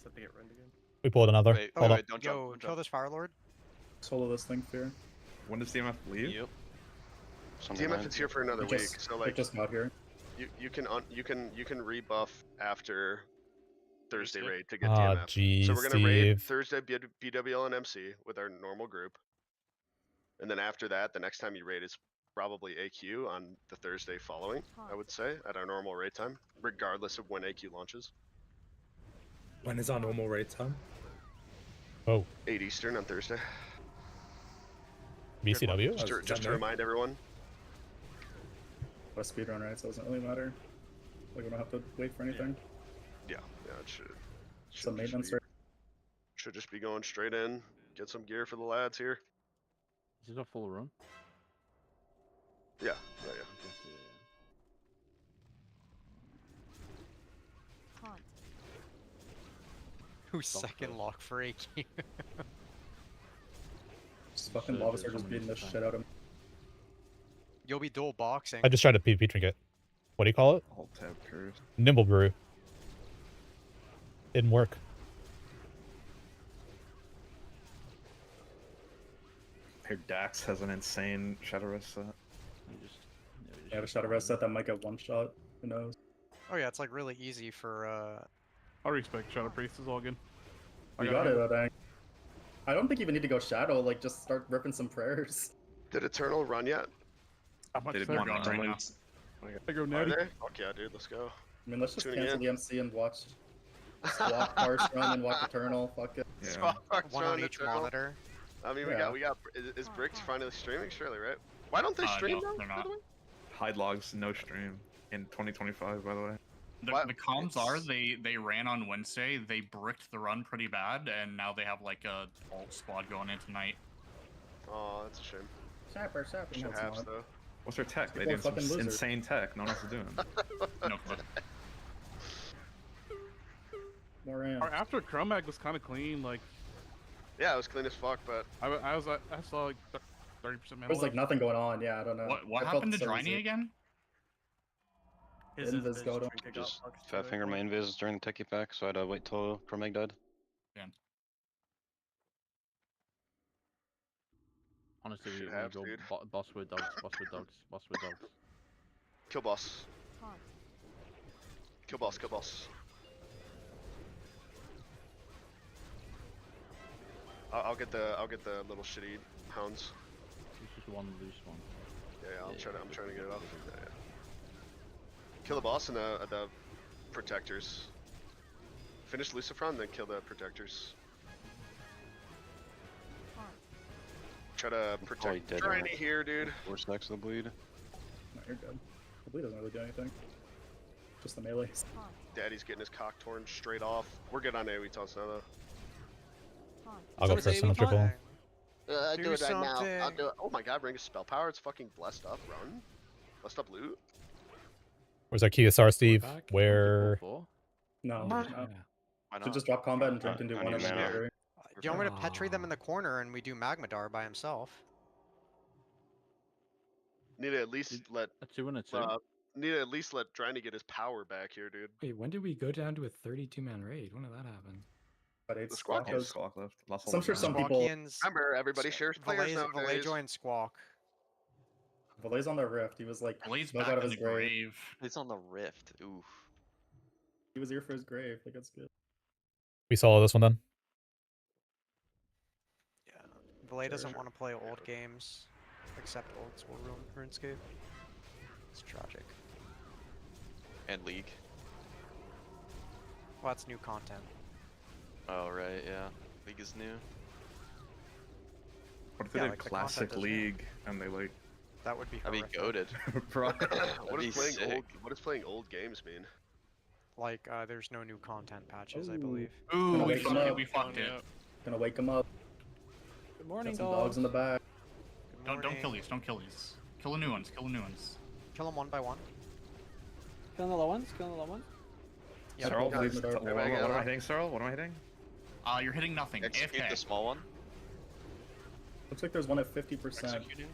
Speaker 5: Set to get run again.
Speaker 1: We pulled another.
Speaker 17: Wait,
Speaker 1: Hold on.
Speaker 17: wait, don't
Speaker 10: Yo,
Speaker 17: jump. Don't
Speaker 10: kill
Speaker 17: jump.
Speaker 10: this Fire Lord.
Speaker 4: Solo this thing, Fear.
Speaker 6: When does DMF leave?
Speaker 17: Yep.
Speaker 2: DMF is here for another
Speaker 4: It
Speaker 2: week,
Speaker 4: just-
Speaker 2: so
Speaker 4: it
Speaker 2: like
Speaker 4: just got here.
Speaker 2: you can rebuff after Thursday
Speaker 17: Thursday?
Speaker 2: raid to get
Speaker 1: Ah,
Speaker 2: DMF.
Speaker 1: geez,
Speaker 2: So we're gonna raid
Speaker 1: Steve.
Speaker 2: Thursday BWL and MC with our normal group, and then after that, the next time you raid is probably AQ on the Thursday following. I would say at our normal raid time, regardless of when AQ launches.
Speaker 12: When is our normal raid time?
Speaker 1: Oh,
Speaker 2: 8 Eastern on Thursday.
Speaker 1: BCW?
Speaker 2: Just to remind everyone.
Speaker 4: But speedrun, right? So it doesn't really matter. Like we don't have to wait for anything.
Speaker 2: Yeah, it should.
Speaker 4: Some
Speaker 2: just
Speaker 4: maintenance,
Speaker 2: be-
Speaker 4: right?
Speaker 2: Should just be going straight in, get some gear for the lads here.
Speaker 13: Is it a full run?
Speaker 2: Yeah.
Speaker 10: 2-second lock for AQ.
Speaker 4: Just fucking lava are just beating the shit out of me.
Speaker 10: You'll be dual boxing.
Speaker 1: I just tried a PvP trinket. What do you call it?
Speaker 6: Alt tab curve.
Speaker 1: Nimble brew. Didn't work.
Speaker 6: Here, Dax has an insane Shadow Rest set.
Speaker 4: Yeah, a Shadow Rest set that might get one shot. Who knows?
Speaker 10: Oh yeah, it's like really easy for
Speaker 18: I respect Shadow Priest is all good.
Speaker 4: You got it, I think. I don't think you even need to go Shadow, like just start ripping some prayers.
Speaker 2: Did Eternal run yet?
Speaker 18: I'm
Speaker 6: They did
Speaker 18: about
Speaker 6: one
Speaker 18: to
Speaker 6: run
Speaker 18: say,
Speaker 6: right now.
Speaker 18: I go
Speaker 2: Are
Speaker 18: natty.
Speaker 2: they? Fuck yeah, dude, let's go.
Speaker 4: I mean, let's just
Speaker 2: Tuning
Speaker 4: cancel
Speaker 2: in.
Speaker 4: the MC and watch Squawk Parse run and watch Eternal. Fuck it.
Speaker 6: Yeah.
Speaker 2: Swap Parks
Speaker 10: one
Speaker 2: run
Speaker 10: on each
Speaker 2: Eternal.
Speaker 10: monitor.
Speaker 2: I mean,
Speaker 4: Yeah.
Speaker 2: we got. Is Bricks finally streaming? Surely, right? Why don't they
Speaker 7: No,
Speaker 2: stream now?
Speaker 7: they're
Speaker 2: by
Speaker 7: not.
Speaker 2: the way?
Speaker 6: Hide logs, no stream in 2025, by the way.
Speaker 7: The comms are they ran on Wednesday. They bricked the run pretty bad, and now they have like a alt squad going in tonight.
Speaker 2: Oh, that's a shame.
Speaker 4: Sapper.
Speaker 2: Shit
Speaker 4: No, it's
Speaker 2: haps
Speaker 4: not.
Speaker 2: though.
Speaker 6: What's their tech? They
Speaker 4: People are
Speaker 6: do some
Speaker 4: fucking losers.
Speaker 6: insane tech. No one else is doing.
Speaker 7: No clue.
Speaker 4: More in.
Speaker 18: Our after Chromac was kind of clean. Like
Speaker 2: Yeah, it was clean as fuck, but
Speaker 18: I saw like 30% mana.
Speaker 4: There was like nothing going on. Yeah, I don't know.
Speaker 7: What
Speaker 4: I felt
Speaker 7: happened to
Speaker 4: so
Speaker 7: Dryny
Speaker 4: easy.
Speaker 7: again?
Speaker 5: His
Speaker 4: Invis
Speaker 5: Invis
Speaker 4: go to-
Speaker 5: trinket got
Speaker 14: Just
Speaker 5: fucked
Speaker 14: fat
Speaker 5: too, I
Speaker 14: finger my
Speaker 5: think.
Speaker 14: invis during the techie pack, so I had to wait till Chromeg died.
Speaker 13: Honestly,
Speaker 2: Shit
Speaker 13: we
Speaker 2: haps,
Speaker 13: go
Speaker 2: dude.
Speaker 13: boss with dogs, boss with dogs, boss with dogs.
Speaker 2: kill boss.
Speaker 8: Taunt.
Speaker 2: Kill boss, kill boss. I'll get the little shitty hounds.
Speaker 13: It's just one loose one.
Speaker 2: Yeah, I'm trying to get it off. Yeah. Kill the boss and the protectors. Finish Lucifron, then kill the protectors.
Speaker 8: Taunt.
Speaker 2: Try to
Speaker 14: Probably
Speaker 2: protect
Speaker 14: dead
Speaker 2: Dryny
Speaker 14: now.
Speaker 2: here, dude.
Speaker 14: 4 stacks of the bleed.
Speaker 4: No, you're good. The bleed doesn't really do anything. Just the melee.
Speaker 8: Taunt.
Speaker 2: Daddy's getting his cock torn straight off. We're good on AoE toss now though.
Speaker 8: Taunt.
Speaker 1: I'll go first on the triple.
Speaker 2: I
Speaker 10: Do
Speaker 2: do it right now. I'll
Speaker 10: something.
Speaker 2: do it. Oh my god, bring a spell power. It's fucking blessed up. Run. Blessed up loot.
Speaker 1: Where's our QSR, Steve?
Speaker 13: Back?
Speaker 1: Where?
Speaker 4: No,
Speaker 13: Yeah.
Speaker 4: no.
Speaker 17: Why
Speaker 4: Should
Speaker 17: not?
Speaker 4: just drop combat and drink and do
Speaker 14: I
Speaker 4: one
Speaker 14: need
Speaker 4: and
Speaker 14: mana.
Speaker 4: then
Speaker 10: Do you want me to Petri them in the corner and we do Magmadar by himself?
Speaker 2: Need to at least let
Speaker 13: A 2 and a 2.
Speaker 2: need to at least let Dryny get his power back here, dude.
Speaker 13: Wait, when did we go down to a 32-man raid? When did that happen?
Speaker 4: But it's
Speaker 2: The squawk
Speaker 4: Squawk
Speaker 2: is-
Speaker 4: is-
Speaker 6: Squawk left. Lost
Speaker 4: So I'm sure some people.
Speaker 10: Squawkians.
Speaker 2: Remember, everybody shares players
Speaker 10: Valet
Speaker 2: nowadays.
Speaker 10: joined Squawk.
Speaker 4: Valet's on the rift. He was like
Speaker 7: Blaze
Speaker 4: dug
Speaker 7: back
Speaker 4: out of
Speaker 7: in
Speaker 4: his
Speaker 7: the
Speaker 4: grave.
Speaker 7: grave.
Speaker 17: It's on the rift. Oof.
Speaker 4: He was here for his grave. Like that's good.
Speaker 1: We solo this one then.
Speaker 10: Yeah. Valet doesn't
Speaker 4: Sure.
Speaker 10: want to play old games, except old school RuneScape. It's tragic.
Speaker 17: And League.
Speaker 10: Well, that's new content.
Speaker 17: Oh right, yeah. League is new.
Speaker 6: What if they
Speaker 10: Yeah,
Speaker 6: did
Speaker 10: like the
Speaker 6: classic
Speaker 10: content is new.
Speaker 6: League and they like
Speaker 10: That would be
Speaker 17: I'd be
Speaker 10: horrific.
Speaker 17: goaded.
Speaker 6: bro?
Speaker 2: What
Speaker 17: be
Speaker 2: does playing
Speaker 17: sick.
Speaker 2: old games mean?
Speaker 10: Like, there's no new content patches, I believe.
Speaker 7: Ooh,
Speaker 4: Gonna
Speaker 7: we
Speaker 4: wake 'em
Speaker 7: fucked it.
Speaker 4: up.
Speaker 7: We fucked it.
Speaker 4: Gonna wake him up.
Speaker 13: Good morning,
Speaker 4: Got some dogs in the back.
Speaker 10: Good
Speaker 7: Don't kill
Speaker 10: morning.
Speaker 7: these. Don't kill these. Kill the new ones. Kill the new ones.
Speaker 10: Kill them one by one.
Speaker 13: Killing the low ones, killing the low ones.
Speaker 10: Yeah,
Speaker 6: Cyril,
Speaker 4: Yeah,
Speaker 6: please.
Speaker 4: yeah,
Speaker 6: What
Speaker 4: yeah.
Speaker 6: am I hitting, Cyril? What am I hitting?
Speaker 7: You're hitting nothing.
Speaker 17: Execute
Speaker 7: AFK.
Speaker 17: the small one.
Speaker 4: Looks like there's one at 50%.
Speaker 17: Executing.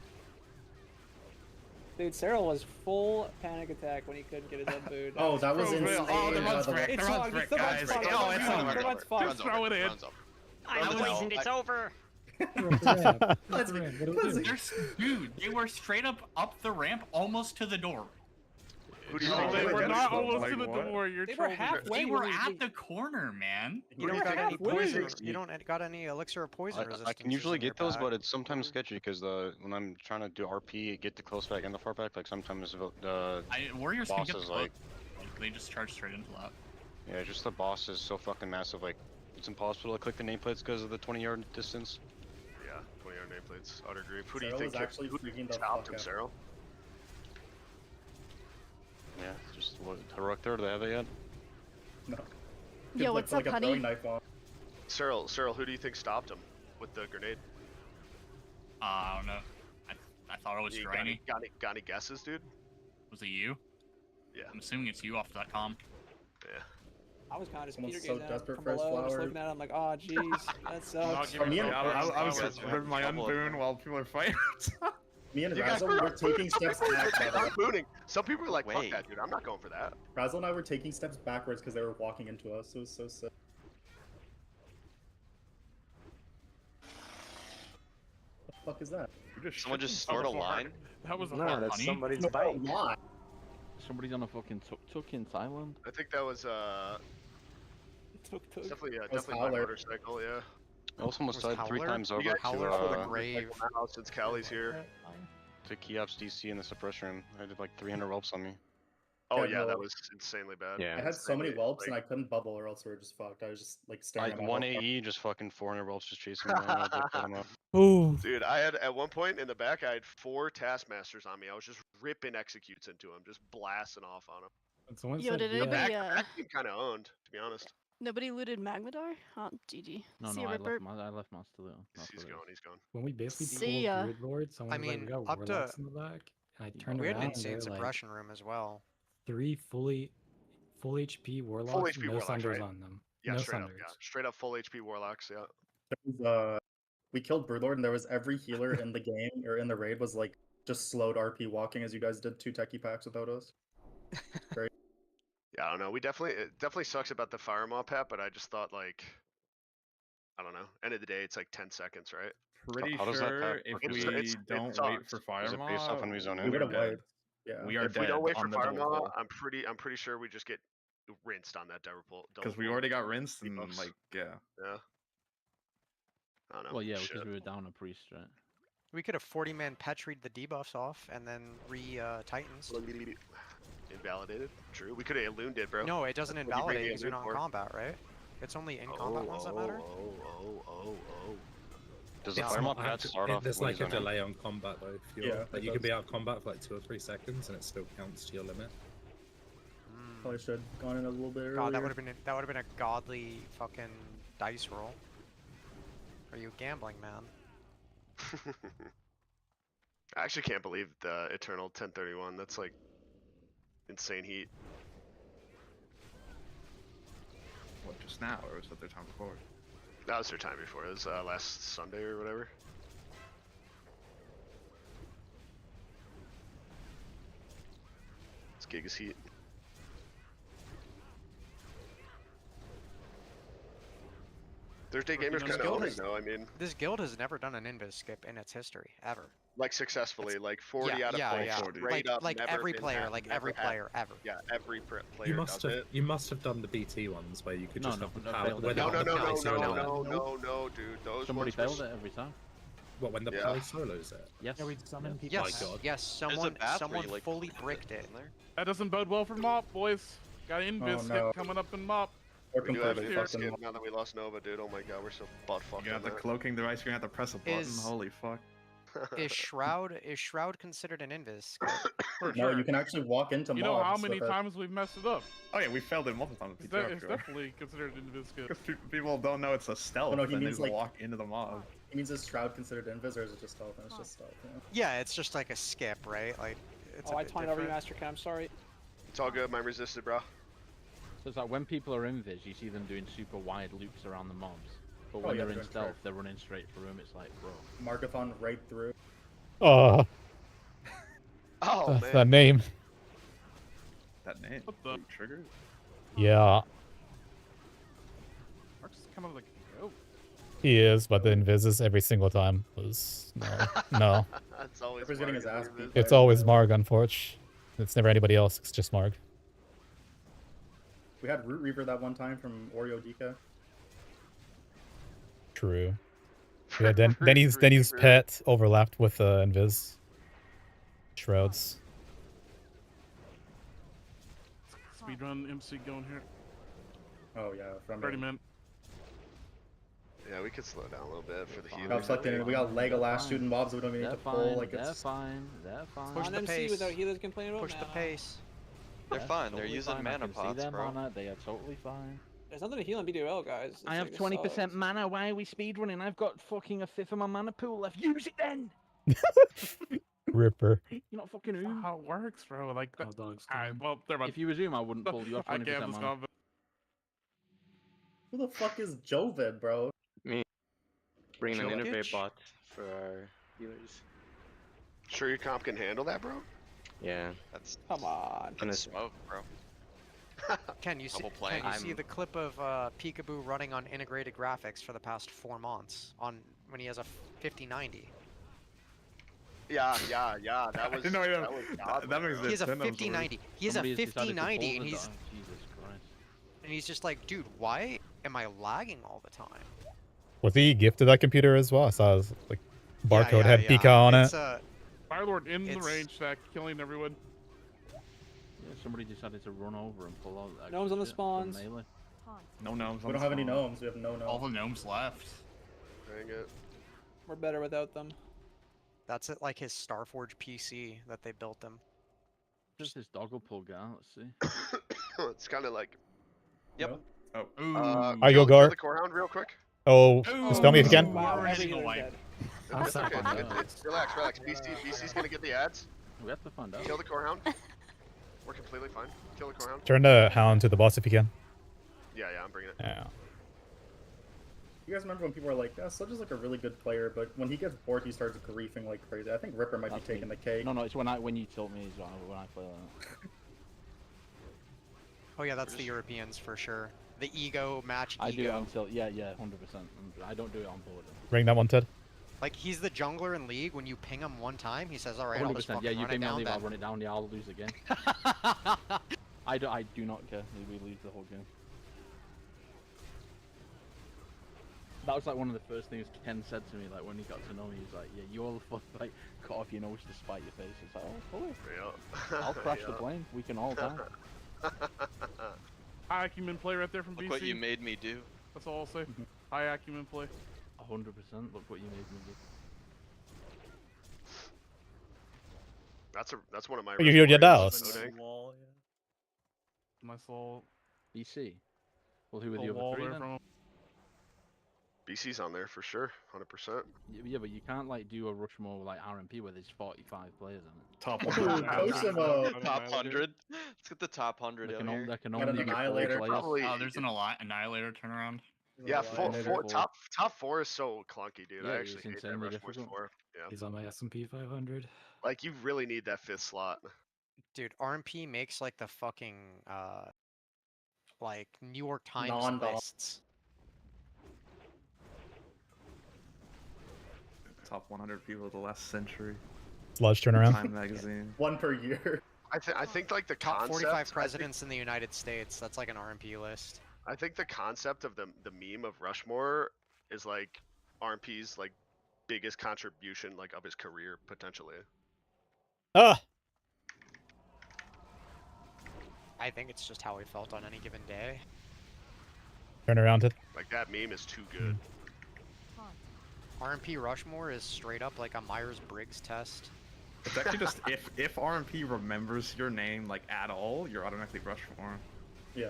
Speaker 13: Dude, Cyril was full panic attack when he couldn't get his own food.
Speaker 4: Oh, that was
Speaker 7: Oh,
Speaker 4: insane.
Speaker 7: oh, the run's
Speaker 4: by the way.
Speaker 7: brick.
Speaker 13: It's
Speaker 7: The run's
Speaker 13: fine,
Speaker 7: brick,
Speaker 13: the run's
Speaker 7: guys.
Speaker 13: fine,
Speaker 7: Oh,
Speaker 13: the
Speaker 7: it's
Speaker 13: run's
Speaker 7: over.
Speaker 13: fine, the run's fine.
Speaker 7: Just throw it in.
Speaker 17: I'm poisoned. It's over.
Speaker 4: Let's
Speaker 7: Dude, they were straight up the ramp, almost to the door.
Speaker 2: Who do you
Speaker 4: No,
Speaker 2: think?
Speaker 4: they
Speaker 18: They
Speaker 4: were
Speaker 18: were
Speaker 4: Like
Speaker 18: not
Speaker 6: what?
Speaker 18: almost
Speaker 6: Like
Speaker 18: to the
Speaker 6: what?
Speaker 18: door. You're
Speaker 13: They were
Speaker 18: trolling.
Speaker 13: halfway.
Speaker 7: They were
Speaker 13: when we-
Speaker 7: at the corner, man.
Speaker 10: You don't
Speaker 4: Who
Speaker 10: got
Speaker 4: do
Speaker 10: any
Speaker 4: you
Speaker 10: poison.
Speaker 4: think?
Speaker 10: You don't got any elixir of poison resistance.
Speaker 14: I can usually get those, but it's sometimes sketchy because when I'm trying to do RP, get the close back and the far back, like sometimes the
Speaker 7: Warriors can
Speaker 14: boss
Speaker 7: get
Speaker 14: is
Speaker 7: the
Speaker 14: like,
Speaker 7: they just charge straight into that.
Speaker 14: yeah, just the boss is so fucking massive, like it's impossible to click the nameplates because of the 20-yard distance.
Speaker 2: Yeah, 20-yard nameplates. Outer group. Who do you
Speaker 4: Cyril
Speaker 2: think
Speaker 4: was actually
Speaker 2: who
Speaker 4: freaking the
Speaker 2: stopped
Speaker 4: fuck
Speaker 2: him,
Speaker 4: out.
Speaker 2: Cyril?
Speaker 14: Yeah, just what heroic there? Do they have it yet?
Speaker 4: No.
Speaker 8: Yo,
Speaker 4: Like-
Speaker 8: what's
Speaker 4: like
Speaker 8: up,
Speaker 4: a throwing
Speaker 8: honey?
Speaker 4: knife on.
Speaker 2: Cyril, who do you think stopped him with the grenade?
Speaker 7: I don't know. I thought it was
Speaker 2: You
Speaker 7: Dryny.
Speaker 2: got any guesses, dude?
Speaker 7: Was it you?
Speaker 2: Yeah.
Speaker 7: I'm assuming it's you off that comm.
Speaker 2: Yeah.
Speaker 10: I was kind of just
Speaker 4: Someone's
Speaker 10: Peter
Speaker 4: so
Speaker 10: gazing at it
Speaker 4: desperate
Speaker 10: from
Speaker 4: for his
Speaker 10: below, just
Speaker 4: flowers.
Speaker 10: looking at it. I'm like, oh jeez, that sucks.
Speaker 4: For me and
Speaker 6: I was
Speaker 17: Guys,
Speaker 6: ripping my
Speaker 17: trouble with
Speaker 6: unboon
Speaker 17: them.
Speaker 6: while people are fighting.
Speaker 4: Me and
Speaker 2: You guys
Speaker 4: Razzle were taking steps back. by the way.
Speaker 2: booning. Some people were like, "Fuck
Speaker 17: Wait.
Speaker 2: that, dude. I'm not going for that."
Speaker 4: Razzle and I were taking steps backwards because they were walking into us. It was so sick. What the fuck is that?
Speaker 17: Someone just stored a line.
Speaker 18: That was a
Speaker 13: No,
Speaker 18: hard
Speaker 13: that's
Speaker 18: honey.
Speaker 13: somebody's
Speaker 4: No,
Speaker 13: bike.
Speaker 4: why?
Speaker 13: Somebody's on a fucking tuk-tuk in Thailand.
Speaker 2: I think that was
Speaker 10: Tuk-tuk.
Speaker 2: definitely
Speaker 4: was
Speaker 2: definitely my
Speaker 4: Howler.
Speaker 2: motorcycle. Yeah.
Speaker 14: I was almost
Speaker 16: Was
Speaker 14: died 3
Speaker 16: Howler?
Speaker 14: times
Speaker 16: You
Speaker 14: over
Speaker 2: got
Speaker 16: Howler
Speaker 14: to
Speaker 16: for the
Speaker 14: uh,
Speaker 16: grave.
Speaker 2: Wow, since Callie's here.
Speaker 14: to Kiops DC in the suppression room. I did like 300 whelps on me.
Speaker 2: Oh
Speaker 4: Yeah,
Speaker 2: yeah,
Speaker 4: no.
Speaker 2: that was insanely bad.
Speaker 15: Yeah.
Speaker 4: I had so many
Speaker 2: Insanely,
Speaker 4: whelps
Speaker 2: like-
Speaker 4: and I couldn't bubble or else we were just fucked. I was just like staring
Speaker 14: Like
Speaker 4: at my
Speaker 14: 1
Speaker 4: health bar.
Speaker 14: AE, just fucking 400 whelps just chasing me around. I was like, put 'em up.
Speaker 1: Ooh.
Speaker 2: Dude, I had at one point in the back, I had 4 taskmasters on me. I was just ripping executes into them, just blasting off on them.
Speaker 1: Someone
Speaker 8: Yo,
Speaker 1: said
Speaker 8: did
Speaker 1: we had-
Speaker 8: anybody,
Speaker 2: That team kind of owned, to be honest.
Speaker 8: nobody looted Magmadar? Oh, GG.
Speaker 13: No,
Speaker 8: See
Speaker 13: no,
Speaker 8: ya,
Speaker 13: I
Speaker 8: Ripper.
Speaker 13: left mine still.
Speaker 2: He's gone. He's gone.
Speaker 1: when we basically
Speaker 8: See
Speaker 1: pulled
Speaker 8: ya.
Speaker 1: Brood Lord, someone was like, we
Speaker 16: mean,
Speaker 1: got
Speaker 16: up to-
Speaker 1: warlocks in the back, and I turned
Speaker 16: We had
Speaker 1: around
Speaker 16: an
Speaker 1: and
Speaker 16: insane
Speaker 1: there were like
Speaker 16: suppression room as well.
Speaker 1: 3 full HP warlocks,
Speaker 2: Full HP
Speaker 1: no
Speaker 2: warlocks,
Speaker 1: sunders
Speaker 2: right?
Speaker 1: on them.
Speaker 2: Yeah,
Speaker 1: no
Speaker 2: straight
Speaker 1: sunders.
Speaker 2: up. Yeah, straight up full HP warlocks. Yeah.
Speaker 4: There was, we killed Broodlord and there was every healer in the game or in the raid was like just slowed RP walking as you guys did 2 techie packs without us. Great.
Speaker 2: Yeah, I don't know. It definitely sucks about the fire mob pat, but I just thought like, I don't know. End of the day, it's like 10 seconds, right?
Speaker 6: Pretty
Speaker 14: How does that
Speaker 6: sure
Speaker 14: pack
Speaker 6: if
Speaker 14: work?
Speaker 6: we
Speaker 14: Is it-
Speaker 2: it
Speaker 6: don't
Speaker 2: sucks.
Speaker 6: wait for fire
Speaker 14: Is it based off when we zone in?
Speaker 4: We
Speaker 6: we're
Speaker 4: would have
Speaker 6: dead.
Speaker 4: wiped. Yeah.
Speaker 6: We are
Speaker 2: If
Speaker 6: dead
Speaker 2: we don't wait for
Speaker 6: on the
Speaker 2: fire
Speaker 6: double
Speaker 2: mob,
Speaker 6: pull.
Speaker 2: I'm pretty sure we just get rinsed on that double pull.
Speaker 6: Because we already got rinsed and
Speaker 2: debuffs.
Speaker 6: like yeah.
Speaker 2: Yeah. I don't know.
Speaker 13: Well, yeah,
Speaker 2: Shit.
Speaker 13: because we were down a priest, right?
Speaker 16: We could have 40-man petried the debuffs off and then Titans.
Speaker 2: Invalidated. True. We could have looned it, bro.
Speaker 16: No, it doesn't
Speaker 2: That's what you bring
Speaker 16: invalidate
Speaker 2: the
Speaker 16: because you're
Speaker 2: loon
Speaker 16: not
Speaker 2: for.
Speaker 16: in combat, right? It's only in combat ones that matter.
Speaker 14: Does the
Speaker 16: Yeah.
Speaker 14: fire mob
Speaker 12: I
Speaker 14: pat
Speaker 12: have to-
Speaker 14: start off
Speaker 12: There's
Speaker 14: when
Speaker 12: like
Speaker 14: you
Speaker 12: a
Speaker 14: zone in?
Speaker 12: delay on combat though. If you're,
Speaker 4: Yeah,
Speaker 12: like
Speaker 4: it
Speaker 12: you can
Speaker 4: does.
Speaker 12: be out of combat for like 2 or 3 seconds and it still counts to your limit.
Speaker 4: Probably should have gone in a little bit earlier.
Speaker 16: God, that would have been a godly fucking dice roll. Are you gambling, man?
Speaker 2: I actually can't believe the Eternal 1031. That's like insane heat.
Speaker 6: What, just now or was that their time before?
Speaker 2: That was their time before. It was last Sunday or whatever. This gig is heat. Thursday gamers kind of owning though. I mean,
Speaker 16: This guild has never done an invis skip in its history ever.
Speaker 2: like successfully, like 40
Speaker 16: yeah,
Speaker 2: out of
Speaker 16: yeah,
Speaker 2: 40.
Speaker 16: yeah.
Speaker 2: Straight
Speaker 16: Like,
Speaker 2: up,
Speaker 16: like
Speaker 2: never
Speaker 16: every
Speaker 2: been
Speaker 16: player,
Speaker 2: had-
Speaker 16: like
Speaker 2: never
Speaker 16: every
Speaker 2: had-
Speaker 16: player ever.
Speaker 2: Yeah, every player
Speaker 12: You must
Speaker 2: does
Speaker 12: have
Speaker 2: it.
Speaker 12: you must have done the BT ones where you could
Speaker 13: No,
Speaker 12: just
Speaker 13: no,
Speaker 12: have the
Speaker 13: no,
Speaker 12: power
Speaker 13: failed it.
Speaker 12: without
Speaker 2: No,
Speaker 12: the
Speaker 2: no,
Speaker 12: play
Speaker 2: no,
Speaker 12: solo.
Speaker 2: no, dude. Those
Speaker 13: Somebody
Speaker 2: ones were
Speaker 13: failed it every time.
Speaker 12: What, when the
Speaker 2: Yeah.
Speaker 12: play solos it?
Speaker 13: Yes.
Speaker 10: Yeah, we summon people.
Speaker 16: Yes,
Speaker 12: God.
Speaker 16: yes. Someone,
Speaker 17: bath where
Speaker 16: someone
Speaker 17: you, like,
Speaker 16: fully
Speaker 17: put
Speaker 16: bricked it.
Speaker 17: in there.
Speaker 18: That doesn't bode well for Mop, boys. Got an invis skip
Speaker 4: no.
Speaker 18: coming up in Mop.
Speaker 4: We're
Speaker 2: We do have
Speaker 4: completely
Speaker 2: a
Speaker 4: fucking
Speaker 2: skip now that we lost Nova, dude. Oh my god, we're so butt fucked.
Speaker 6: You got
Speaker 2: on
Speaker 6: the
Speaker 2: that.
Speaker 6: cloaking device, you're gonna have to press a button.
Speaker 16: Is-
Speaker 6: Holy fuck.
Speaker 16: Is Shroud considered an invis skip?
Speaker 18: For
Speaker 4: No,
Speaker 18: sure.
Speaker 4: you can actually walk into
Speaker 18: You know how
Speaker 4: mobs
Speaker 18: many
Speaker 4: with it.
Speaker 18: times we've messed it up?
Speaker 6: Oh yeah, we failed it multiple times.
Speaker 18: It's,
Speaker 6: PTR,
Speaker 18: it's
Speaker 6: sure.
Speaker 18: definitely considered an invis skip.
Speaker 6: Because people don't know it's a stealth
Speaker 4: no, he
Speaker 6: and they
Speaker 4: means,
Speaker 6: just
Speaker 4: like-
Speaker 6: walk into the mob.
Speaker 4: It means is Shroud considered invis or is it just stealth? And it's just stealth.
Speaker 16: Yeah, it's just like a skip, right? Like, it's
Speaker 10: Oh,
Speaker 16: a
Speaker 10: I
Speaker 16: bit
Speaker 10: twined over you,
Speaker 16: different.
Speaker 10: Master Cam. I'm sorry.
Speaker 2: It's all good. Mine resisted, bro.
Speaker 13: So it's like when people are invis, you see them doing super wide loops around the mobs. But
Speaker 4: Oh,
Speaker 13: when
Speaker 4: yeah,
Speaker 13: they're in
Speaker 4: they're in
Speaker 13: stealth,
Speaker 4: charge.
Speaker 13: they're running straight through them. It's like, bro.
Speaker 4: Markathon right through.
Speaker 2: Oh man.
Speaker 1: that name.
Speaker 6: That name.
Speaker 18: What the?
Speaker 6: Triggered?
Speaker 1: Yeah,
Speaker 18: Mark's kind of like, oh.
Speaker 1: he is, but the invises every single time was no.
Speaker 2: It's always
Speaker 4: Ripper's getting his
Speaker 2: Mark,
Speaker 4: ass
Speaker 2: isn't
Speaker 4: beat.
Speaker 2: it?
Speaker 1: It's always Marg, unfortunately. It's never anybody else. It's just Marg.
Speaker 4: We had Root Reaver that one time from Oreo DK.
Speaker 1: True. Yeah, Denny's pet overlapped with invis shrouds.
Speaker 18: Speedrun MC going here.
Speaker 4: Oh yeah, from
Speaker 18: 30 minutes.
Speaker 2: Yeah, we could slow down a little bit for the
Speaker 4: Got
Speaker 2: healers.
Speaker 4: fucked in. We got Legolas
Speaker 13: fine.
Speaker 4: shooting mobs. We don't even need
Speaker 13: They're
Speaker 4: to pull.
Speaker 13: fine.
Speaker 4: Like
Speaker 13: They're
Speaker 4: it's
Speaker 13: fine. They're fine.
Speaker 16: Push
Speaker 10: On
Speaker 16: the
Speaker 10: MC
Speaker 16: pace.
Speaker 10: without healers complaining about
Speaker 16: Push the
Speaker 10: mana.
Speaker 16: pace.
Speaker 17: They're
Speaker 13: Yeah,
Speaker 17: fine. They're
Speaker 13: totally
Speaker 17: using
Speaker 13: fine. I
Speaker 17: mana
Speaker 13: can see
Speaker 17: pots,
Speaker 13: their
Speaker 17: bro.
Speaker 13: mana. They are totally fine.
Speaker 10: There's nothing to heal in BWL, guys. It's
Speaker 13: I have
Speaker 10: like, it
Speaker 13: 20%
Speaker 10: sucks.
Speaker 13: mana. Why are we speedrunning? I've got fucking a fifth of my mana pool left. Use it then.
Speaker 1: Ripper.
Speaker 13: You're not fucking
Speaker 18: That's
Speaker 13: who.
Speaker 18: not how it works, bro. Like, that...
Speaker 1: dogs.
Speaker 18: Alright, well, they're about
Speaker 13: If you resume, I wouldn't pull you off
Speaker 18: I
Speaker 13: 20%
Speaker 18: can't
Speaker 13: mana.
Speaker 4: Who the fuck is Jovid, bro?
Speaker 19: Me. Bringing an
Speaker 2: Jokic?
Speaker 19: innervate bot for our healers.
Speaker 2: Sure your comp can handle that, bro?
Speaker 19: Yeah.
Speaker 17: That's
Speaker 10: Come on.
Speaker 17: that's smoke, bro.
Speaker 16: Ken, you see,
Speaker 17: Double
Speaker 16: Ken,
Speaker 17: playing.
Speaker 16: you see the clip of Peekaboo running on integrated graphics for the past 4 months on when he has a 5090.
Speaker 2: Yeah. That was.
Speaker 6: No, yeah,
Speaker 2: that was
Speaker 6: that makes
Speaker 16: He has a
Speaker 6: sense.
Speaker 16: 5090. He has a
Speaker 13: Somebody has decided to
Speaker 16: 5090,
Speaker 13: pull
Speaker 16: and
Speaker 13: the
Speaker 16: he's
Speaker 13: dog. Jesus Christ.
Speaker 16: and he's just like, dude, why am I lagging all the time?
Speaker 1: Was he gifted that computer as well? I saw his like barcode had
Speaker 16: yeah.
Speaker 1: Pika on
Speaker 16: It's,
Speaker 1: it.
Speaker 18: Firelord in the
Speaker 16: it's-
Speaker 18: range stack, killing everyone.
Speaker 13: Yeah, somebody decided to run over and pull out that.
Speaker 10: Gnomes on the
Speaker 13: shit from
Speaker 10: spawns.
Speaker 13: melee.
Speaker 6: No gnomes.
Speaker 4: We don't have any gnomes. We have no
Speaker 7: All
Speaker 4: gnomes.
Speaker 7: the gnomes left.
Speaker 2: Dang it.
Speaker 10: We're better without them.
Speaker 16: That's it, like his Starforge PC that they built him.
Speaker 13: Just this doggle pull guy. Let's see.
Speaker 2: It's kind of like.
Speaker 17: Yep.
Speaker 6: Oh.
Speaker 1: I go
Speaker 2: kill
Speaker 1: guard.
Speaker 2: the core hound real quick.
Speaker 1: Oh, spell me if you can.
Speaker 10: Wow,
Speaker 7: Original
Speaker 10: every healer's
Speaker 7: wipe.
Speaker 10: dead.
Speaker 2: It's okay. Relax. BC's gonna get the ads.
Speaker 13: We have to find out.
Speaker 2: Kill the core hound. We're completely fine. Kill the core hound.
Speaker 1: Turn the hound to the boss if you can.
Speaker 2: Yeah, I'm bringing it.
Speaker 1: Yeah.
Speaker 4: You guys remember when people were like, yeah, Sludge is like a really good player, but when he gets bored, he starts griefing like crazy. I think Ripper might
Speaker 13: That's
Speaker 4: be taking
Speaker 13: me.
Speaker 4: the cake.
Speaker 13: No, it's when you told me as well when I play that.
Speaker 16: Oh yeah, that's the Europeans for sure. The ego match
Speaker 13: I do it
Speaker 16: ego.
Speaker 13: until 100%. I don't do it on board.
Speaker 1: Bring that one, Ted.
Speaker 16: Like he's the jungler in League. When you ping him one time, he says, "All right, I'll just
Speaker 13: 100%.
Speaker 16: fucking
Speaker 13: Yeah, you
Speaker 16: run it
Speaker 13: ping me on
Speaker 16: down
Speaker 13: leave, I'll
Speaker 16: then."
Speaker 13: run it down. Yeah, I'll lose again. I do not care. We lose the whole game. That was like one of the first things Ken said to me, like when he got to know me. He's like, "Yeah, you all like cut off your nose to spite your face." It's like, "Oh, cool.
Speaker 2: Yeah.
Speaker 13: I'll crash the plane. We can all die."
Speaker 18: High acumen play right there from
Speaker 17: Look
Speaker 18: BC.
Speaker 17: what you made me do.
Speaker 18: That's all I'll say. High acumen play.
Speaker 13: 100%. Look what you made me do.
Speaker 2: That's one of my.
Speaker 1: You healed your
Speaker 2: reservoirs.
Speaker 1: Dallas.
Speaker 2: So dang.
Speaker 5: Wall,
Speaker 18: My soul.
Speaker 13: BC. Well, who were
Speaker 18: A
Speaker 13: the
Speaker 18: wall
Speaker 13: other three
Speaker 18: there
Speaker 13: then?
Speaker 18: from him.
Speaker 2: BC's on there for sure, 100%.
Speaker 13: Yeah, but you can't like do a Rushmore like RMP where there's 45 players in it.
Speaker 6: Top
Speaker 4: Ooh,
Speaker 6: 100.
Speaker 4: Koshimo.
Speaker 17: Top 100. Let's get the top 100
Speaker 13: There
Speaker 17: out
Speaker 13: can,
Speaker 17: here.
Speaker 13: there can
Speaker 4: Got
Speaker 13: only
Speaker 4: an
Speaker 13: be 4
Speaker 4: Annihilator.
Speaker 13: players.
Speaker 2: Probably.
Speaker 7: There's an Annihilator turnaround.
Speaker 2: Yeah,
Speaker 13: Annihilator.
Speaker 2: top four is so clunky, dude.
Speaker 13: Yeah,
Speaker 2: I
Speaker 13: it's
Speaker 2: actually hate that
Speaker 13: insanely
Speaker 2: Rushmore
Speaker 13: difficult.
Speaker 2: 4. Yeah.
Speaker 20: He's on my S&P 500.
Speaker 2: Like you really need that 5th slot.
Speaker 16: Dude, RMP makes like the fucking like New York Times
Speaker 4: Non-dom.
Speaker 16: lists.
Speaker 6: Top 100 people of the last century.
Speaker 1: Sludge turnaround.
Speaker 6: Time magazine.
Speaker 4: One per year.
Speaker 2: I think like the
Speaker 16: Top
Speaker 2: concept.
Speaker 16: 45 presidents in the United States. That's like an RMP list.
Speaker 2: I think the concept of the meme of Rushmore is like RMP's like biggest contribution like of his career potentially.
Speaker 1: Ah.
Speaker 16: I think it's just how he felt on any given day.
Speaker 1: Turn around, Ted.
Speaker 2: Like that meme is too good.
Speaker 16: RMP Rushmore is straight up like a Myers-Briggs test.
Speaker 6: It's actually just if RMP remembers your name like at all, you're automatically Rushmore.
Speaker 4: Yeah.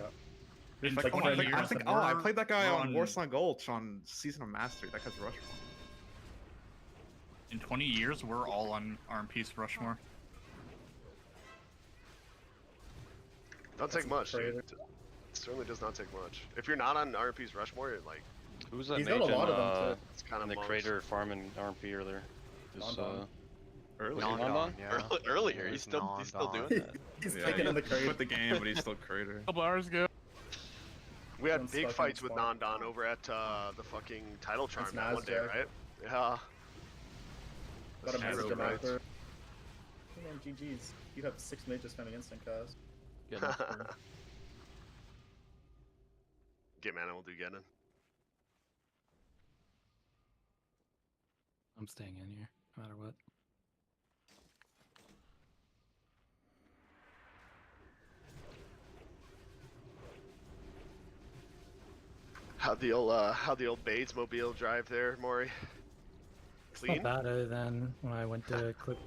Speaker 7: In
Speaker 6: Like,
Speaker 7: 20
Speaker 6: I
Speaker 7: years,
Speaker 6: think I
Speaker 7: we're-
Speaker 6: played that guy
Speaker 7: we're
Speaker 6: on Warsong Gulch on Season of Mastery. That guy's Rushmore.
Speaker 7: In 20 years, we're all on RMP's Rushmore.
Speaker 2: Don't take much, dude. It certainly does not take much. If you're not on RMP's Rushmore, you're like
Speaker 14: Who's that
Speaker 4: He's
Speaker 14: mage
Speaker 4: got a lot
Speaker 14: in,
Speaker 4: of them, too.
Speaker 2: it's kind
Speaker 14: in
Speaker 2: of
Speaker 14: the crater farming RMP earlier? Is,
Speaker 6: Earlier.
Speaker 14: was he
Speaker 16: Non-dom,
Speaker 14: non-don?
Speaker 16: yeah.
Speaker 17: Earlier,
Speaker 16: It
Speaker 17: he's
Speaker 16: was
Speaker 17: still doing
Speaker 16: non-dom.
Speaker 17: that.
Speaker 4: He's
Speaker 6: Yeah,
Speaker 4: taking in the
Speaker 6: he
Speaker 4: crate.
Speaker 6: quit the game, but he's still crater.
Speaker 18: A couple hours ago.
Speaker 2: we had
Speaker 4: Sounds
Speaker 2: big
Speaker 4: fucking
Speaker 2: fights with
Speaker 4: smart.
Speaker 2: Non-Don over at the fucking title charm
Speaker 4: It's
Speaker 2: that one day,
Speaker 4: Nasdaq.
Speaker 2: right? Yeah.
Speaker 4: Got a
Speaker 2: That's
Speaker 4: message
Speaker 2: real
Speaker 4: him
Speaker 2: great.
Speaker 4: after. Hey man, GG's. You have 6 mages spamming instant cast.
Speaker 13: Get that turn.
Speaker 2: Get mana, we'll do Genin.
Speaker 20: I'm staying in here, no matter what.
Speaker 2: How'd the old Bates mobile drive there, Maury?
Speaker 20: It's
Speaker 2: Clean?
Speaker 20: not bad other than when I went to click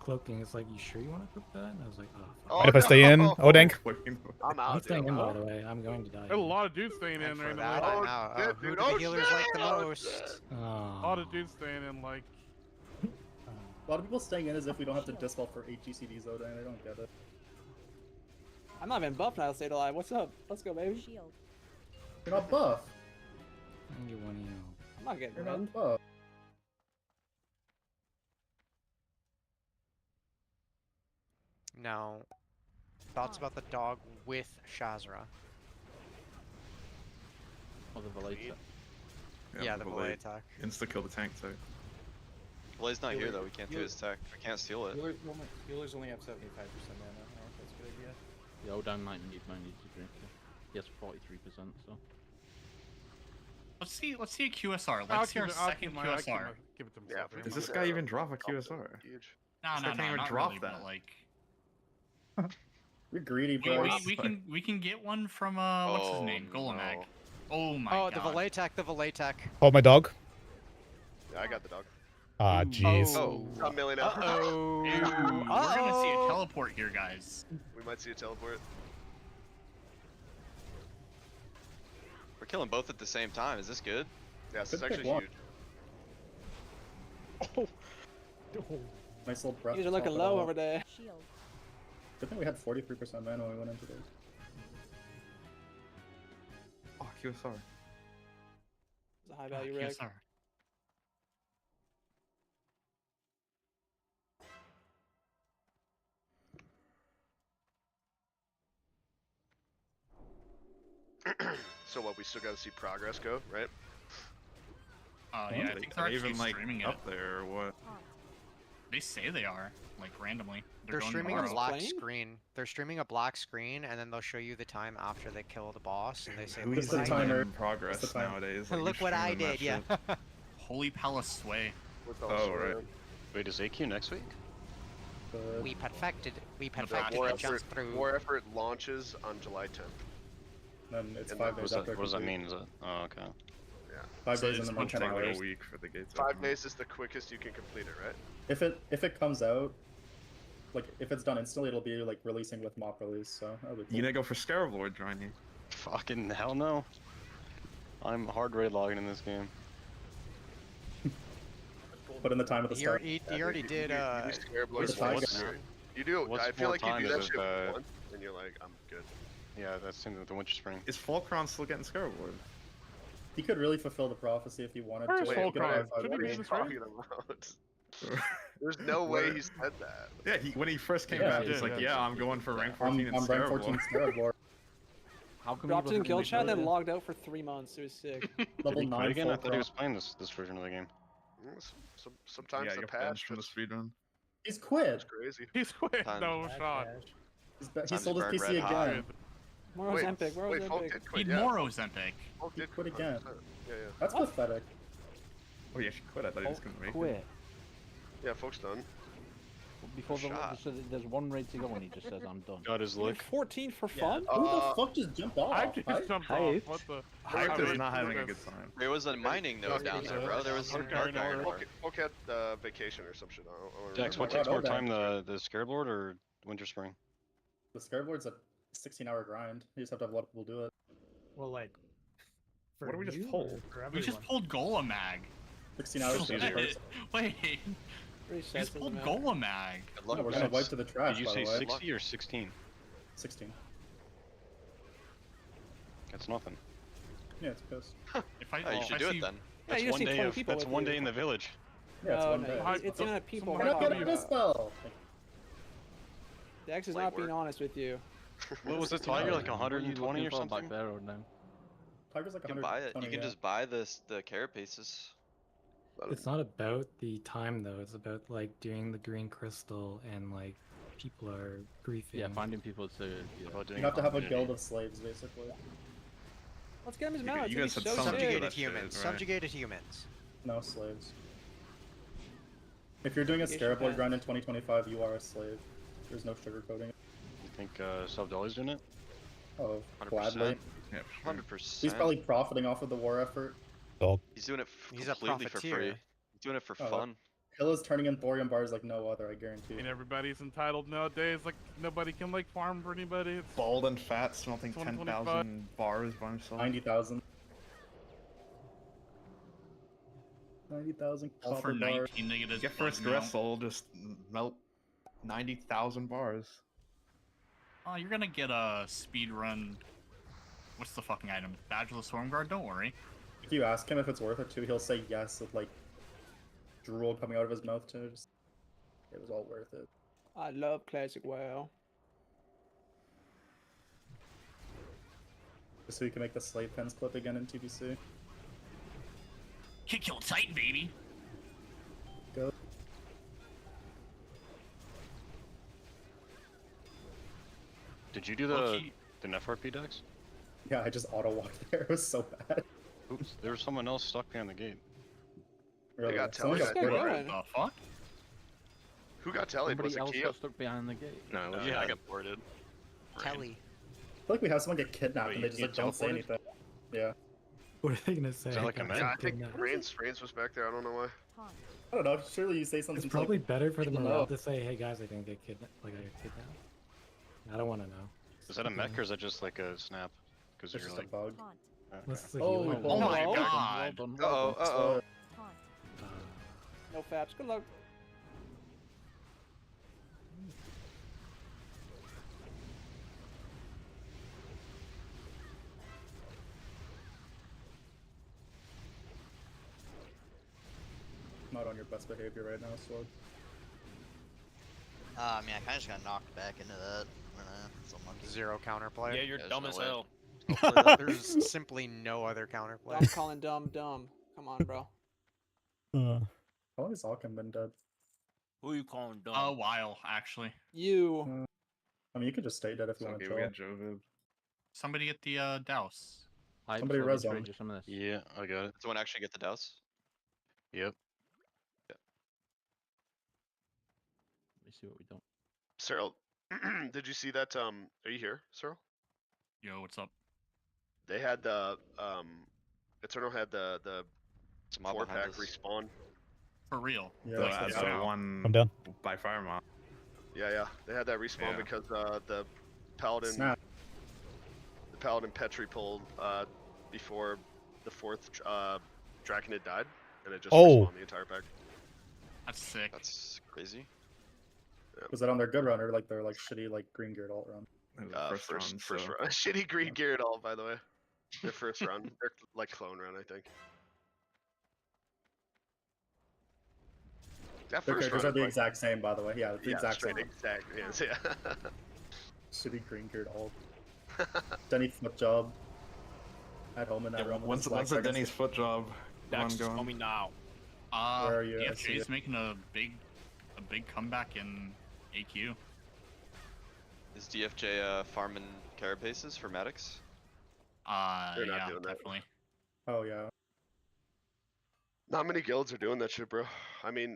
Speaker 20: cloaking, it's like, you sure you want to click that? And I was like, oh, fuck.
Speaker 2: Oh,
Speaker 1: Mind if I stay in,
Speaker 2: no.
Speaker 1: Odink?
Speaker 2: I'm
Speaker 20: I'm
Speaker 2: out,
Speaker 20: staying
Speaker 2: dude.
Speaker 20: in, by
Speaker 2: Oh,
Speaker 20: the way. I'm going to die.
Speaker 18: There's a lot of dudes staying in
Speaker 16: And
Speaker 18: right
Speaker 16: for
Speaker 18: now.
Speaker 16: that, I'm out. Oh,
Speaker 2: shit,
Speaker 16: who
Speaker 2: dude.
Speaker 16: do the
Speaker 2: Oh,
Speaker 16: healers
Speaker 2: shit.
Speaker 16: like the
Speaker 2: Oh,
Speaker 16: most?
Speaker 2: shit.
Speaker 18: A lot of dudes staying in, like.
Speaker 4: A lot of people staying in as if we don't have to dispel for 8 GCDs though, and I don't get it.
Speaker 10: I'm not even buffed now, stayed alive. What's up? Let's go, baby.
Speaker 4: You're not buff.
Speaker 20: You want to
Speaker 10: I'm not getting
Speaker 4: You're
Speaker 10: red.
Speaker 4: not buff.
Speaker 16: Now, thoughts about the dog with Shazra?
Speaker 13: Or the Valeta.
Speaker 16: Yeah, the Valet attack.
Speaker 6: Insta kill the tank too.
Speaker 17: Blade's not here
Speaker 10: Healer-
Speaker 17: though. We can't do
Speaker 10: healer-
Speaker 17: his tech. We can't steal it.
Speaker 10: Healers only have 75% mana. I don't know if that's a good idea.
Speaker 13: Yeah, Odan might need to drink it. He has 43%, so.
Speaker 7: Let's see a QSR. Let's see our second QSR.
Speaker 18: Give it to
Speaker 2: Yeah,
Speaker 18: himself.
Speaker 2: if we
Speaker 6: Does
Speaker 2: can
Speaker 6: this
Speaker 2: get
Speaker 6: guy
Speaker 2: a
Speaker 6: even drop a
Speaker 2: couple,
Speaker 6: QSR?
Speaker 2: huge.
Speaker 7: No,
Speaker 6: This
Speaker 7: no,
Speaker 6: guy can't even
Speaker 7: not
Speaker 6: drop
Speaker 7: really,
Speaker 6: that.
Speaker 7: but like
Speaker 4: You're greedy,
Speaker 7: we,
Speaker 4: bro.
Speaker 7: we can get one from what's his name? Golemag.
Speaker 2: no.
Speaker 7: Oh my
Speaker 16: Oh,
Speaker 7: god.
Speaker 16: the Valet attack, the Valet attack.
Speaker 1: Oh, my dog.
Speaker 2: Yeah, I got the dog.
Speaker 1: Ah, jeez.
Speaker 2: Oh, a million out.
Speaker 16: Uh-oh.
Speaker 7: We're gonna see a teleport here, guys.
Speaker 2: We might see a teleport.
Speaker 17: We're killing both at the same time. Is this good?
Speaker 2: Yeah, this
Speaker 4: Good
Speaker 2: is
Speaker 4: pick
Speaker 2: actually
Speaker 4: one.
Speaker 2: huge.
Speaker 4: Nice little breath.
Speaker 10: You guys are
Speaker 4: to
Speaker 10: looking
Speaker 4: top it
Speaker 10: low
Speaker 4: all.
Speaker 10: over there.
Speaker 4: Good thing we had 43% mana when we went into this.
Speaker 6: Oh, QSR.
Speaker 10: It's a high value rig.
Speaker 7: QSR.
Speaker 2: So what? We still got to see progress go, right?
Speaker 7: Yeah, I think they're
Speaker 6: Are they
Speaker 7: actually
Speaker 6: even like
Speaker 7: streaming it.
Speaker 6: up there or what?
Speaker 7: They say they are, like randomly.
Speaker 16: They're
Speaker 7: going
Speaker 16: streaming a
Speaker 7: tomorrow.
Speaker 16: black
Speaker 10: Playing?
Speaker 16: screen. They're streaming a black screen, and then they'll show you the time after they kill the boss, and they say,
Speaker 6: Who's
Speaker 16: "Look what I
Speaker 6: streaming
Speaker 4: timer.
Speaker 16: did."
Speaker 6: in progress
Speaker 4: What's the time?
Speaker 6: nowadays? Like,
Speaker 16: Look
Speaker 6: who's
Speaker 16: what I
Speaker 6: streaming that
Speaker 16: did, yeah.
Speaker 6: shit?
Speaker 7: Holy Palace Sway.
Speaker 2: With
Speaker 6: Oh, right.
Speaker 14: Wait, is AQ next week?
Speaker 16: We perfected
Speaker 2: War
Speaker 16: the jump
Speaker 2: effort,
Speaker 16: through.
Speaker 2: War effort launches on July 10th.
Speaker 4: Then it's
Speaker 2: And
Speaker 4: 5
Speaker 2: then
Speaker 4: days
Speaker 14: What
Speaker 4: after.
Speaker 14: does that
Speaker 4: complete.
Speaker 14: mean? Is it? Oh, okay.
Speaker 2: Yeah.
Speaker 4: 5
Speaker 6: So
Speaker 4: days
Speaker 6: it's
Speaker 4: and then
Speaker 6: gonna
Speaker 4: 10
Speaker 6: take like
Speaker 4: hours.
Speaker 6: a week for the gates.
Speaker 2: 5 days is the quickest you can complete it, right?
Speaker 4: If it comes out, like if it's done instantly, it'll be like releasing with mock release. So that'll be
Speaker 6: You
Speaker 4: cool.
Speaker 6: gonna go for Scarab Lord, Johnny?
Speaker 14: Fucking hell no. I'm hard raid logging in this game.
Speaker 4: Put in the time at the start.
Speaker 16: He already did.
Speaker 2: You do Scarab Lord
Speaker 4: What's the time
Speaker 2: once.
Speaker 4: now?
Speaker 2: You do.
Speaker 14: What's
Speaker 2: I feel
Speaker 14: more
Speaker 2: like you
Speaker 14: time
Speaker 2: do
Speaker 14: is
Speaker 2: that
Speaker 14: it,
Speaker 2: shit once, and you're like, I'm good.
Speaker 14: Yeah, that's same with the Winter Spring.
Speaker 6: Is Fulcron still getting Scarab Lord?
Speaker 4: He could really fulfill the prophecy if he wanted
Speaker 18: Where's
Speaker 4: to. He could
Speaker 18: Fulcron?
Speaker 4: buy 5
Speaker 18: Should he be
Speaker 4: orders.
Speaker 18: in this
Speaker 2: What are
Speaker 18: raid?
Speaker 2: you talking about? There's no way he said that.
Speaker 6: Yeah, when he first came
Speaker 4: Yeah,
Speaker 6: out, he's
Speaker 18: yeah,
Speaker 6: like,
Speaker 18: yeah.
Speaker 6: yeah, I'm going for rank
Speaker 4: I'm
Speaker 6: 14 and
Speaker 4: rank
Speaker 6: Scarab
Speaker 4: 14
Speaker 6: Lord.
Speaker 4: Scarab Lord.
Speaker 13: How come
Speaker 10: Dropped
Speaker 13: you
Speaker 10: in kill
Speaker 13: wasn't
Speaker 10: chat,
Speaker 13: really
Speaker 10: then
Speaker 13: good?
Speaker 10: logged out for 3 months. It was sick.
Speaker 4: Level
Speaker 14: Did he quit
Speaker 4: 9
Speaker 14: again? I thought he
Speaker 4: Fulcron.
Speaker 14: was playing this version of the game.
Speaker 2: Sometimes
Speaker 6: Yeah,
Speaker 2: the
Speaker 6: you're
Speaker 2: patch
Speaker 6: benched from the
Speaker 2: just
Speaker 6: speedrun.
Speaker 4: He's quit.
Speaker 2: is crazy.
Speaker 18: He's quit.
Speaker 17: Time.
Speaker 18: No shot.
Speaker 4: He
Speaker 17: Time
Speaker 4: sold his
Speaker 17: to burn
Speaker 4: PC
Speaker 17: red hot.
Speaker 4: again.
Speaker 10: More
Speaker 2: Wait,
Speaker 10: Ozempic. More
Speaker 2: wait, Folk
Speaker 10: Ozempic.
Speaker 2: did quit,
Speaker 7: Need
Speaker 2: yeah.
Speaker 7: more Ozempic.
Speaker 2: Folk
Speaker 4: He
Speaker 2: did
Speaker 4: quit again.
Speaker 2: 100%. Yeah, yeah.
Speaker 4: That's pathetic.
Speaker 6: Oh yeah, she quit. I thought he was gonna make it.
Speaker 13: Quit.
Speaker 2: Yeah, Folk's done.
Speaker 13: Before the
Speaker 17: Shot.
Speaker 13: so there's one raid to go and he just says I'm done.
Speaker 14: Got his lick.
Speaker 10: 14 for fun?
Speaker 4: Who the fuck just jumped off?
Speaker 18: I just jumped off. What the?
Speaker 6: Hype
Speaker 18: Wait,
Speaker 6: is not having a
Speaker 18: wait,
Speaker 6: good time.
Speaker 17: There was a mining node down there, bro. There was some
Speaker 18: Okay,
Speaker 17: dark
Speaker 18: no,
Speaker 17: iron
Speaker 18: okay.
Speaker 17: ore.
Speaker 2: Folk had vacation or some shit. I don't
Speaker 14: Dex, what
Speaker 2: remember.
Speaker 14: takes more
Speaker 4: Odan.
Speaker 14: time, the Scarab Lord or Winter Spring?
Speaker 4: The Scarab Lord's a 16-hour grind. You just have to have a lot of people do it.
Speaker 11: Well, like. For
Speaker 6: What did we just
Speaker 11: you
Speaker 6: pull?
Speaker 11: or For
Speaker 7: We just
Speaker 11: everyone?
Speaker 7: pulled Golemag.
Speaker 4: 16 hours for each person.
Speaker 7: Wait, we
Speaker 10: 3
Speaker 7: just
Speaker 10: sets
Speaker 7: pulled
Speaker 10: doesn't matter.
Speaker 7: Golemag.
Speaker 17: Good luck,
Speaker 4: Yeah, we're
Speaker 17: guys.
Speaker 4: gonna wipe to the trash,
Speaker 14: Did you
Speaker 4: by
Speaker 14: say
Speaker 4: the way.
Speaker 14: 60 or 16?
Speaker 4: 16.
Speaker 14: That's nothing.
Speaker 4: Yeah, it's pissed.
Speaker 7: If I,
Speaker 17: Oh, you
Speaker 7: if
Speaker 17: should
Speaker 7: I
Speaker 17: do
Speaker 7: see,
Speaker 17: it then.
Speaker 10: Yeah,
Speaker 14: That's
Speaker 10: you just
Speaker 14: one
Speaker 10: see
Speaker 14: day
Speaker 10: 20
Speaker 14: of
Speaker 10: people
Speaker 14: that's
Speaker 10: with
Speaker 14: one
Speaker 10: you.
Speaker 14: day in the village.
Speaker 4: Yeah, it's
Speaker 10: No,
Speaker 4: one
Speaker 10: no,
Speaker 4: day.
Speaker 10: it's the amount of people.
Speaker 4: We're
Speaker 10: we're
Speaker 4: not
Speaker 10: talking
Speaker 4: getting a
Speaker 10: about.
Speaker 4: dispel!
Speaker 10: Dex is
Speaker 17: Light
Speaker 10: not being
Speaker 17: work.
Speaker 10: honest with you.
Speaker 14: What was the
Speaker 4: 16
Speaker 14: tiger?
Speaker 4: hours.
Speaker 14: Like 120 or something?
Speaker 13: Barrow now.
Speaker 4: Tiger's like
Speaker 17: You can buy it.
Speaker 4: 120,
Speaker 17: You can
Speaker 4: yeah.
Speaker 17: just buy the carapaces.
Speaker 20: It's not about the time though. It's about like doing the green crystal and like people are griefing.
Speaker 13: Yeah, finding people to. Yeah.
Speaker 14: About doing
Speaker 4: You have to have a
Speaker 14: community.
Speaker 4: guild of slaves, basically.
Speaker 10: Let's get him his
Speaker 6: You
Speaker 10: mount.
Speaker 6: guys- you guys
Speaker 10: It's
Speaker 6: had
Speaker 10: so
Speaker 6: something to do
Speaker 10: sick.
Speaker 6: with
Speaker 16: Subjugated
Speaker 6: that shit,
Speaker 16: humans.
Speaker 6: right?
Speaker 16: Subjugated humans.
Speaker 4: No slaves. If you're doing a
Speaker 10: Subjugation
Speaker 4: Scarab Lord
Speaker 10: bans.
Speaker 4: grind in 2025, you are a slave. There's no sugarcoating it.
Speaker 14: You think Subdolly's doing it?
Speaker 4: Oh,
Speaker 17: 100%.
Speaker 4: gladly.
Speaker 6: Yeah, for sure.
Speaker 17: 100%.
Speaker 4: He's probably profiting off of the war effort.
Speaker 1: Dog.
Speaker 17: He's doing it
Speaker 16: He's a
Speaker 17: completely for
Speaker 16: profiteer.
Speaker 17: free. He's doing it for
Speaker 4: Oh,
Speaker 17: fun.
Speaker 4: Hill is turning in thorium bars like no other, I guarantee.
Speaker 18: And everybody's entitled nowadays. Like nobody can like farm for anybody. It's
Speaker 6: Bald and fat, smelting
Speaker 18: 2025.
Speaker 6: 10,000 bars by himself.
Speaker 4: 90,000. 90,000
Speaker 7: all for
Speaker 4: copper bars.
Speaker 7: 19 to get his
Speaker 6: Get first
Speaker 7: blood mount.
Speaker 6: wrestle, just melt 90,000 bars.
Speaker 7: Oh, you're gonna get a speed run What's the fucking item? Badge of the Storm Guard? Don't worry.
Speaker 4: If you ask him if it's worth it too, he'll say yes with like drool coming out of his mouth too. Just, it was all worth it.
Speaker 21: I love classic WoW.
Speaker 4: Just so you can make the slave pens clip again in TBC.
Speaker 7: Kick your Titan, baby.
Speaker 4: Go.
Speaker 14: Did you do the FRP decks?
Speaker 4: Yeah, I just auto walked there. It was so bad.
Speaker 14: Oops, there was someone else stuck behind the gate.
Speaker 4: Really?
Speaker 2: They got
Speaker 4: Someone
Speaker 2: Telly.
Speaker 4: got
Speaker 2: What
Speaker 4: boarded.
Speaker 7: The fuck?
Speaker 2: Who got Telly? Was
Speaker 13: Somebody
Speaker 2: it
Speaker 13: else
Speaker 2: Keo?
Speaker 13: got stuck behind the gate.
Speaker 19: No,
Speaker 17: Yeah, I got boarded.
Speaker 16: Telly.
Speaker 4: I feel like we have someone get kidnapped
Speaker 14: Wait,
Speaker 4: and they
Speaker 14: you
Speaker 4: just like
Speaker 14: get
Speaker 4: don't say
Speaker 14: teleported?
Speaker 4: anything. Yeah.
Speaker 20: What are they gonna say?
Speaker 14: Is that like a
Speaker 20: Guys,
Speaker 14: mech?
Speaker 2: Yeah, I
Speaker 20: I'm
Speaker 2: think
Speaker 20: kidnapped.
Speaker 2: Reigns was back there. I don't know why.
Speaker 4: I don't know. Surely you say something.
Speaker 20: It's
Speaker 4: to, like,
Speaker 20: probably better for the
Speaker 4: people
Speaker 20: morale
Speaker 4: know.
Speaker 20: to say, "Hey guys, I didn't get kidnapped. Like I got kidnapped." I don't want to know.
Speaker 14: Is that a mech or is that just like a snap? Because
Speaker 4: It's
Speaker 14: you're
Speaker 4: just
Speaker 14: like.
Speaker 4: a bug.
Speaker 14: Okay.
Speaker 20: What's the
Speaker 4: Oh,
Speaker 20: healing?
Speaker 7: Oh my
Speaker 21: Well
Speaker 7: god.
Speaker 13: Well done,
Speaker 17: Uh-oh, uh-oh.
Speaker 21: No faps. Good luck.
Speaker 4: Not on your best behavior right now, Sword.
Speaker 22: I mean, I kind of just got knocked back into that. It's unlucky.
Speaker 16: Zero counterplay.
Speaker 23: Yeah, you're
Speaker 22: There's
Speaker 23: dumb
Speaker 22: no
Speaker 23: as
Speaker 22: way.
Speaker 23: hell.
Speaker 16: There's simply no other counterplay.
Speaker 21: I'm calling dumb dumb. Come on, bro.
Speaker 4: How long has Alchem been dead?
Speaker 23: Who you calling dumb?
Speaker 7: A while, actually.
Speaker 21: You.
Speaker 4: I mean, you could just stay dead if you
Speaker 6: It's
Speaker 4: want
Speaker 6: okay,
Speaker 4: to
Speaker 6: we
Speaker 4: chill.
Speaker 6: got Jovid.
Speaker 7: Somebody get the douse.
Speaker 4: Somebody res on.
Speaker 13: Some of this.
Speaker 14: Yeah, I got it.
Speaker 17: Someone actually get the douse?
Speaker 14: Yep.
Speaker 13: Let me see what we don't.
Speaker 2: Cyril, did you see that? Are you here, Cyril?
Speaker 7: Yo, what's up?
Speaker 2: They had the Eternal had the
Speaker 17: mob
Speaker 2: 4-pack
Speaker 17: behind us.
Speaker 2: respawn.
Speaker 7: For real.
Speaker 4: Yeah,
Speaker 6: The,
Speaker 4: that's
Speaker 6: the
Speaker 2: yeah.
Speaker 6: one
Speaker 1: I'm down.
Speaker 6: by Firemont.
Speaker 2: Yeah, they had that respawn
Speaker 6: Yeah.
Speaker 2: because the Paladin
Speaker 4: Snap.
Speaker 2: the Paladin Petri pulled before the 4th Draconid died, and it just
Speaker 1: Oh.
Speaker 2: respawned the entire pack.
Speaker 7: That's sick.
Speaker 17: That's crazy.
Speaker 4: Was that on their good run or like their like shitty like green geared alt run?
Speaker 6: It was the
Speaker 2: First
Speaker 6: so-
Speaker 2: run. Shitty green gear at all, by the way. Their first run. Their like clone run, I think. That
Speaker 4: Their
Speaker 2: first
Speaker 4: characters
Speaker 2: run
Speaker 4: are
Speaker 2: is
Speaker 4: the
Speaker 2: like-
Speaker 4: exact same, by the way. Yeah, the
Speaker 2: yeah,
Speaker 4: exact
Speaker 2: straight
Speaker 4: same.
Speaker 2: exact. Yes, yeah.
Speaker 4: Shitty green geared alt. Denny foot job. At home in that run. with
Speaker 6: Once
Speaker 4: his black
Speaker 6: a
Speaker 4: seconds.
Speaker 6: Denny's foot job
Speaker 23: Dax,
Speaker 6: run
Speaker 23: just
Speaker 6: going.
Speaker 23: call me now.
Speaker 4: Where are you? I see
Speaker 7: DFJ is
Speaker 4: it.
Speaker 7: making a big comeback in AQ.
Speaker 17: Is DFJ farming carapaces for medics?
Speaker 2: They're not
Speaker 7: Yeah,
Speaker 2: doing that.
Speaker 7: definitely.
Speaker 4: Oh yeah.
Speaker 2: Not many guilds are doing that shit, bro. I mean,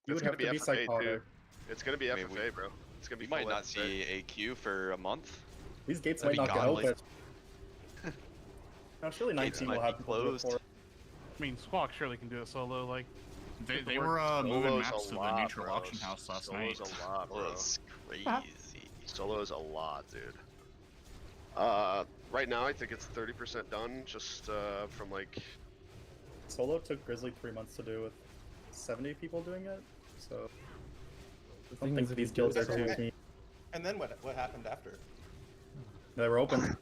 Speaker 4: You
Speaker 2: it's
Speaker 4: would
Speaker 2: gonna
Speaker 4: have
Speaker 2: be
Speaker 4: to be
Speaker 2: FFA too.
Speaker 4: psychotic.
Speaker 2: It's gonna be
Speaker 17: I mean,
Speaker 2: FFA, bro. It's gonna be.
Speaker 17: We might
Speaker 2: full
Speaker 17: not
Speaker 2: FFA.
Speaker 17: see AQ for a month.
Speaker 4: These gates
Speaker 17: That'd
Speaker 4: might
Speaker 17: be
Speaker 4: not get
Speaker 17: godly.
Speaker 4: open. No, surely
Speaker 17: Gates
Speaker 4: 19
Speaker 17: might
Speaker 4: will
Speaker 17: be
Speaker 4: have people do it
Speaker 17: closed.
Speaker 4: for.
Speaker 18: I mean, Squawk surely can do it solo. Like,
Speaker 7: They
Speaker 18: Get the
Speaker 7: were
Speaker 18: word.
Speaker 7: moving
Speaker 2: Solo's
Speaker 7: maps
Speaker 2: a
Speaker 7: to the
Speaker 2: lot,
Speaker 7: neutral
Speaker 2: bro.
Speaker 7: auction house last night.
Speaker 2: Solo's a lot, bro.
Speaker 17: That's crazy.
Speaker 2: Solo's a lot, dude. Right now I think it's 30% done, just from like.
Speaker 4: Solo took Grizzly 3 months to do with 70 people doing it, so I
Speaker 20: thing
Speaker 4: don't think
Speaker 20: is, if
Speaker 4: these
Speaker 20: you do
Speaker 4: guilds are
Speaker 20: it
Speaker 4: too
Speaker 20: solo-
Speaker 4: keen.
Speaker 24: And then what happened after?
Speaker 4: They were open.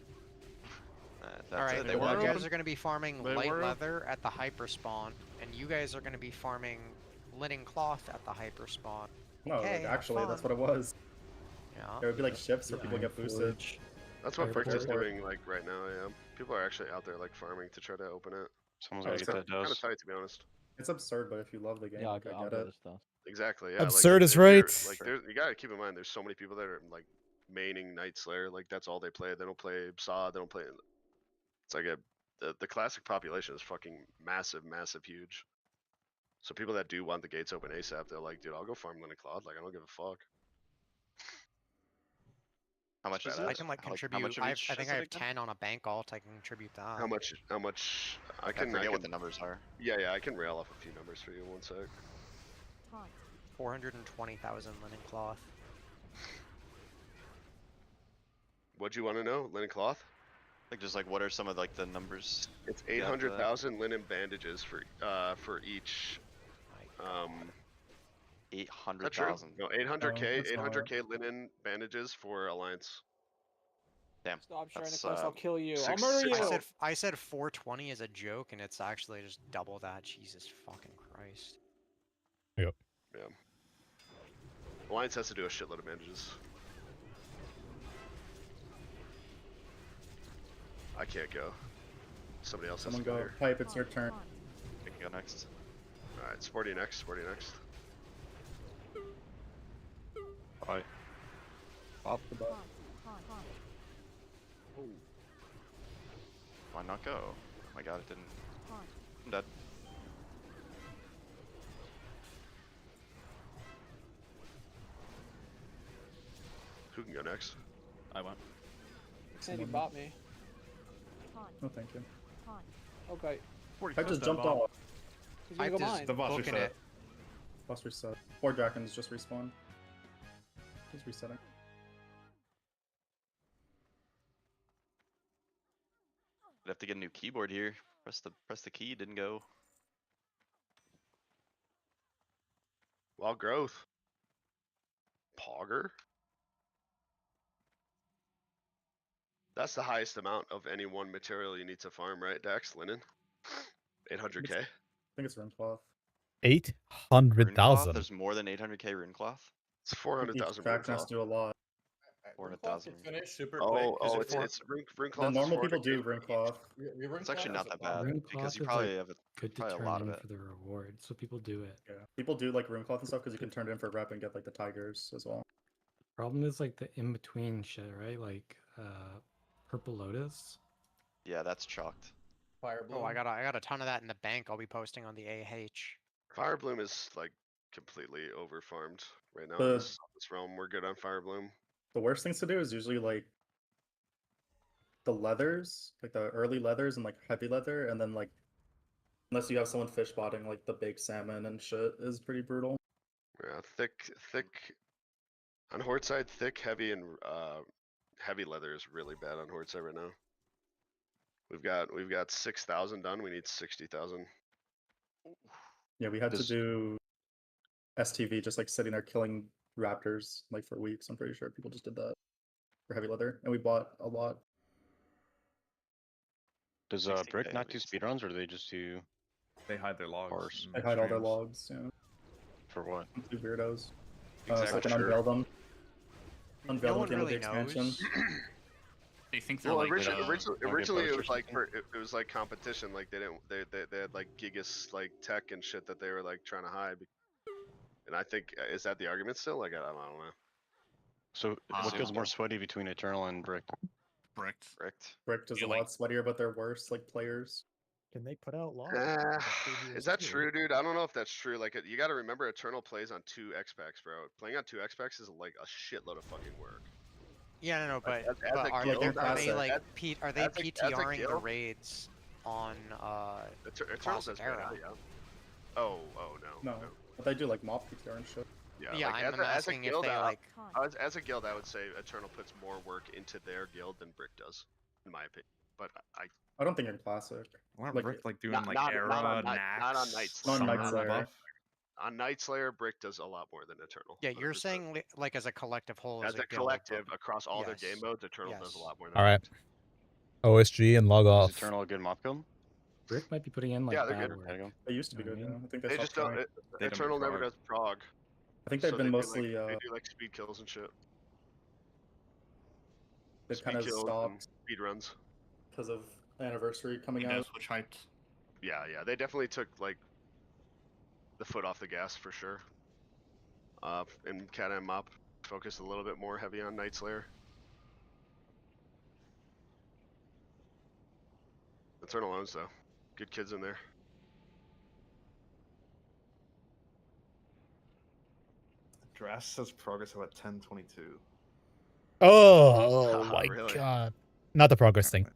Speaker 16: Alright,
Speaker 17: They
Speaker 16: you
Speaker 17: were
Speaker 16: guys
Speaker 17: open.
Speaker 16: are going to be farming
Speaker 18: They
Speaker 16: light
Speaker 18: were
Speaker 16: leather at the hyper spawn, and you guys are going to be farming linen cloth at the hyper spawn.
Speaker 4: No,
Speaker 16: Okay,
Speaker 4: like,
Speaker 16: have
Speaker 4: actually, that's
Speaker 16: fun.
Speaker 4: what it was.
Speaker 16: Yeah.
Speaker 4: There would be like shifts where
Speaker 20: The
Speaker 4: people
Speaker 20: Iron
Speaker 4: get boosted.
Speaker 20: Forge.
Speaker 2: That's what
Speaker 20: Airport.
Speaker 2: Frick is doing like right now. Yeah, people are actually out there like farming to try to open it.
Speaker 14: Someone's
Speaker 4: Oh,
Speaker 14: gotta
Speaker 4: it's
Speaker 14: get that
Speaker 2: Kind of
Speaker 14: dose.
Speaker 2: tight, to be honest.
Speaker 4: It's absurd, but if you love the game,
Speaker 13: Yeah,
Speaker 4: like, I
Speaker 13: I'll
Speaker 4: get
Speaker 13: get
Speaker 4: it.
Speaker 13: this stuff.
Speaker 2: Exactly. Yeah.
Speaker 1: Absurd is
Speaker 2: if you're-
Speaker 1: right.
Speaker 2: Like, you gotta keep in mind, there's so many people that are like maining Night Slayer. Like that's all they play. They don't play Saw. They don't play. It's like the classic population is fucking massive, huge. So people that do want the gates open ASAP, they're like, dude, I'll go farm Linen Cloud. Like I don't give a fuck.
Speaker 17: How much is it?
Speaker 16: I can like
Speaker 17: How
Speaker 16: contribute.
Speaker 17: much of
Speaker 16: I
Speaker 17: each
Speaker 16: think
Speaker 17: is
Speaker 16: I
Speaker 17: it
Speaker 16: have
Speaker 17: again?
Speaker 16: 10 on a bank alt. I can contribute that.
Speaker 2: How much? I
Speaker 17: I
Speaker 2: can.
Speaker 17: forget
Speaker 2: I
Speaker 17: what
Speaker 2: can,
Speaker 17: the numbers are.
Speaker 2: Yeah, I can rail off a few numbers for you. One sec.
Speaker 16: 420,000 linen cloth.
Speaker 2: What'd you want to know? Linen Cloth?
Speaker 17: Like just like what are some of like the numbers?
Speaker 2: It's
Speaker 17: you have for that?
Speaker 2: 800,000 linen bandages for each.
Speaker 17: 800,000.
Speaker 2: No, 800k,
Speaker 4: that's not
Speaker 2: 800k linen bandages for Alliance.
Speaker 17: Damn.
Speaker 21: Stop sharing the
Speaker 17: That's,
Speaker 21: quest. I'll kill you. I'll
Speaker 2: six-
Speaker 21: murder
Speaker 2: six-
Speaker 21: you.
Speaker 16: I said 420 as a joke, and it's actually just double that. Jesus fucking Christ.
Speaker 1: Yep.
Speaker 2: Yeah. Alliance has to do a shitload of manages. I can't go. Somebody else
Speaker 4: Someone
Speaker 2: has to go
Speaker 4: go.
Speaker 2: here.
Speaker 4: Pipe, it's your turn.
Speaker 17: I can go next.
Speaker 2: Alright, Sporty next, Sporty next.
Speaker 14: Bye.
Speaker 4: Off the butt.
Speaker 17: Why not go? Oh my god, it didn't. I'm dead.
Speaker 2: Who can go next?
Speaker 14: I went.
Speaker 21: Sandy bought me.
Speaker 4: No, thank you.
Speaker 21: Okay.
Speaker 4: I just jumped off.
Speaker 21: He's gonna go mine.
Speaker 12: The boss
Speaker 16: Booking
Speaker 12: reset.
Speaker 16: it.
Speaker 4: Boss reset. 4 dragons just respawn. He's resetting.
Speaker 17: I'd have to get a new keyboard here. Press the key, didn't go.
Speaker 2: Wild growth. Pogger? That's the highest amount of any one material you need to farm, right, Dax? Linen? 800k?
Speaker 4: I think it's rune cloth.
Speaker 17: Rune cloth?
Speaker 1: 800,000.
Speaker 17: There's more than 800k rune cloth?
Speaker 2: It's 400,000
Speaker 4: Each
Speaker 2: rune
Speaker 4: faction has
Speaker 2: cloth.
Speaker 4: to do a lot.
Speaker 17: 400,000.
Speaker 24: Finish super quick.
Speaker 2: Oh,
Speaker 24: 'cause
Speaker 2: oh,
Speaker 24: if
Speaker 2: it's rune
Speaker 4: The
Speaker 2: cloth. is
Speaker 4: normal people
Speaker 2: 400K.
Speaker 4: do rune cloth.
Speaker 17: It's actually not that bad
Speaker 20: Rune
Speaker 17: because
Speaker 20: cloth
Speaker 17: you
Speaker 20: is,
Speaker 17: probably
Speaker 20: like,
Speaker 17: have
Speaker 20: good to
Speaker 17: probably a
Speaker 20: turn
Speaker 17: lot of
Speaker 20: in
Speaker 17: it.
Speaker 20: for the reward, so people do it.
Speaker 4: Yeah. People do like rune cloth and stuff because you can turn it in for rep and get like the tigers as well.
Speaker 20: Problem is like the in between shit, right? Like Purple Lotus.
Speaker 17: Yeah, that's chalked.
Speaker 24: Fire
Speaker 16: Oh, I got a ton of that in the bank. I'll be posting on the AH.
Speaker 2: Fire Bloom is like completely over farmed right now
Speaker 4: The-
Speaker 2: in this realm. We're good on Fire Bloom.
Speaker 4: The worst things to do is usually like the leathers, like the early leathers and like heavy leather, and then like unless you have someone fish botting like the big salmon and shit is pretty brutal.
Speaker 2: Yeah, thick on Horde side, thick, heavy, and heavy leather is really bad on Horde side right now. We've got 6,000 done. We need 60,000.
Speaker 4: Yeah, we had
Speaker 14: Does-
Speaker 4: to do STV just like sitting there killing raptors like for weeks. I'm pretty sure people just did that for heavy leather, and we bought a lot.
Speaker 14: Does
Speaker 17: 60K
Speaker 14: Brick not
Speaker 17: at
Speaker 14: do
Speaker 17: least.
Speaker 14: speedruns, or do they just do
Speaker 12: They hide their logs.
Speaker 14: Horse.
Speaker 12: and
Speaker 4: They hide all their
Speaker 12: streams.
Speaker 4: logs. Yeah,
Speaker 14: for what?
Speaker 4: two weirdos. So
Speaker 17: Exactly.
Speaker 4: I can
Speaker 2: Sure.
Speaker 4: unveil them.
Speaker 16: No
Speaker 4: Unveil them
Speaker 16: one
Speaker 4: at the end of the
Speaker 16: really
Speaker 4: expansion.
Speaker 16: knows.
Speaker 7: They think they're
Speaker 2: Well,
Speaker 7: like
Speaker 2: originally,
Speaker 14: don't get
Speaker 2: originally it
Speaker 14: both or
Speaker 2: was like
Speaker 14: something?
Speaker 2: it was like competition. Like they didn't they had like Gigas like tech and shit that they were like trying to hide. And I think is that the argument still? Like I don't know.
Speaker 14: So what feels
Speaker 7: Um,
Speaker 14: more sweaty between Eternal and Brick?
Speaker 7: bricked.
Speaker 17: Bricked.
Speaker 4: Bricked is
Speaker 7: Yeah,
Speaker 4: a
Speaker 7: like-
Speaker 4: lot sweatier, but they're worse like players.
Speaker 3: Can they put out logs?
Speaker 2: Is that true, dude? I don't know if that's true. Like, you got to remember, Eternal plays on 2 X-Packs, bro. Playing on 2 X-Packs is like a shitload of fucking work.
Speaker 16: Yeah, no, but,
Speaker 2: as
Speaker 16: but
Speaker 2: a
Speaker 16: are,
Speaker 2: guild,
Speaker 16: they, are they
Speaker 4: classic.
Speaker 16: like
Speaker 2: as-
Speaker 16: are they
Speaker 2: as a
Speaker 16: PTRing the
Speaker 2: guild-
Speaker 16: raids on
Speaker 2: Eternal
Speaker 16: Classic
Speaker 2: does
Speaker 16: era?
Speaker 2: right now, yeah. Oh no.
Speaker 4: No, but they do like mob PTR and shit.
Speaker 2: Yeah,
Speaker 16: Yeah,
Speaker 2: like,
Speaker 16: I'm
Speaker 2: as a
Speaker 16: asking if
Speaker 2: guild,
Speaker 16: they like.
Speaker 2: as a guild, I would say Eternal puts more work into their guild than Brick does, in my opinion. But
Speaker 4: I don't think in classic.
Speaker 12: Why
Speaker 4: Like-
Speaker 12: Brick like doing
Speaker 2: Not-
Speaker 12: like
Speaker 2: not
Speaker 12: era,
Speaker 2: on Night-
Speaker 12: Nax,
Speaker 2: not on Night
Speaker 4: Not on Night
Speaker 12: Summer
Speaker 4: Slayer.
Speaker 12: buff?
Speaker 2: on Night Slayer, Brick does a lot more than Eternal.
Speaker 16: Yeah, you're
Speaker 2: 100%.
Speaker 16: saying like as a collective whole.
Speaker 2: as a
Speaker 16: guild,
Speaker 2: collective across all
Speaker 16: yes.
Speaker 2: their game modes, Eternal does a
Speaker 16: Yes.
Speaker 2: lot more than
Speaker 1: All right.
Speaker 2: Brick.
Speaker 1: OSG and log
Speaker 14: Is
Speaker 1: off.
Speaker 14: Eternal a good mob build?
Speaker 20: Brick might be putting in like
Speaker 2: Yeah, they're
Speaker 20: bad
Speaker 2: good.
Speaker 20: work.
Speaker 14: There you go.
Speaker 4: They used to be
Speaker 20: You know
Speaker 4: good.
Speaker 20: what I
Speaker 4: Yeah,
Speaker 20: mean?
Speaker 4: I think
Speaker 2: They
Speaker 4: stopped
Speaker 2: just don't.
Speaker 4: trying.
Speaker 12: They don't
Speaker 2: Eternal
Speaker 12: make
Speaker 2: never
Speaker 12: prog.
Speaker 2: does prog.
Speaker 4: I think
Speaker 2: so
Speaker 4: they've been
Speaker 2: they do,
Speaker 4: mostly
Speaker 2: Like, they do like speed kills and shit.
Speaker 4: they've
Speaker 2: Speed
Speaker 4: kind of
Speaker 2: kills
Speaker 4: stopped
Speaker 2: and speed runs.
Speaker 4: because of Anniversary coming
Speaker 7: You
Speaker 4: out.
Speaker 7: know, switch hyped.
Speaker 2: Yeah, they definitely took like the foot off the gas for sure. And Cat and Mop focused a little bit more heavy on Night Slayer. Eternal owns though. Good kids in there.
Speaker 12: Dress says progress about 1022.
Speaker 1: Oh my
Speaker 2: Really?
Speaker 1: god. Not the progress thing.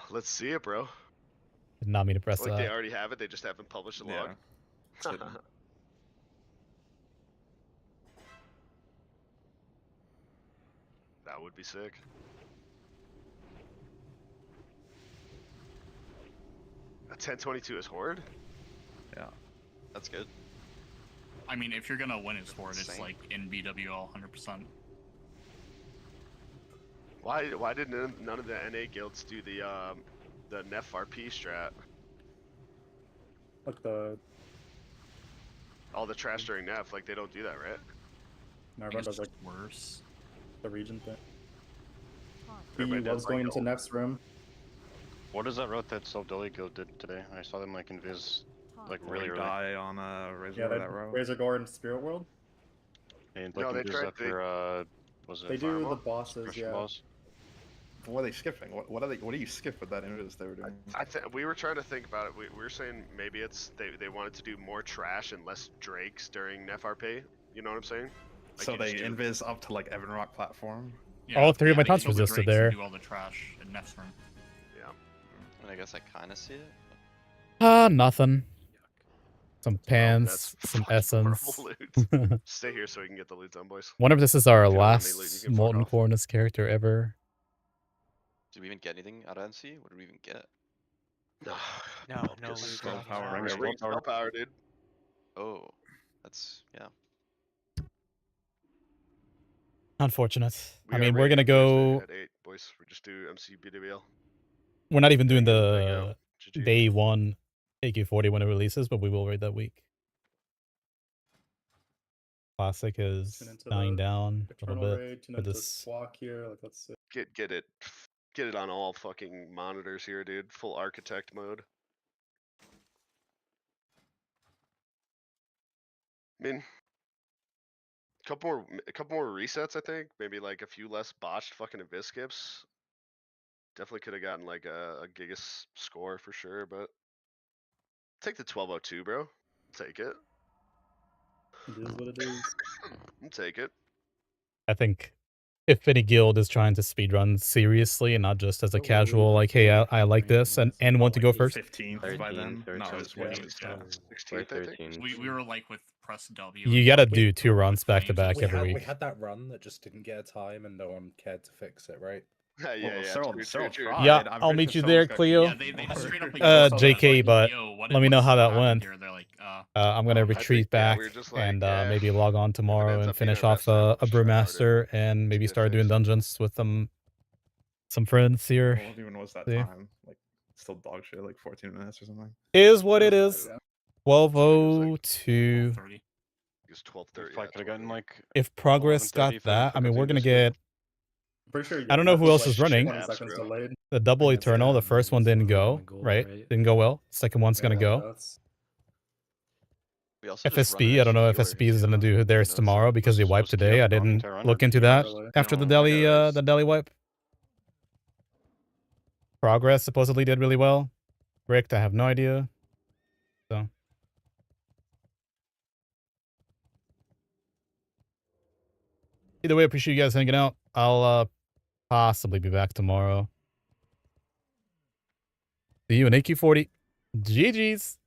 Speaker 2: Let's see it, bro.
Speaker 1: Did not mean to press
Speaker 2: It's like they
Speaker 1: that.
Speaker 2: already have it. They just haven't published a log.
Speaker 12: It's hidden.
Speaker 2: That would be sick. A 1022 is Horde?
Speaker 12: Yeah.
Speaker 17: That's good.
Speaker 7: I mean, if you're gonna win his horde, it's
Speaker 17: Insane.
Speaker 7: like in BWL 100%.
Speaker 2: Why did none of the NA guilds do the Nef RP strat?
Speaker 4: Like the
Speaker 2: All the trash during Nef, like they don't do that, right?
Speaker 4: no, everyone does like
Speaker 7: worse.
Speaker 4: the region thing.
Speaker 2: Everybody
Speaker 4: He
Speaker 2: does,
Speaker 4: loves
Speaker 2: like,
Speaker 4: going
Speaker 2: the
Speaker 4: into
Speaker 2: old-
Speaker 4: Nef's room.
Speaker 14: What is that route that Soldoli Guild did today? I saw them like invis, like really early.
Speaker 6: Die on Razor
Speaker 4: Yeah,
Speaker 6: that route.
Speaker 4: Razor Gore and Spirit World.
Speaker 14: And
Speaker 2: No,
Speaker 14: like
Speaker 2: they
Speaker 14: invis
Speaker 2: tried-
Speaker 14: after was it?
Speaker 4: They do
Speaker 2: Fireball?
Speaker 4: the bosses,
Speaker 14: Crushing
Speaker 4: yeah.
Speaker 14: balls?
Speaker 6: What are they skipping? What do you skip with that invis they were doing?
Speaker 2: We were trying to think about it. We were saying maybe it's they wanted to do more trash and less drakes during Nef RP. You know what I'm saying? Like,
Speaker 6: So
Speaker 2: you
Speaker 6: they
Speaker 2: just do-
Speaker 6: invis up to like Evan Rock platform.
Speaker 1: All three of my
Speaker 7: they
Speaker 1: taunts
Speaker 7: kill the
Speaker 1: resisted
Speaker 7: drakes and
Speaker 1: there.
Speaker 7: Do all the trash in Nef's room.
Speaker 2: Yeah.
Speaker 17: And I guess I kind of see it.
Speaker 1: Nothing. Some pans,
Speaker 2: that's
Speaker 1: some
Speaker 2: fucking
Speaker 1: essence.
Speaker 2: horrible loot. Stay here so we can get the loot done, boys.
Speaker 1: Wonder if this is our
Speaker 2: If you don't have any loot, you
Speaker 1: last
Speaker 2: can fuck
Speaker 1: Molten
Speaker 2: off.
Speaker 1: Cornus character ever.
Speaker 17: Did we even get anything out of NC? What did we even get?
Speaker 22: No, no loot.
Speaker 6: Spell
Speaker 22: on
Speaker 6: power,
Speaker 22: that.
Speaker 6: ring
Speaker 2: Ring spell power, dude.
Speaker 17: Oh, that's yeah.
Speaker 1: Unfortunate. I
Speaker 2: are
Speaker 1: mean, we're
Speaker 2: raiding
Speaker 1: gonna go.
Speaker 2: Thursday at 8, boys. We just do MC BWL.
Speaker 1: We're not even doing
Speaker 2: There you
Speaker 1: the
Speaker 2: go. GG.
Speaker 1: day one AK-40 when it releases, but we will raid that week. Classic is
Speaker 4: Tune into
Speaker 1: dying
Speaker 4: the
Speaker 1: down a
Speaker 4: Eternal
Speaker 1: little bit
Speaker 4: Raid, tune
Speaker 1: for
Speaker 4: into
Speaker 1: this.
Speaker 4: Squawk here. Like let's see.
Speaker 2: Get it on all fucking monitors here, dude. Full architect mode. I mean, a couple more resets, I think. Maybe like a few less botched fucking invis skips. Definitely could have gotten like a gigas score for sure, but take the 1202, bro. Take it.
Speaker 4: It is what it is.
Speaker 2: Take it.
Speaker 1: I think if any guild is trying to speedrun seriously and not just as a casual, like, hey, I like this and want to go first.
Speaker 6: 15th by then. No, it was 14th. Yeah.
Speaker 2: 16th, I think.
Speaker 7: We were like with press W.
Speaker 1: You gotta do 2 runs back to back every
Speaker 12: We
Speaker 1: week.
Speaker 12: had that run that just didn't get a time and no one cared to fix it, right?
Speaker 2: Yeah. True.
Speaker 1: Yeah, I'll meet you there, Cleo.
Speaker 7: Yeah, they just straight up like,
Speaker 1: JK, but
Speaker 7: yo,
Speaker 1: let me know how that
Speaker 7: happened
Speaker 1: went.
Speaker 7: here? They're like,
Speaker 1: I'm gonna retreat back
Speaker 2: we were just like,
Speaker 1: and
Speaker 2: yeah,
Speaker 1: maybe log on tomorrow
Speaker 2: ends
Speaker 1: and
Speaker 2: up being
Speaker 1: finish
Speaker 2: a
Speaker 1: off
Speaker 2: rest
Speaker 1: a brewmaster and maybe start doing dungeons with some friends here.
Speaker 6: What even was that
Speaker 1: See.
Speaker 6: time? Like, still dog shit, like 14 minutes or something.
Speaker 1: Is what it is. 12:02.
Speaker 2: It's 12:30.
Speaker 14: If I could have gotten like.
Speaker 1: If Progress got
Speaker 14: 11:30 for
Speaker 1: that, I mean, we're gonna
Speaker 14: Invis
Speaker 1: get.
Speaker 4: Pretty sure.
Speaker 1: I don't know who else is running.
Speaker 4: 20 seconds delayed.
Speaker 1: The double eternal. The first one didn't go right. Didn't go well. Second one's gonna go.
Speaker 4: That's
Speaker 17: We also just run
Speaker 1: FSB. I don't know if FSB is gonna do theirs tomorrow because they wiped today. I didn't look into that after the Delhi wipe. Progress supposedly did really well. Rick, I have no idea. So. Either way, appreciate you guys hanging out. I'll possibly be back tomorrow. See you in AQ40. GG's.